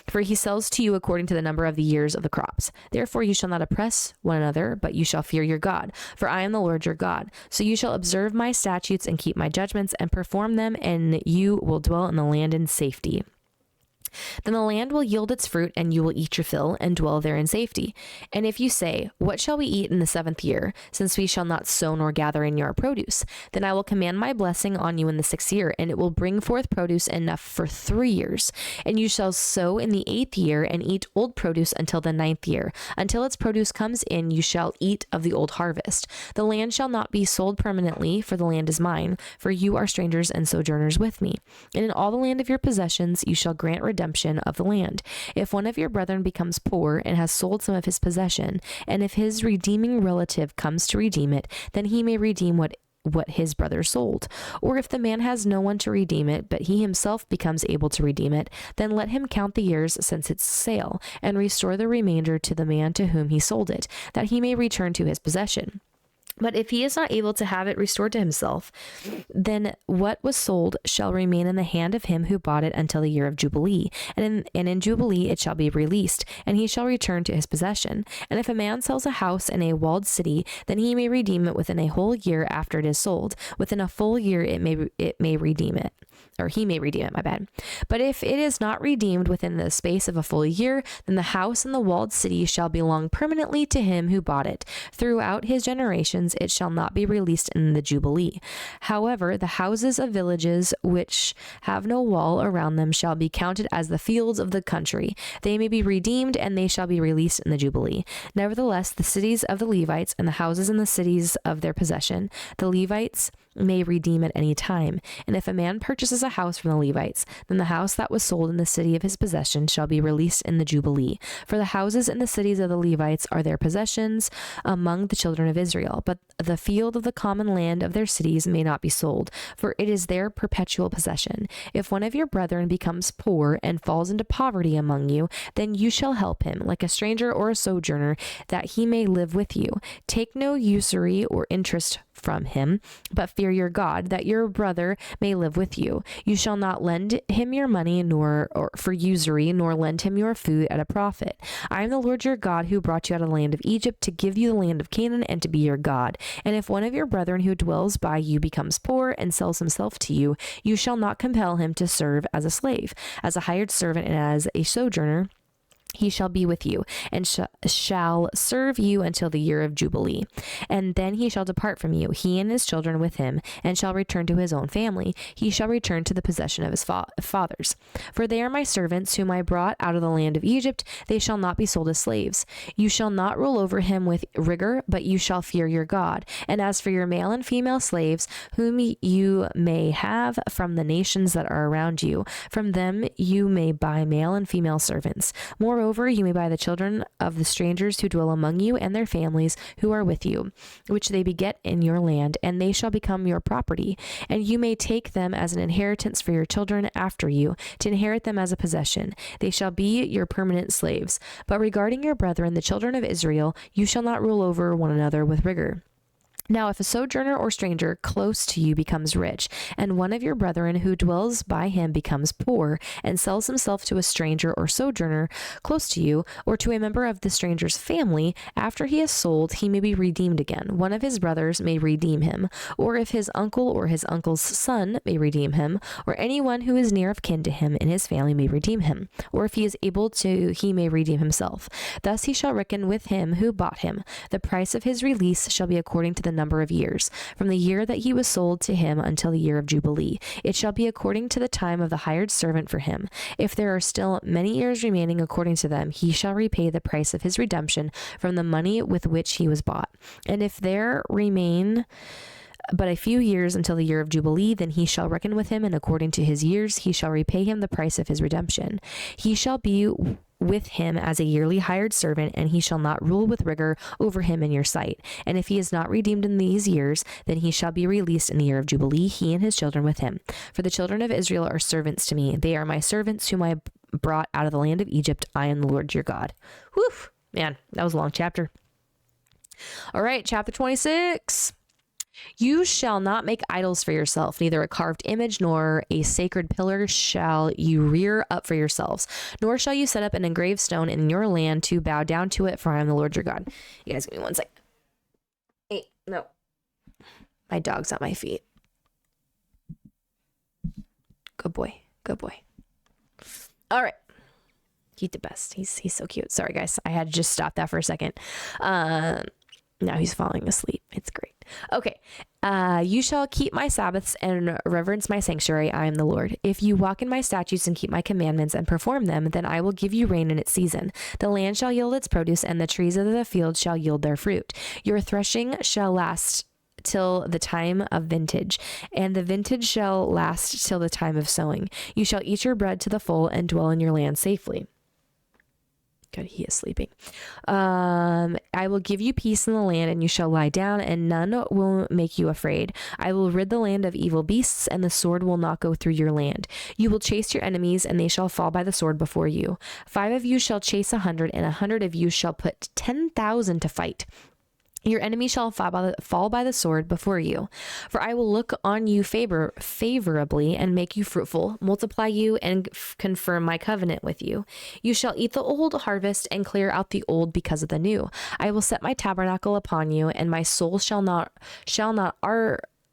For he sells to you according to the number of the years of the crops. Therefore you shall not oppress one another, but you shall fear your God. For I am the Lord your God. So you shall observe my statutes and keep my judgments and perform them, and you will dwell in the land in safety. Then the land will yield its fruit, and you will eat your fill and dwell there in safety. And if you say, what shall we eat in the 7th year, since we shall not sow nor gather in your produce? Then I will command my blessing on you in the 6th year, and it will bring forth produce enough for 3 years. And you shall sow in the 8th year, and eat old produce until the 9th year. Until its produce comes in, you shall eat of the old harvest. The land shall not be sold permanently, for the land is mine, for you are strangers and sojourners with me. And in all the land of your possessions you shall grant redemption of the land. If one of your brethren becomes poor and has sold some of his possession, and if his redeeming relative comes to redeem it, then he may redeem what his brother sold. Or if the man has no one to redeem it, but he himself becomes able to redeem it, then let him count the years since its sale, and restore the remainder to the man to whom he sold it, that he may return to his possession. But if he is not able to have it restored to himself, then what was sold shall remain in the hand of him who bought it until the year of Jubilee. And in Jubilee it shall be released, and he shall return to his possession. And if a man sells a house in a walled city, then he may redeem it within a whole year after it is sold. Within a full year it may redeem it. Or he may redeem it, my bad. But if it is not redeemed within the space of a full year, then the house in the walled city shall belong permanently to him who bought it. Throughout his generations it shall not be released in the Jubilee. However, the houses of villages which have no wall around them shall be counted as the fields of the country. They may be redeemed, and they shall be released in the Jubilee. Nevertheless, the cities of the Levites and the houses in the cities of their possession, the Levites may redeem at any time. And if a man purchases a house from the Levites, then the house that was sold in the city of his possession shall be released in the Jubilee. For the houses in the cities of the Levites are their possessions among the children of Israel, but the field of the common land of their cities may not be sold, for it is their perpetual possession. If one of your brethren becomes poor and falls into poverty among you, then you shall help him, like a stranger or a sojourner, that he may live with you. Take no usury or interest from him, but fear your God, that your brother may live with you. You shall not lend him your money nor for usury, nor lend him your food at a profit. I am the Lord your God, who brought you out of the land of Egypt to give you the land of Canaan and to be your God. And if one of your brethren who dwells by you becomes poor and sells himself to you, you shall not compel him to serve as a slave, as a hired servant, and as a sojourner. He shall be with you, and shall serve you until the year of Jubilee. And then he shall depart from you, he and his children with him, and shall return to his own family. He shall return to the possession of his fathers. For they are my servants, whom I brought out of the land of Egypt. They shall not be sold as slaves. You shall not rule over him with rigor, but you shall fear your God. And as for your male and female slaves, whom you may have from the nations that are around you, from them you may buy male and female servants. Moreover, you may buy the children of the strangers who dwell among you and their families who are with you, which they beget in your land, and they shall become your property. And you may take them as an inheritance for your children after you, to inherit them as a possession. They shall be your permanent slaves. But regarding your brethren, the children of Israel, you shall not rule over one another with rigor. Now, if a sojourner or stranger close to you becomes rich, and one of your brethren who dwells by him becomes poor, and sells himself to a stranger or sojourner close to you, or to a member of the stranger's family, after he is sold, he may be redeemed again. One of his brothers may redeem him, or if his uncle or his uncle's son may redeem him, or anyone who is near of kin to him in his family may redeem him, or if he is able to, he may redeem himself. Thus he shall reckon with him who bought him. The price of his release shall be according to the number of years, from the year that he was sold to him until the year of Jubilee. It shall be according to the time of the hired servant for him. If there are still many years remaining according to them, he shall repay the price of his redemption from the money with which he was bought. And if there remain but a few years until the year of Jubilee, then he shall reckon with him, and according to his years he shall repay him the price of his redemption. He shall be with him as a yearly hired servant, and he shall not rule with rigor over him in your sight. And if he is not redeemed in these years, then he shall be released in the year of Jubilee, he and his children with him. For the children of Israel are servants to me. They are my servants whom I brought out of the land of Egypt. I am the Lord your God. Whew, man, that was a long chapter. All right, chapter 26. You shall not make idols for yourself, neither a carved image nor a sacred pillar shall you rear up for yourselves, nor shall you set up an engraved stone in your land to bow down to it, for I am the Lord your God. You guys give me one sec. Hey, no. My dog's at my feet. Good boy. Good boy. All right. He's the best. He's so cute. Sorry, guys. I had to just stop that for a second. Now he's falling asleep. It's great. Okay. You shall keep my Sabbaths and reverence my sanctuary. I am the Lord. If you walk in my statutes and keep my commandments and perform them, then I will give you rain in its season. The land shall yield its produce, and the trees of the field shall yield their fruit. Your threshing shall last till the time of vintage, and the vintage shall last till the time of sowing. You shall eat your bread to the full and dwell in your land safely. God, he is sleeping. I will give you peace in the land, and you shall lie down, and none will make you afraid. I will rid the land of evil beasts, and the sword will not go through your land. You will chase your enemies, and they shall fall by the sword before you. 5 of you shall chase 100, and 100 of you shall put 10,000 to fight. Your enemy shall fall by the sword before you. For I will look on you favorably and make you fruitful, multiply you, and confirm my covenant with you. You shall eat the old harvest and clear out the old because of the new. I will set my tabernacle upon you, and my soul shall not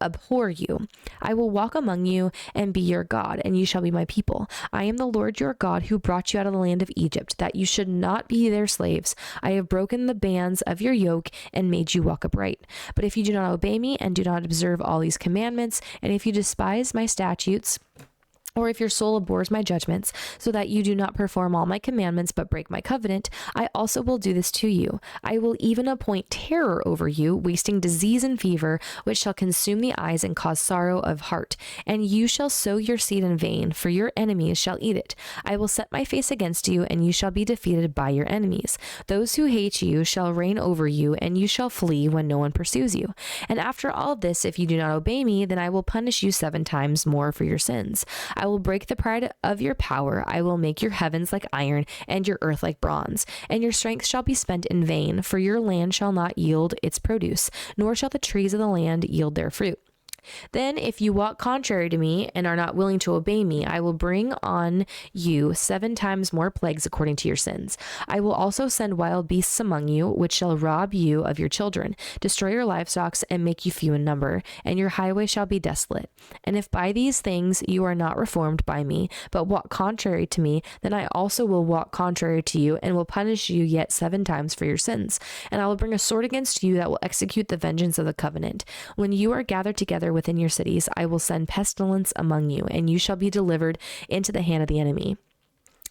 abhor you. I will walk among you and be your God, and you shall be my people. I am the Lord your God who brought you out of the land of Egypt, that you should not be their slaves. I have broken the bands of your yoke and made you walk upright. But if you do not obey me and do not observe all these commandments, and if you despise my statutes, or if your soul abhors my judgments, so that you do not perform all my commandments but break my covenant, I also will do this to you. I will even appoint terror over you, wasting disease and fever, which shall consume the eyes and cause sorrow of heart. And you shall sow your seed in vain, for your enemies shall eat it. I will set my face against you, and you shall be defeated by your enemies. Those who hate you shall reign over you, and you shall flee when no one pursues you. And after all this, if you do not obey me, then I will punish you 7 times more for your sins. I will break the pride of your power. I will make your heavens like iron and your earth like bronze. And your strength shall be spent in vain, for your land shall not yield its produce, nor shall the trees of the land yield their fruit. Then if you walk contrary to me and are not willing to obey me, I will bring on you 7 times more plagues according to your sins. I will also send wild beasts among you, which shall rob you of your children, destroy your livestock, and make you few in number, and your highway shall be desolate. And if by these things you are not reformed by me, but walk contrary to me, then I also will walk contrary to you, and will punish you yet 7 times for your sins. And I will bring a sword against you that will execute the vengeance of the covenant. When you are gathered together within your cities, I will send pestilence among you, and you shall be delivered into the hand of the enemy.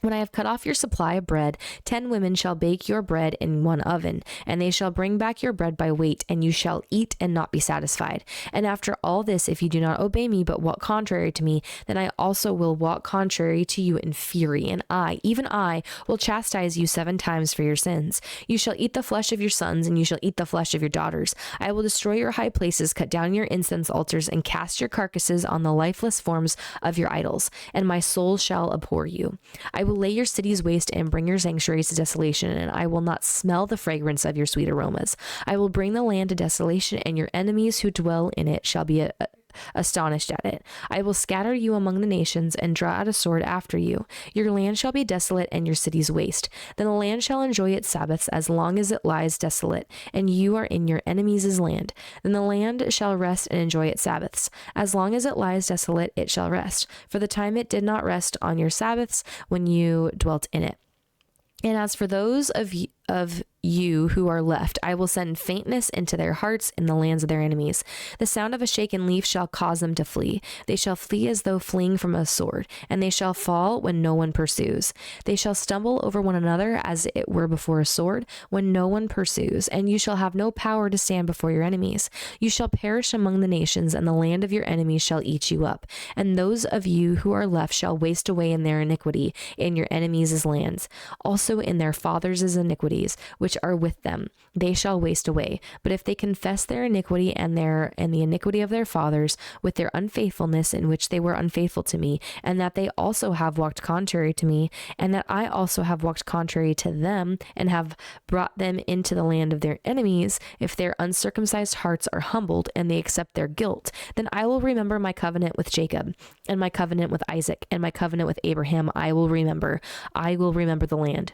When I have cut off your supply of bread, 10 women shall bake your bread in one oven, and they shall bring back your bread by weight, and you shall eat and not be satisfied. And after all this, if you do not obey me, but walk contrary to me, then I also will walk contrary to you in fury, and I, even I, will chastise you 7 times for your sins. You shall eat the flesh of your sons, and you shall eat the flesh of your daughters. I will destroy your high places, cut down your incense altars, and cast your carcasses on the lifeless forms of your idols, and my soul shall abhor you. I will lay your cities waste and bring your sanctuaries to desolation, and I will not smell the fragrance of your sweet aromas. I will bring the land to desolation, and your enemies who dwell in it shall be astonished at it. I will scatter you among the nations and draw out a sword after you. Your land shall be desolate and your cities waste. Then the land shall enjoy its Sabbaths as long as it lies desolate, and you are in your enemies' land. Then the land shall rest and enjoy its Sabbaths. As long as it lies desolate, it shall rest. For the time it did not rest on your Sabbaths when you dwelt in it. And as for those of you who are left, I will send faintness into their hearts in the lands of their enemies. The sound of a shaken leaf shall cause them to flee. They shall flee as though fleeing from a sword, and they shall fall when no one pursues. They shall stumble over one another as it were before a sword, when no one pursues, and you shall have no power to stand before your enemies. You shall perish among the nations, and the land of your enemies shall eat you up. And those of you who are left shall waste away in their iniquity, in your enemies' lands, also in their fathers' iniquities, which are with them, they shall waste away. But if they confess their iniquity and the iniquity of their fathers with their unfaithfulness in which they were unfaithful to me, and that they also have walked contrary to me, and that I also have walked contrary to them, and have brought them into the land of their enemies, if their uncircumcised hearts are humbled and they accept their guilt, then I will remember my covenant with Jacob, and my covenant with Isaac, and my covenant with Abraham I will remember. I will remember the land.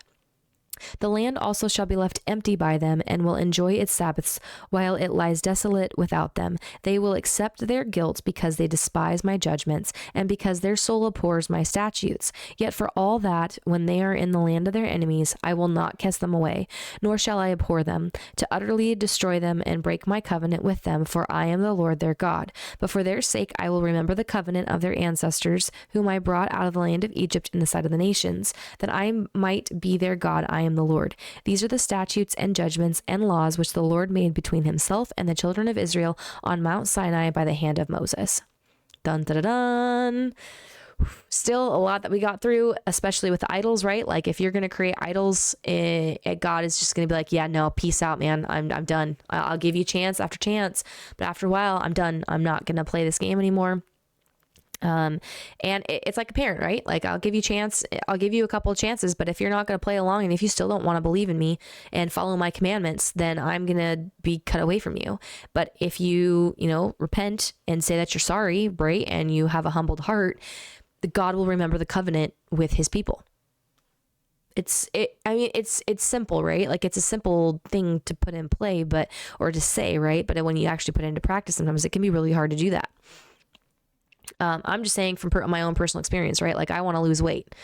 The land also shall be left empty by them, and will enjoy its Sabbaths while it lies desolate without them. They will accept their guilt because they despise my judgments, and because their soul abhors my statutes. Yet for all that, when they are in the land of their enemies, I will not cast them away, nor shall I abhor them, to utterly destroy them and break my covenant with them, for I am the Lord their God. But for their sake I will remember the covenant of their ancestors, whom I brought out of the land of Egypt in the sight of the nations, that I might be their God. I am the Lord. These are the statutes and judgments and laws which the Lord made between himself and the children of Israel on Mount Sinai by the hand of Moses. Dun, dun, dun, dun. Still a lot that we got through, especially with idols, right? Like if you're going to create idols, God is just going to be like, yeah, no, peace out, man. I'm done. I'll give you chance after chance, but after a while, I'm done. I'm not going to play this game anymore. And it's like a parent, right? Like I'll give you a couple of chances, but if you're not going to play along, and if you still don't want to believe in me and follow my commandments, then I'm going to be cut away from you. But if you repent and say that you're sorry, right? And you have a humbled heart, God will remember the covenant with his people. It's simple, right? Like it's a simple thing to put in play, or to say, right? But when you actually put it into practice, sometimes it can be really hard to do that. I'm just saying from my own personal experience, right? Like I want to lose weight.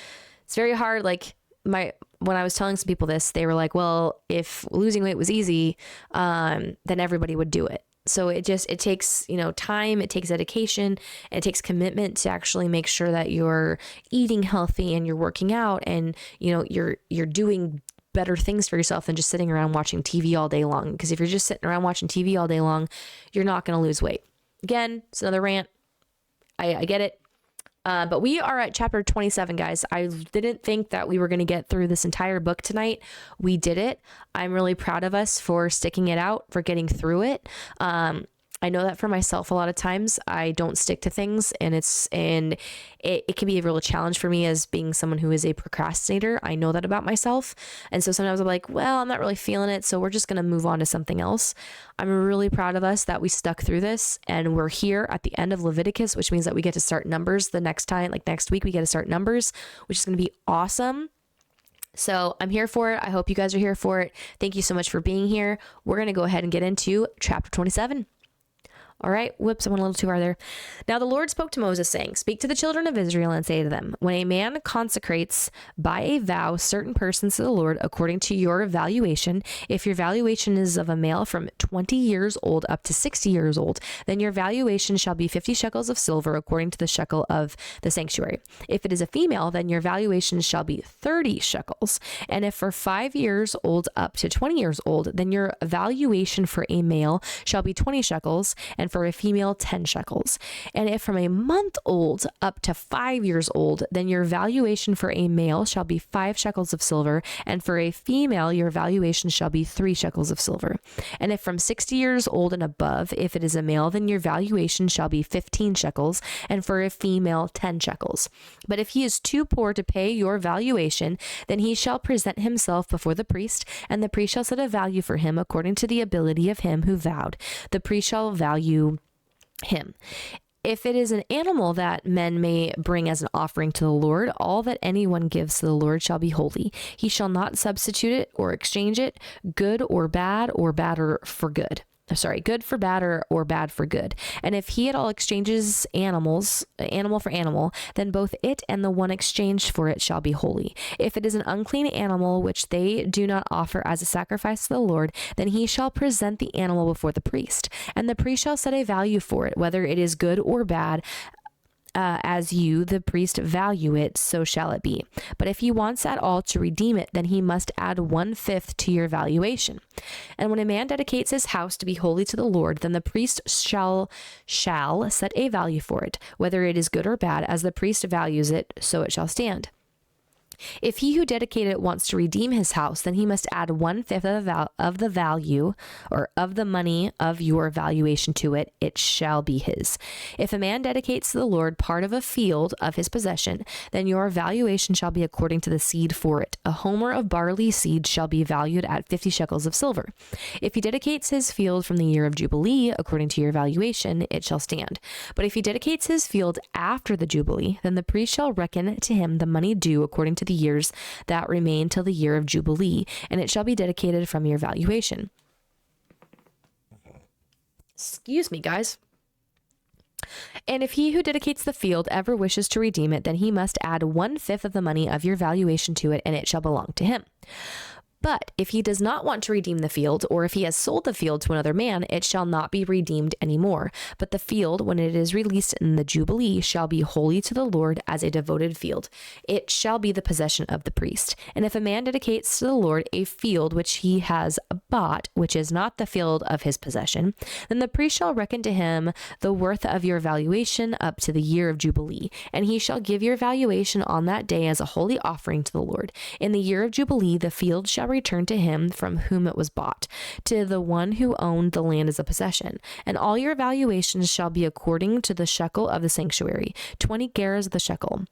It's very hard. Like when I was telling some people this, they were like, well, if losing weight was easy, then everybody would do it. So it takes, time, it takes dedication, and it takes commitment to actually make sure that you're eating healthy and you're working out and, you're doing better things for yourself than just sitting around watching TV all day long. Because if you're just sitting around watching TV all day long, you're not going to lose weight. Again, it's another rant. I get it. But we are at chapter 27, guys. I didn't think that we were going to get through this entire book tonight. We did it. I'm really proud of us for sticking it out, for getting through it. I know that for myself, a lot of times I don't stick to things, and it can be a real challenge for me as being someone who is a procrastinator. I know that about myself. And so sometimes I'm like, well, I'm not really feeling it, so we're just going to move on to something else. I'm really proud of us that we stuck through this, and we're here at the end of Leviticus, which means that we get to start Numbers the next time, like next week we get to start Numbers, which is going to be awesome. So I'm here for it. I hope you guys are here for it. Thank you so much for being here. We're going to go ahead and get into chapter 27. All right. Whoops, I went a little too far there. Now the Lord spoke to Moses, saying, "Speak to the children of Israel and say to them, when a man consecrates by a vow certain persons to the Lord according to your valuation, if your valuation is of a male from 20 years old up to 60 years old, then your valuation shall be 50 shekels of silver according to the shekel of the sanctuary. If it is a female, then your valuation shall be 30 shekels. And if for 5 years old up to 20 years old, then your valuation for a male shall be 20 shekels, and for a female 10 shekels. And if from a month old up to 5 years old, then your valuation for a male shall be 5 shekels of silver, and for a female your valuation shall be 3 shekels of silver. And if from 60 years old and above, if it is a male, then your valuation shall be 15 shekels, and for a female 10 shekels. But if he is too poor to pay your valuation, then he shall present himself before the priest, and the priest shall set a value for him according to the ability of him who vowed. The priest shall value him. If it is an animal that men may bring as an offering to the Lord, all that anyone gives to the Lord shall be holy. He shall not substitute it or exchange it, good or bad, or bad or for good. Good for bad, or bad for good. And if he at all exchanges animal for animal, then both it and the one exchanged for it shall be holy. If it is an unclean animal which they do not offer as a sacrifice to the Lord, then he shall present the animal before the priest, and the priest shall set a value for it, whether it is good or bad. As you, the priest, value it, so shall it be. But if he wants at all to redeem it, then he must add 1/5 to your valuation. And when a man dedicates his house to be holy to the Lord, then the priest shall set a value for it, whether it is good or bad, as the priest values it, so it shall stand. If he who dedicated it wants to redeem his house, then he must add 1/5 of the value, or of the money of your valuation to it. It shall be his. If a man dedicates to the Lord part of a field of his possession, then your valuation shall be according to the seed for it. A homer of barley seed shall be valued at 50 shekels of silver. If he dedicates his field from the year of Jubilee, according to your valuation, it shall stand. But if he dedicates his field after the Jubilee, then the priest shall reckon to him the money due according to the years that remain till the year of Jubilee, and it shall be dedicated from your valuation. Excuse me, guys. And if he who dedicates the field ever wishes to redeem it, then he must add 1/5 of the money of your valuation to it, and it shall belong to him. But if he does not want to redeem the field, or if he has sold the field to another man, it shall not be redeemed anymore. But the field, when it is released in the Jubilee, shall be holy to the Lord as a devoted field. It shall be the possession of the priest. And if a man dedicates to the Lord a field which he has bought, which is not the field of his possession, then the priest shall reckon to him the worth of your valuation up to the year of Jubilee. And he shall give your valuation on that day as a holy offering to the Lord. In the year of Jubilee, the field shall return to him from whom it was bought, to the one who owned the land as a possession. And all your valuations shall be according to the shekel of the sanctuary, 20 gerahs of the shekel.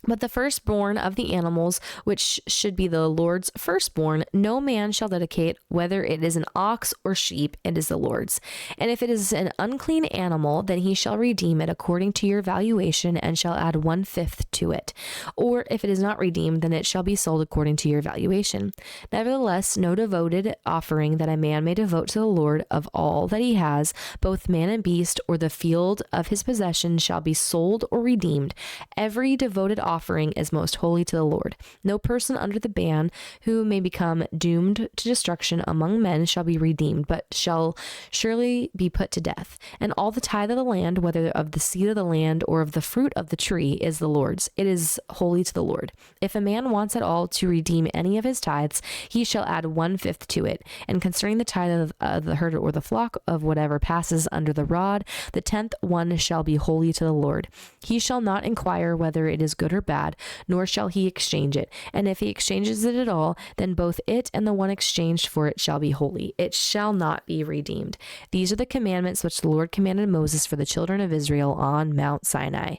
But the firstborn of the animals, which should be the Lord's firstborn, no man shall dedicate, whether it is an ox or sheep, it is the Lord's. And if it is an unclean animal, then he shall redeem it according to your valuation, and shall add 1/5 to it. Or if it is not redeemed, then it shall be sold according to your valuation. Nevertheless, no devoted offering that a man may devote to the Lord of all that he has, both man and beast, or the field of his possession, shall be sold or redeemed. Every devoted offering is most holy to the Lord. No person under the ban who may become doomed to destruction among men shall be redeemed, but shall surely be put to death. And all the tithe of the land, whether of the seed of the land or of the fruit of the tree, is the Lord's. It is holy to the Lord. If a man wants at all to redeem any of his tithes, he shall add 1/5 to it. And concerning the tithe of the herd or the flock of whatever passes under the rod, the 10th one shall be holy to the Lord. He shall not inquire whether it is good or or bad, nor shall he exchange it. And if he exchanges it at all, then both it and the one exchanged for it shall be holy. It shall not be redeemed. These are the commandments which the Lord commanded Moses for the children of Israel on Mount Sinai.